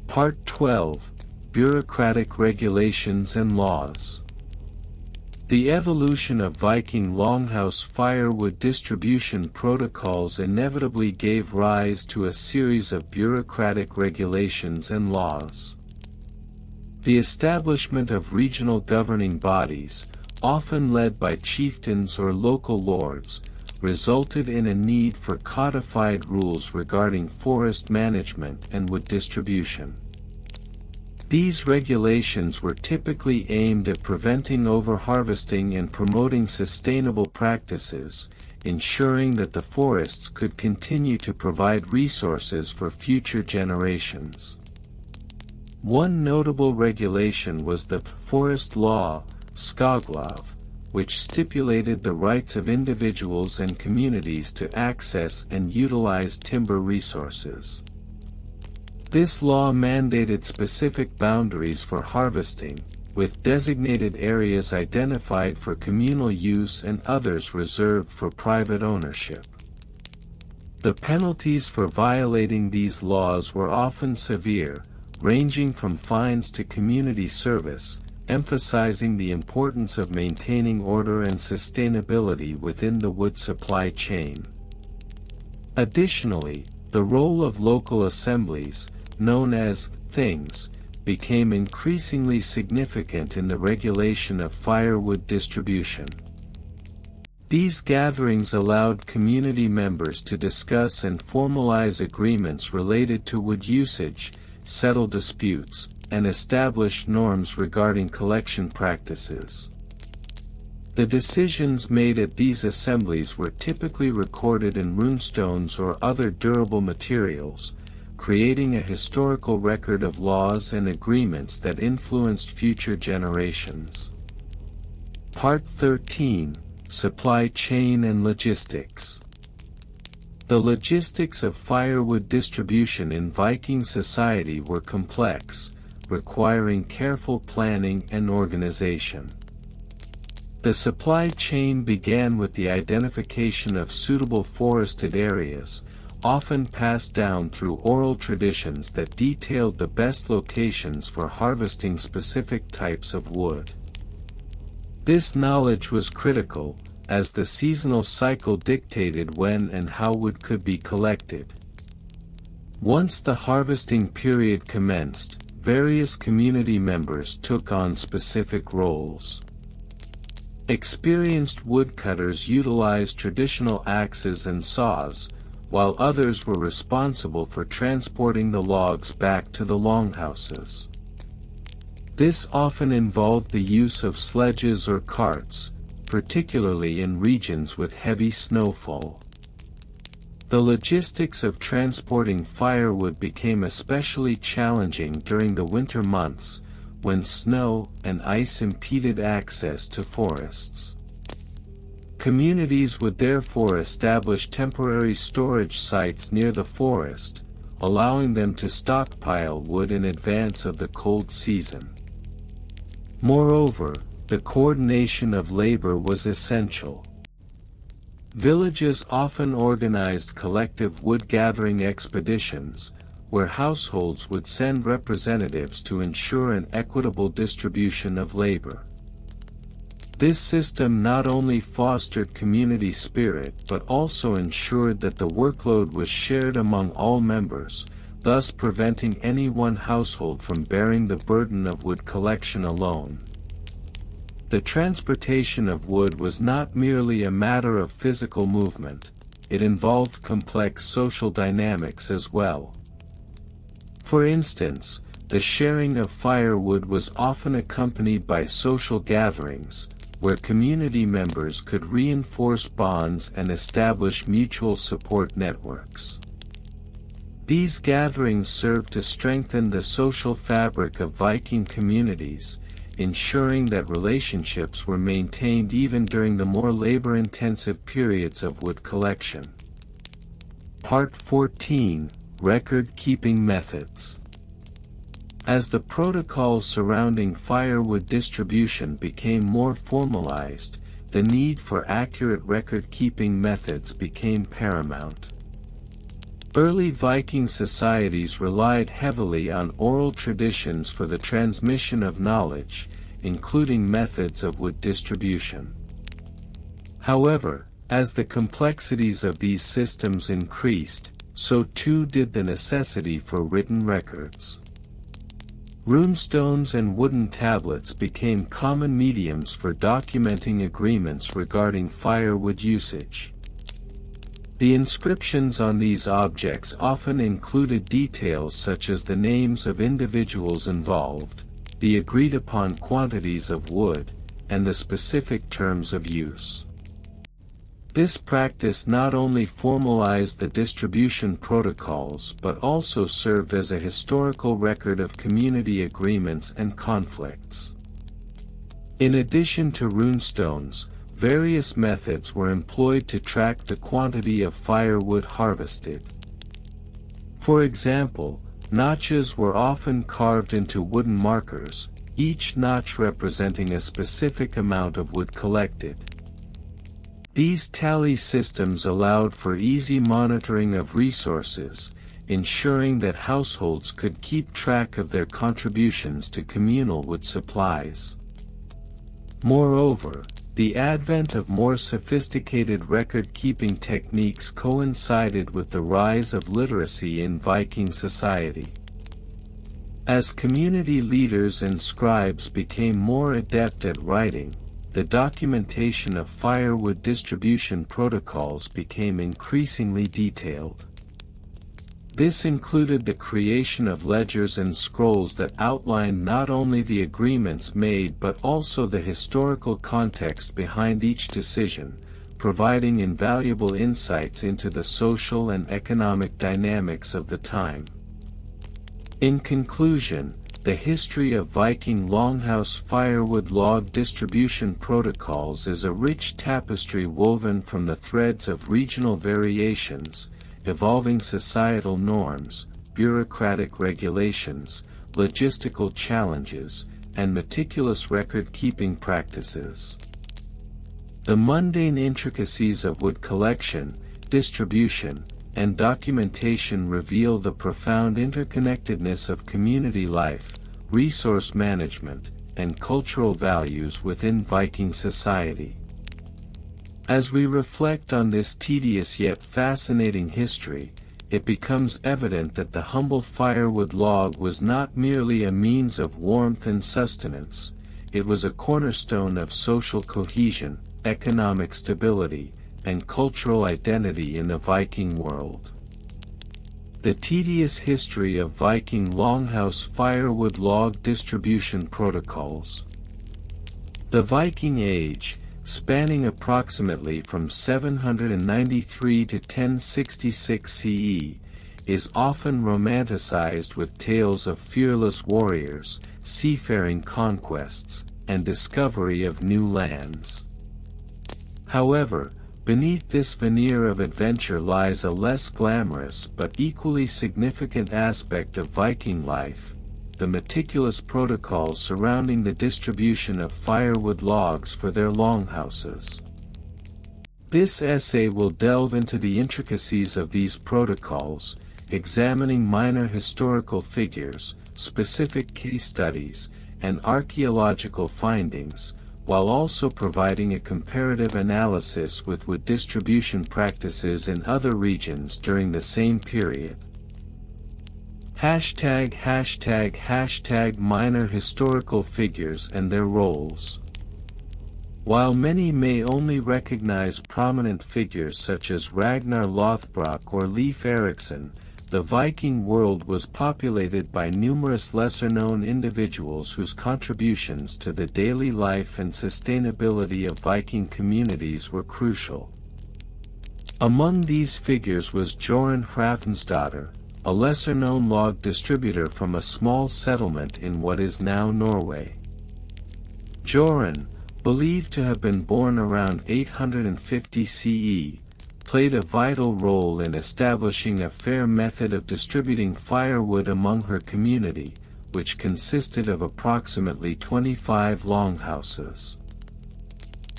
Part 12. Bureaucratic Regulations and Laws. The evolution of Viking Longhouse firewood distribution protocols inevitably gave rise to a series of bureaucratic regulations and laws. The establishment of regional governing bodies, often led by chieftains or local lords, resulted in a need for codified rules regarding forest management and wood distribution. These regulations were typically aimed at preventing overharvesting and promoting sustainable practices, ensuring that the forests could continue to provide resources for future generations. One notable regulation was the Forest Law, Skoglov, which stipulated the rights of individuals and communities to access and utilize timber resources. This law mandated specific boundaries for harvesting, with designated areas identified for communal use and others reserved for private ownership. The penalties for violating these laws were often severe, ranging from fines to community service, emphasizing the importance of maintaining order and sustainability within the wood supply chain. Additionally, the role of local assemblies, known as things, became increasingly significant in the regulation of firewood distribution. These gatherings allowed community members to discuss and formalize agreements related to wood usage, settle disputes, and establish norms regarding collection practices. The decisions made at these assemblies were typically recorded in runestones or other durable materials, creating a historical record of laws and agreements that influenced future generations. Part 13: Supply Chain and Logistics. The logistics of firewood distribution in Viking society were complex, requiring careful planning and organization. The supply chain began with the identification of suitable forested areas, often passed down through oral traditions that detailed the best locations for harvesting specific types of wood. This knowledge was critical, as the seasonal cycle dictated when and how wood could be collected. Once the harvesting period commenced, various community members took on specific roles. Experienced woodcutters utilized traditional axes and saws, while others were responsible for transporting the logs back to the longhouses. This often involved the use of sledges or carts, particularly in regions with heavy snowfall. The logistics of transporting firewood became especially challenging during the winter months, when snow and ice impeded access to forests. Communities would therefore establish temporary storage sites near the forest, allowing them to stockpile wood in advance of the cold season. Moreover, the coordination of labor was essential. Villages often organized collective wood-gathering expeditions, where households would send representatives to ensure an equitable distribution of labor. This system not only fostered community spirit but also ensured that the workload was shared among all members, thus preventing any one household from bearing the burden of wood collection alone. The transportation of wood was not merely a matter of physical movement, it involved complex social dynamics as well. For instance, the sharing of firewood was often accompanied by social gatherings, where community members could reinforce bonds and establish mutual support networks. These gatherings served to strengthen the social fabric of Viking communities, ensuring that relationships were maintained even during the more labor-intensive periods of wood collection. Part 14: Record-keeping methods. As the protocols surrounding firewood distribution became more formalized, the need for accurate record-keeping methods became paramount. Early Viking societies relied heavily on oral traditions for the transmission of knowledge, including methods of wood distribution. However, as the complexities of these systems increased, so too did the necessity for written records. Runestones and wooden tablets became common mediums for documenting agreements regarding firewood usage. The inscriptions on these objects often included details such as the names of individuals involved, the agreed-upon quantities of wood, and the specific terms of use. This practice not only formalized the distribution protocols but also served as a historical record of community agreements and conflicts. In addition to runestones, various methods were employed to track the quantity of firewood harvested. For example, notches were often carved into wooden markers, each notch representing a specific amount of wood collected. These tally systems allowed for easy monitoring of resources, ensuring that households could keep track of their contributions to communal wood supplies. Moreover, the advent of more sophisticated record-keeping techniques coincided with the rise of literacy in Viking society. As community leaders and scribes became more adept at writing, the documentation of firewood distribution protocols became increasingly detailed. This included the creation of ledgers and scrolls that outlined not only the agreements made but also the historical context behind each decision, providing invaluable insights into the social and economic dynamics of the time. In conclusion, the history of Viking Longhouse firewood log distribution protocols is a rich tapestry woven from the threads of regional variations, evolving societal norms, bureaucratic regulations, logistical challenges, and meticulous record-keeping practices. The mundane intricacies of wood collection, distribution, and documentation reveal the profound interconnectedness of community life, resource management, and cultural values within Viking society. As we reflect on this tedious yet fascinating history, it becomes evident that the humble firewood log was not merely a means of warmth and sustenance, it was a cornerstone of social cohesion, economic stability, and cultural identity in the Viking world. The tedious history of Viking Longhouse firewood log distribution protocols. The Viking Age, spanning approximately from 793 to 1066 CE, is often romanticized with tales of fearless warriors, seafaring conquests, and discovery of new lands. However, beneath this veneer of adventure lies a less glamorous but equally significant aspect of Viking life: the meticulous protocols surrounding the distribution of firewood logs for their longhouses. This essay will delve into the intricacies of these protocols, examining minor historical figures, specific case studies, and archaeological findings, while also providing a comparative analysis with wood distribution practices in other regions during the same period. Minor historical figures and their roles. While many may only recognize prominent figures such as Ragnar Lothbrok or Leif Erikson, the Viking world was populated by numerous lesser-known individuals whose contributions to the daily life and sustainability of Viking communities were crucial. Among these figures was Jorun Hrafnsdottir, a lesser-known log distributor from a small settlement in what is now Norway. Jorun, believed to have been born around 850 CE, played a vital role in establishing a fair method of distributing firewood among her community, which consisted of approximately 25 longhouses.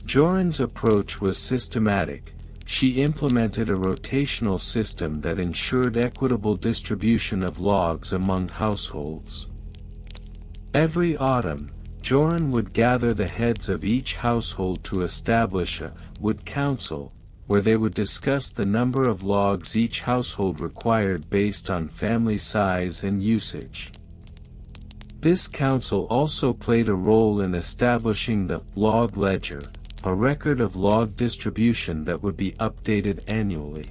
Jorun's approach was systematic. She implemented a rotational system that ensured equitable distribution of logs among households. Every autumn, Jorun would gather the heads of each household to establish a wood council, where they would discuss the number of logs each household required based on family size and usage. This council also played a role in establishing the log ledger, a record of log distribution that would be updated annually.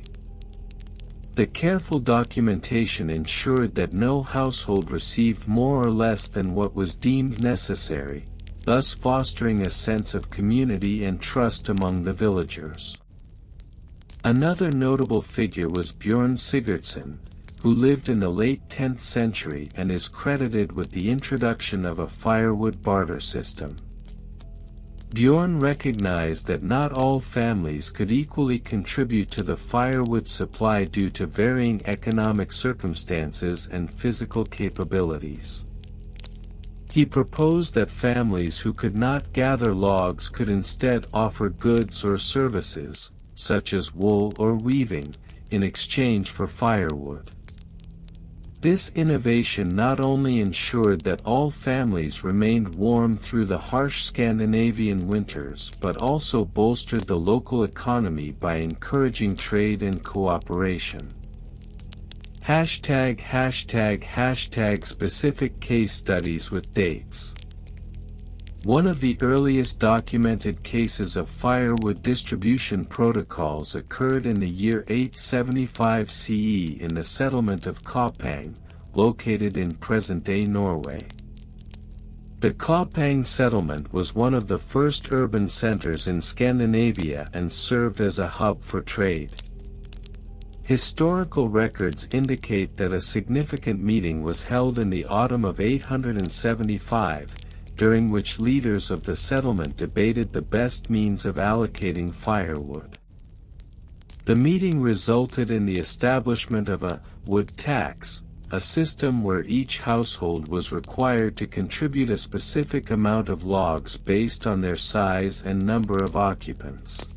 The careful documentation ensured that no household received more or less than what was deemed necessary, thus fostering a sense of community and trust among the villagers. Another notable figure was Bjorn Sigurdsson, who lived in the late 10th century and is credited with the introduction of a firewood barter system. Bjorn recognized that not all families could equally contribute to the firewood supply due to varying economic circumstances and physical capabilities. He proposed that families who could not gather logs could instead offer goods or services, such as wool or weaving, in exchange for firewood. This innovation not only ensured that all families remained warm through the harsh Scandinavian winters but also bolstered the local economy by encouraging trade and cooperation. Specific case studies with dates. One of the earliest documented cases of firewood distribution protocols occurred in the year 875 CE in the settlement of Koppang, located in present-day Norway. The Koppang settlement was one of the first urban centers in Scandinavia and served as a hub for trade. Historical records indicate that a significant meeting was held in the autumn of 875, during which leaders of the settlement debated the best means of allocating firewood. The meeting resulted in the establishment of a wood tax, a system where each household was required to contribute a specific amount of logs based on their size and number of occupants.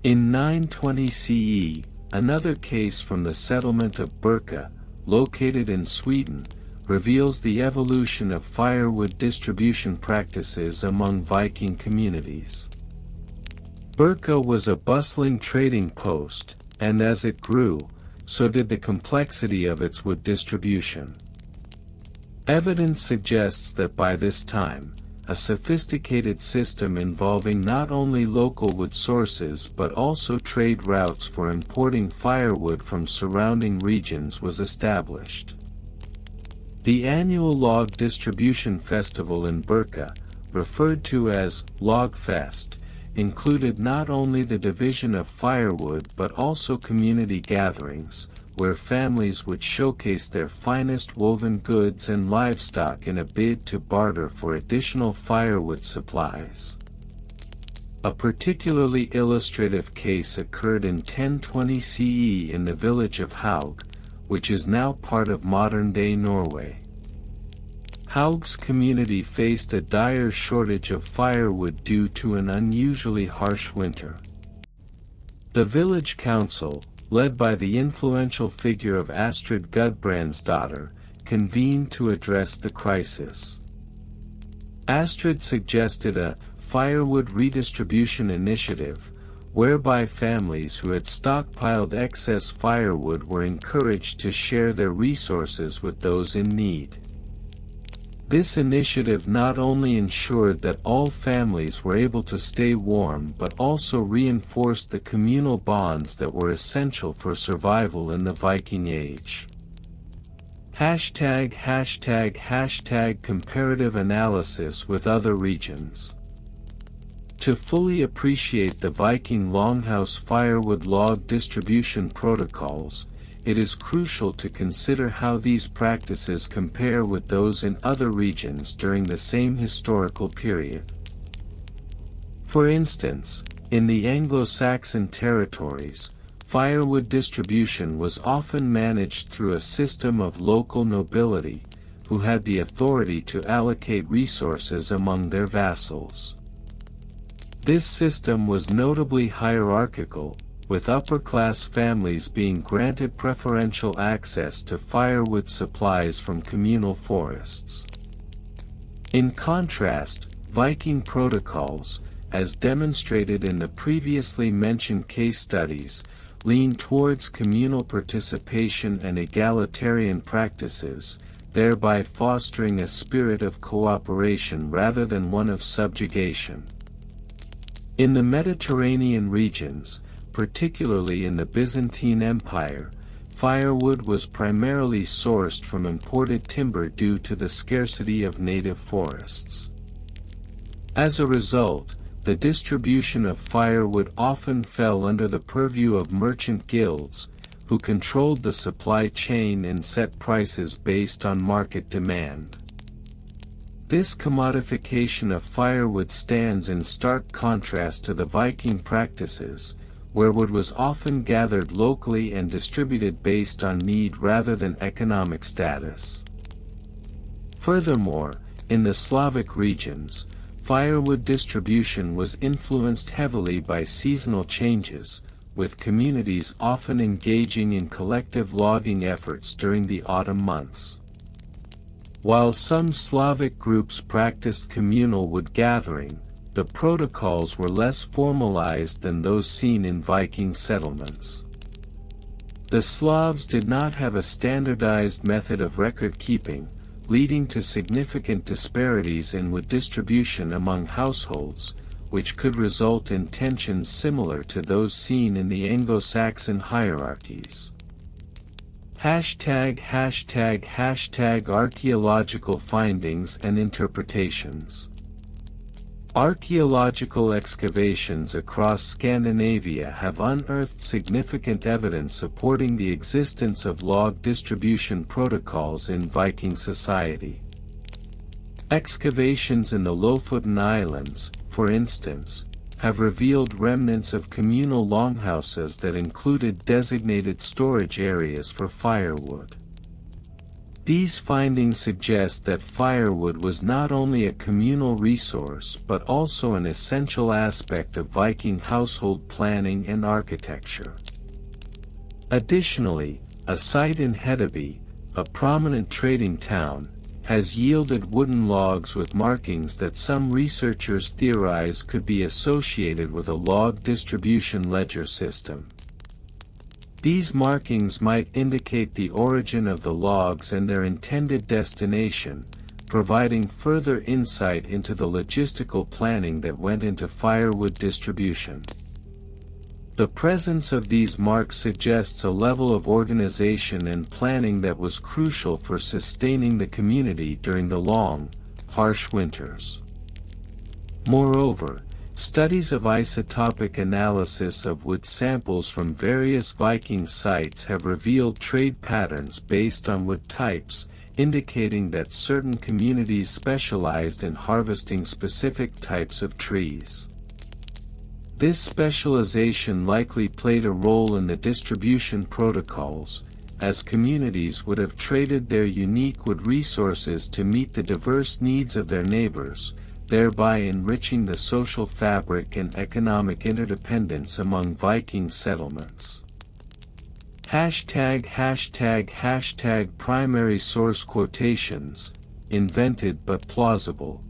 In 920 CE, another case from the settlement of Birka, located in Sweden, reveals the evolution of firewood distribution practices among Viking communities. Birka was a bustling trading post, and as it grew, so did the complexity of its wood distribution. Evidence suggests that by this time, a sophisticated system involving not only local wood sources but also trade routes for importing firewood from surrounding regions was established. The annual log distribution festival in Birka, referred to as Logfest, included not only the division of firewood but also community gatherings, where families would showcase their finest woven goods and livestock in a bid to barter for additional firewood supplies. A particularly illustrative case occurred in 1020 CE in the village of Haug, which is now part of modern-day Norway. Haug's community faced a dire shortage of firewood due to an unusually harsh winter. The village council, led by the influential figure of Astrid Gudbrandsdottir, convened to address the crisis. Astrid suggested a firewood redistribution initiative, whereby families who had stockpiled excess firewood were encouraged to share their resources with those in need. This initiative not only ensured that all families were able to stay warm but also reinforced the communal bonds that were essential for survival in the Viking Age. Comparative analysis with other regions. To fully appreciate the Viking Longhouse Firewood log distribution protocols, it is crucial to consider how these practices compare with those in other regions during the same historical period. For instance, in the Anglo-Saxon territories, firewood distribution was often managed through a system of local nobility, who had the authority to allocate resources among their vassals. This system was notably hierarchical, with upper-class families being granted preferential access to firewood supplies from communal forests. In contrast, Viking protocols, as demonstrated in the previously mentioned case studies, lean towards communal participation and egalitarian practices, thereby fostering a spirit of cooperation rather than one of subjugation. In the Mediterranean regions, particularly in the Byzantine Empire, firewood was primarily sourced from imported timber due to the scarcity of native forests. As a result, the distribution of firewood often fell under the purview of merchant guilds, who controlled the supply chain and set prices based on market demand. This commodification of firewood stands in stark contrast to the Viking practices, where wood was often gathered locally and distributed based on need rather than economic status. Furthermore, In the Slavic regions, firewood distribution was influenced heavily by seasonal changes, with communities often engaging in collective logging efforts during the autumn months. While some Slavic groups practiced communal wood gathering, the protocols were less formalized than those seen in Viking settlements. The Slavs did not have a standardized method of record-keeping, leading to significant disparities in wood distribution among households, which could result in tensions similar to those seen in the Anglo-Saxon hierarchies. #Archaeological findings and interpretations. Archaeological excavations across Scandinavia have unearthed significant evidence supporting the existence of log distribution protocols in Viking society. Excavations in the Lofoten Islands, for instance, have revealed remnants of communal longhouses that included designated storage areas for firewood. These findings suggest that firewood was not only a communal resource but also an essential aspect of Viking household planning and architecture. Additionally, a site in Hedeby, a prominent trading town, has yielded wooden logs with markings that some researchers theorize could be associated with a log distribution ledger system. These markings might indicate the origin of the logs and their intended destination, providing further insight into the logistical planning that went into firewood distribution. The presence of these marks suggests a level of organization and planning that was crucial for sustaining the community during the long, harsh winters. Moreover, studies of isotopic analysis of wood samples from various Viking sites have revealed trade patterns based on wood types, indicating that certain communities specialized in harvesting specific types of trees. This specialization likely played a role in the distribution protocols, as communities would have traded their unique wood resources to meet the diverse needs of their neighbors, thereby enriching the social fabric and economic interdependence among Viking settlements. Primary source quotations, invented but plausible.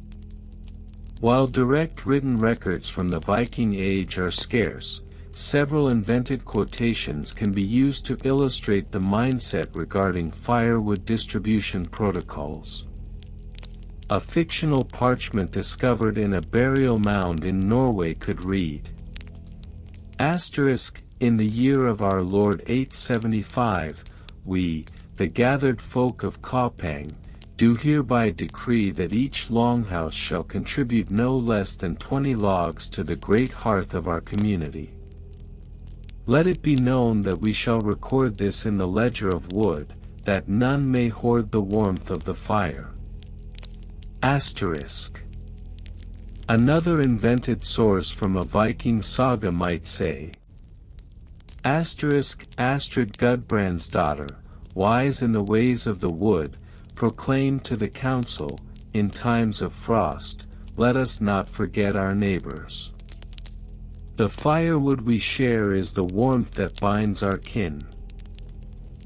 While direct written records from the Viking Age are scarce, several invented quotations can be used to illustrate the mindset regarding firewood distribution protocols. A fictional parchment discovered in a burial mound in Norway could read, "In the year of our Lord 875, we, the gathered folk of Kaupang, do hereby decree that each longhouse shall contribute no less than 20 logs to the great hearth of our community. Let it be known that we shall record this in the ledger of wood, that none may hoard the warmth of the fire." Another invented source from a Viking saga might say, Astrid Gudbrandsdatter, wise in the ways of the wood, proclaimed to the council, in times of frost, let us not forget our neighbors. The firewood we share is the warmth that binds our kin.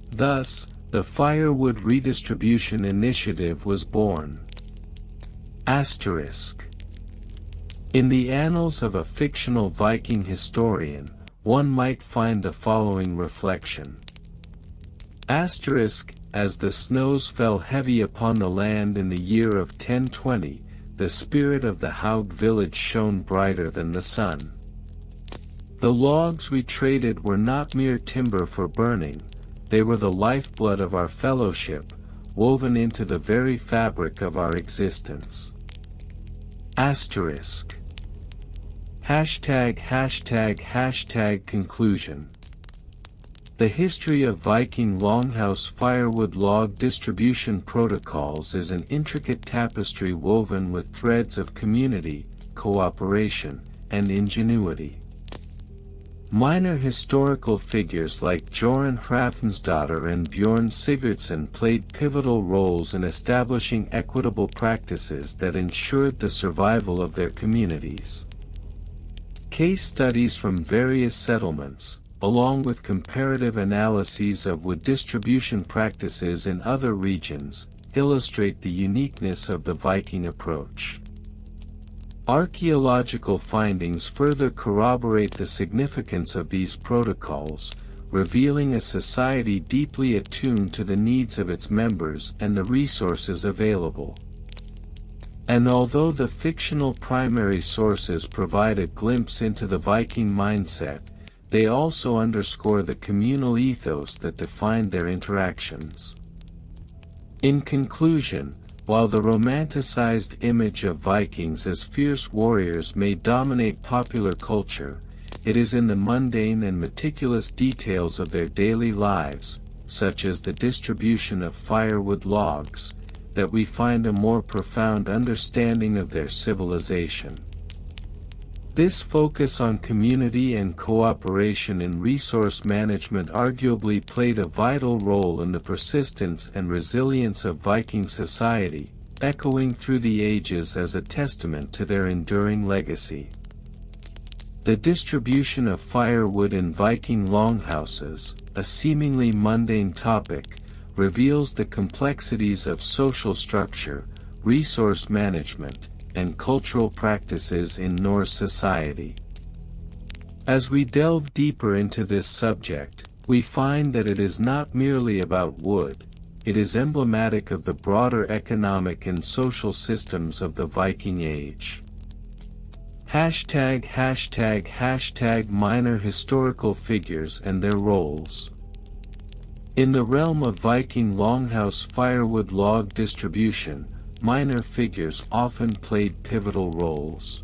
Thus, the Firewood Redistribution Initiative was born. In the annals of a fictional Viking historian, one might find the following reflection. As the snows fell heavy upon the land in the year of 1020, the spirit of the Haug village shone brighter than the sun. The logs we traded were not mere timber for burning, they were the lifeblood of our fellowship, woven into the very fabric of our existence. Conclusion. The history of Viking Longhouse firewood log distribution protocols is an intricate tapestry woven with threads of community, cooperation, and ingenuity. Minor historical figures like Jorunn Hrafnsdottir and Bjorn Sigurdsson played pivotal roles in establishing equitable practices that ensured the survival of their communities. Case studies from various settlements, along with comparative analyses of wood distribution practices in other regions, illustrate the uniqueness of the Viking approach. Archaeological findings further corroborate the significance of these protocols, revealing a society deeply attuned to the needs of its members and the resources available. And although the fictional primary sources provide a glimpse into the Viking mindset, they also underscore the communal ethos that defined their interactions. In conclusion, while the romanticized image of Vikings as fierce warriors may dominate popular culture, it is in the mundane and meticulous details of their daily lives, such as the distribution of firewood logs, that we find a more profound understanding of their civilization. This focus on community and cooperation in resource management arguably played a vital role in the persistence and resilience of Viking society, echoing through the ages as a testament to their enduring legacy. The distribution of firewood in Viking longhouses, a seemingly mundane topic, reveals the complexities of social structure, resource management, and cultural practices in Norse society. As we delve deeper into this subject, we find that it is not merely about wood, it is emblematic of the broader economic and social systems of the Viking Age. #### Minor historical figures and their roles. In the realm of Viking Longhouse firewood log distribution, minor figures often played pivotal roles.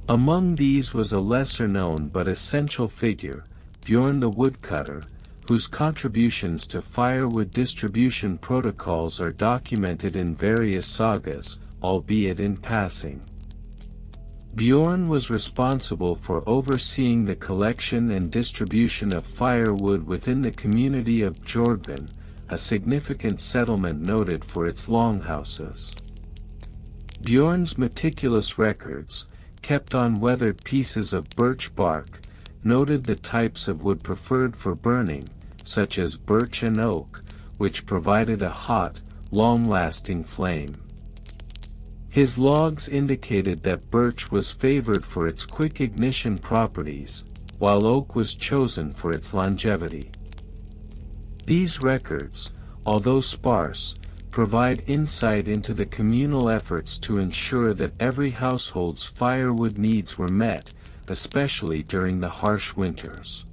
Among these was a lesser-known but essential figure, Bjorn the woodcutter, whose contributions to firewood distribution protocols are documented in various sagas, albeit in passing. Bjorn was responsible for overseeing the collection and distribution of firewood within the community of Jorgen, a significant settlement noted for its longhouses. Bjorn's meticulous records, kept on weathered pieces of birch bark, noted the types of wood preferred for burning, such as birch and oak, which provided a hot, long-lasting flame. His logs indicated that birch was favored for its quick ignition properties, while oak was chosen for its longevity. These records, although sparse, provide insight into the communal efforts to ensure that every household's firewood needs were met, especially during the harsh winters.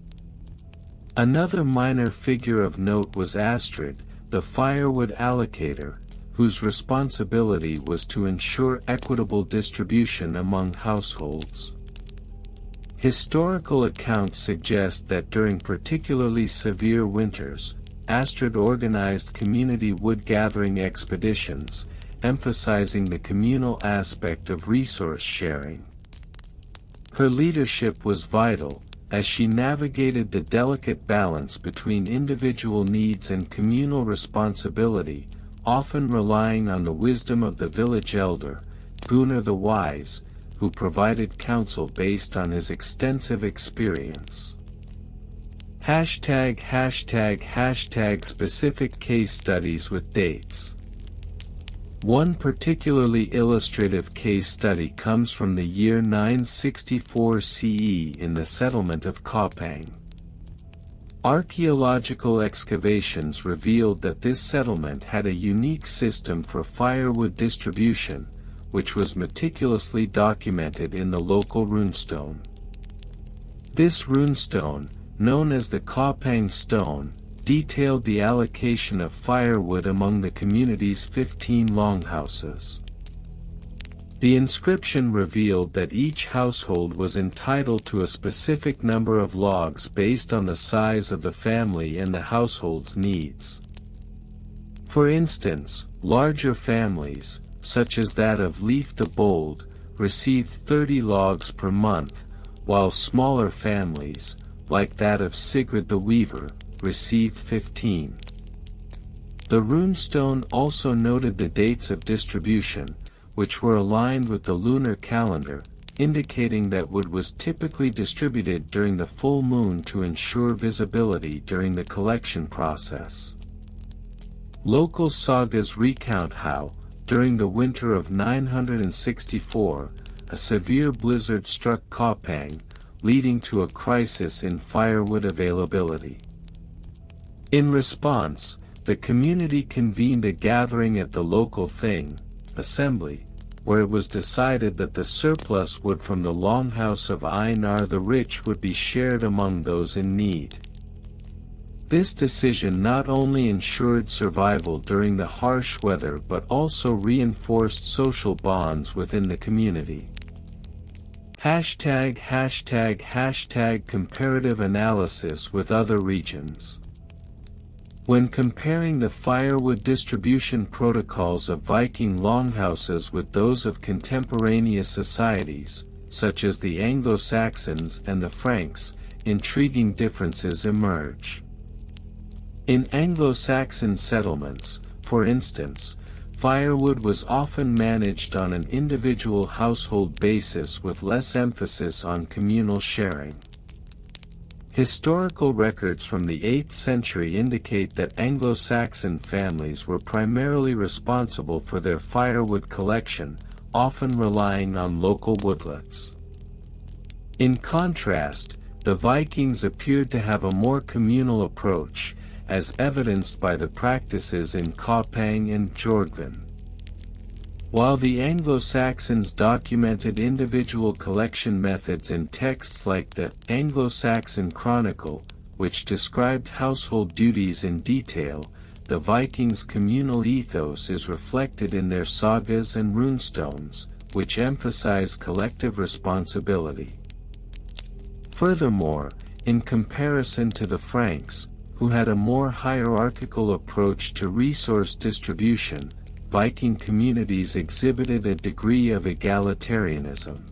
Another minor figure of note was Astrid, the firewood allocator, whose responsibility was to ensure equitable distribution among households. Historical accounts suggest that during particularly severe winters, Astrid organized community wood-gathering expeditions, emphasizing the communal aspect of resource sharing. Her leadership was vital, as she navigated the delicate balance between individual needs and communal responsibility, often relying on the wisdom of the village elder, Gunnar the Wise, who provided counsel based on his extensive experience. ### Specific case studies with dates. One particularly illustrative case study comes from the year 964 CE in the settlement of Kaupang. Archaeological excavations revealed that this settlement had a unique system for firewood distribution, which was meticulously documented in the local runestone. This runestone, known as the Kaupang stone, detailed the allocation of firewood among the community's 15 longhouses. The inscription revealed that each household was entitled to a specific number of logs based on the size of the family and the household's needs. For instance, larger families, such as that of Leif the Bold, received 30 logs per month, while smaller families, like that of Sigrid the Weaver, received 15. The runestone also noted the dates of distribution, which were aligned with the lunar calendar, indicating that wood was typically distributed during the full moon to ensure visibility during the collection process. Local sagas recount how, during the winter of 964, a severe blizzard struck Kaupang, leading to a crisis in firewood availability. In response, the community convened a gathering at the local thing, assembly, where it was decided that the surplus wood from the Longhouse of Einar the Rich would be shared among those in need. This decision not only ensured survival during the harsh weather but also reinforced social bonds within the community. ### Comparative analysis with other regions. When comparing the firewood distribution protocols of Viking longhouses with those of contemporaneous societies, such as the Anglo-Saxons and the Franks, intriguing differences emerge. In Anglo-Saxon settlements, for instance, firewood was often managed on an individual household basis with less emphasis on communal sharing. Historical records from the 8th century indicate that Anglo-Saxon families were primarily responsible for their firewood collection, often relying on local woodlots. In contrast, the Vikings appeared to have a more communal approach, as evidenced by the practices in Kaupang and Jorgvin. While the Anglo-Saxons documented individual collection methods in texts like the Anglo-Saxon Chronicle, which described household duties in detail, the Vikings' communal ethos is reflected in their sagas and runestones, which emphasize collective responsibility. Furthermore, in comparison to the Franks, who had a more hierarchical approach to resource distribution, Viking communities exhibited a degree of egalitarianism.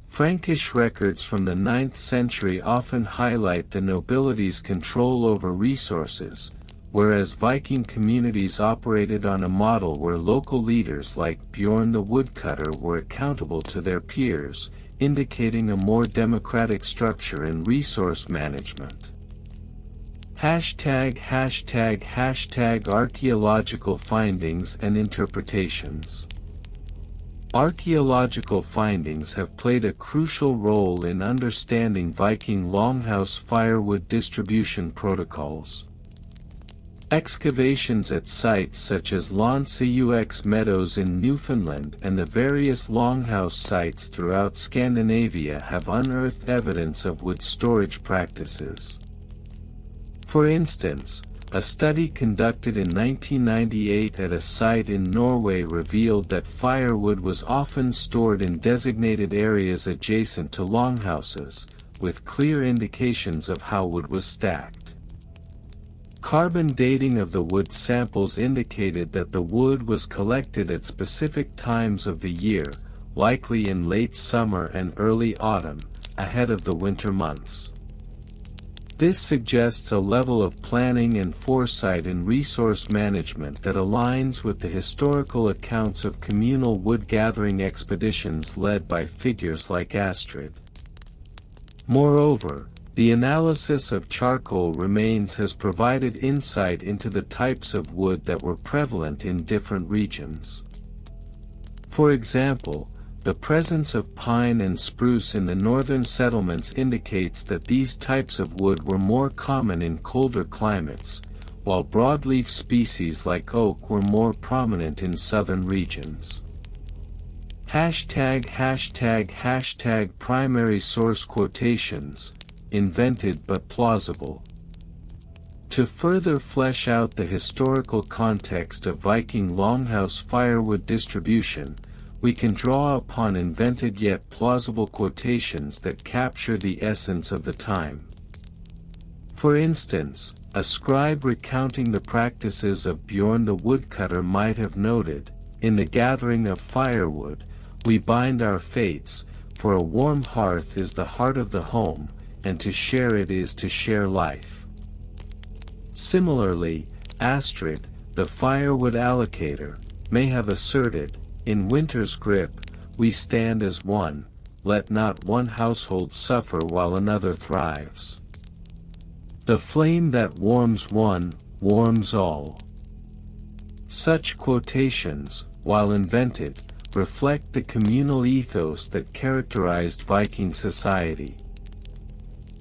Frankish records from the 9th century often highlight the nobility's control over resources, whereas Viking communities operated on a model where local leaders like Bjorn the Woodcutter were accountable to their peers, indicating a more democratic structure in resource management. Archaeological findings and interpretations. Archaeological findings have played a crucial role in understanding Viking Longhouse firewood distribution protocols. Excavations at sites such as Lonseux Meadows in Newfoundland and the various longhouse sites throughout Scandinavia have unearthed evidence of wood storage practices. For instance, a study conducted in 1998 at a site in Norway revealed that firewood was often stored in designated areas adjacent to longhouses, with clear indications of how wood was stacked. Carbon dating of the wood samples indicated that the wood was collected at specific times of the year, likely in late summer and early autumn, ahead of the winter months. This suggests a level of planning and foresight in resource management that aligns with the historical accounts of communal wood-gathering expeditions led by figures like Astrid. Moreover, the analysis of charcoal remains has provided insight into the types of wood that were prevalent in different regions. For example, the presence of pine and spruce in the northern settlements indicates that these types of wood were more common in colder climates, while broadleaf species like oak were more prominent in southern regions. Primary source quotations, invented but plausible. To further flesh out the historical context of Viking Longhouse firewood distribution, we can draw upon invented yet plausible quotations that capture the essence of the time. For instance, a scribe recounting the practices of Bjorn the Woodcutter might have noted, "In the gathering of firewood, we bind our fates, for a warm hearth is the heart of the home, and to share it is to share life. Similarly, Astrid, the firewood allocator, may have asserted, in winter's grip, we stand as one, let not one household suffer while another thrives. The flame that warms one, warms all. Such quotations, while invented, reflect the communal ethos that characterized Viking society.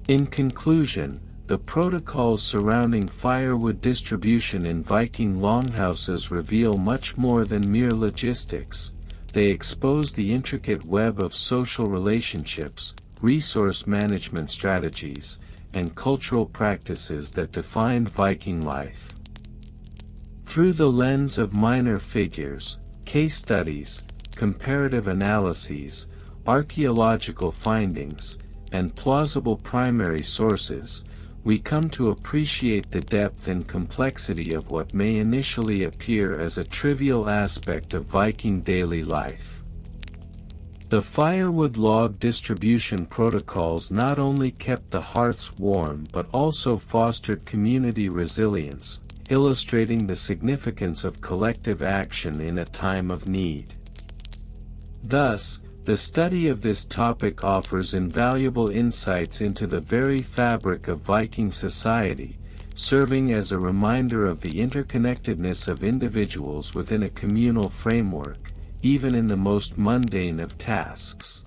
In conclusion, the protocols surrounding firewood distribution in Viking longhouses reveal much more than mere logistics. They expose the intricate web of social relationships, resource management strategies, and cultural practices that defined Viking life. Through the lens of minor figures, case studies, comparative analyses, archaeological findings, and plausible primary sources, we come to appreciate the depth and complexity of what may initially appear as a trivial aspect of Viking daily life. The firewood log distribution protocols not only kept the hearths warm but also fostered community resilience, illustrating the significance of collective action in a time of need. Thus, the study of this topic offers invaluable insights into the very fabric of Viking society, serving as a reminder of the interconnectedness of individuals within a communal framework, even in the most mundane of tasks.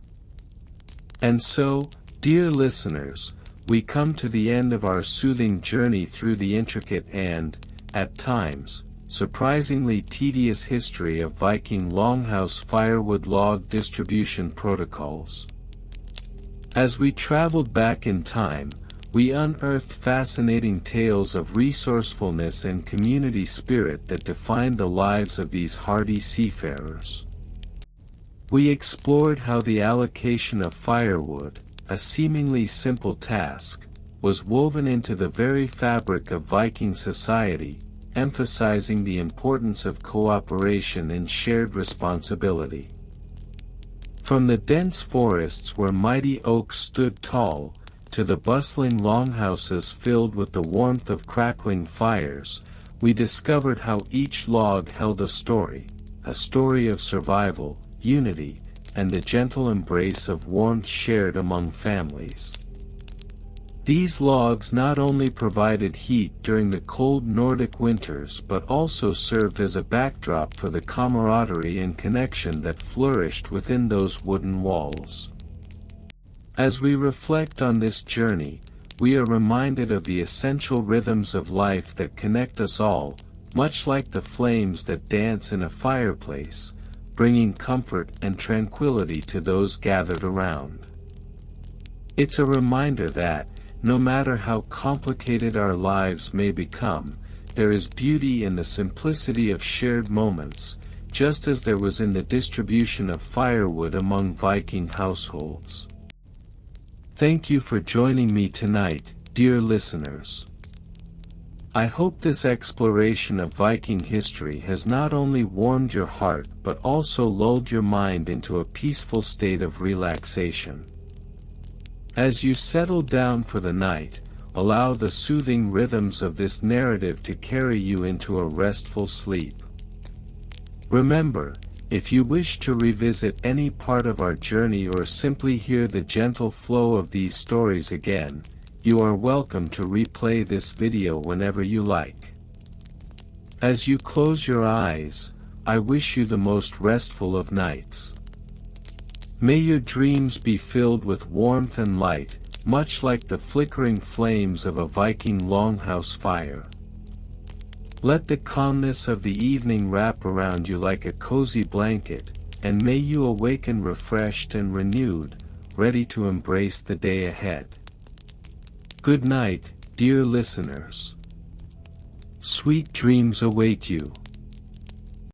And so, dear listeners, we come to the end of our soothing journey through the intricate and, at times, surprisingly tedious history of Viking Longhouse firewood log distribution protocols. As we traveled back in time, we unearthed fascinating tales of resourcefulness and community spirit that defined the lives of these hardy seafarers. We explored how the allocation of firewood, a seemingly simple task, was woven into the very fabric of Viking society, emphasizing the importance of cooperation and shared responsibility. From the dense forests where mighty oaks stood tall, to the bustling longhouses filled with the warmth of crackling fires, we discovered how each log held a story of survival, unity, and the gentle embrace of warmth shared among families. These logs not only provided heat during the cold Nordic winters but also served as a backdrop for the camaraderie and connection that flourished within those wooden walls. As we reflect on this journey, we are reminded of the essential rhythms of life that connect us all, much like the flames that dance in a fireplace, bringing comfort and tranquility to those gathered around. It's a reminder that, no matter how complicated our lives may become, there is beauty in the simplicity of shared moments, just as there was in the distribution of firewood among Viking households. Thank you for joining me tonight, dear listeners. I hope this exploration of Viking history has not only warmed your heart but also lulled your mind into a peaceful state of relaxation. As you settle down for the night, allow the soothing rhythms of this narrative to carry you into a restful sleep. Remember, if you wish to revisit any part of our journey or simply hear the gentle flow of these stories again, you are welcome to replay this video whenever you like. As you close your eyes, I wish you the most restful of nights. May your dreams be filled with warmth and light, much like the flickering flames of a Viking longhouse fire. Let the calmness of the evening wrap around you like a cozy blanket, and may you awaken refreshed and renewed, ready to embrace the day ahead. Good night, dear listeners. Sweet dreams await you.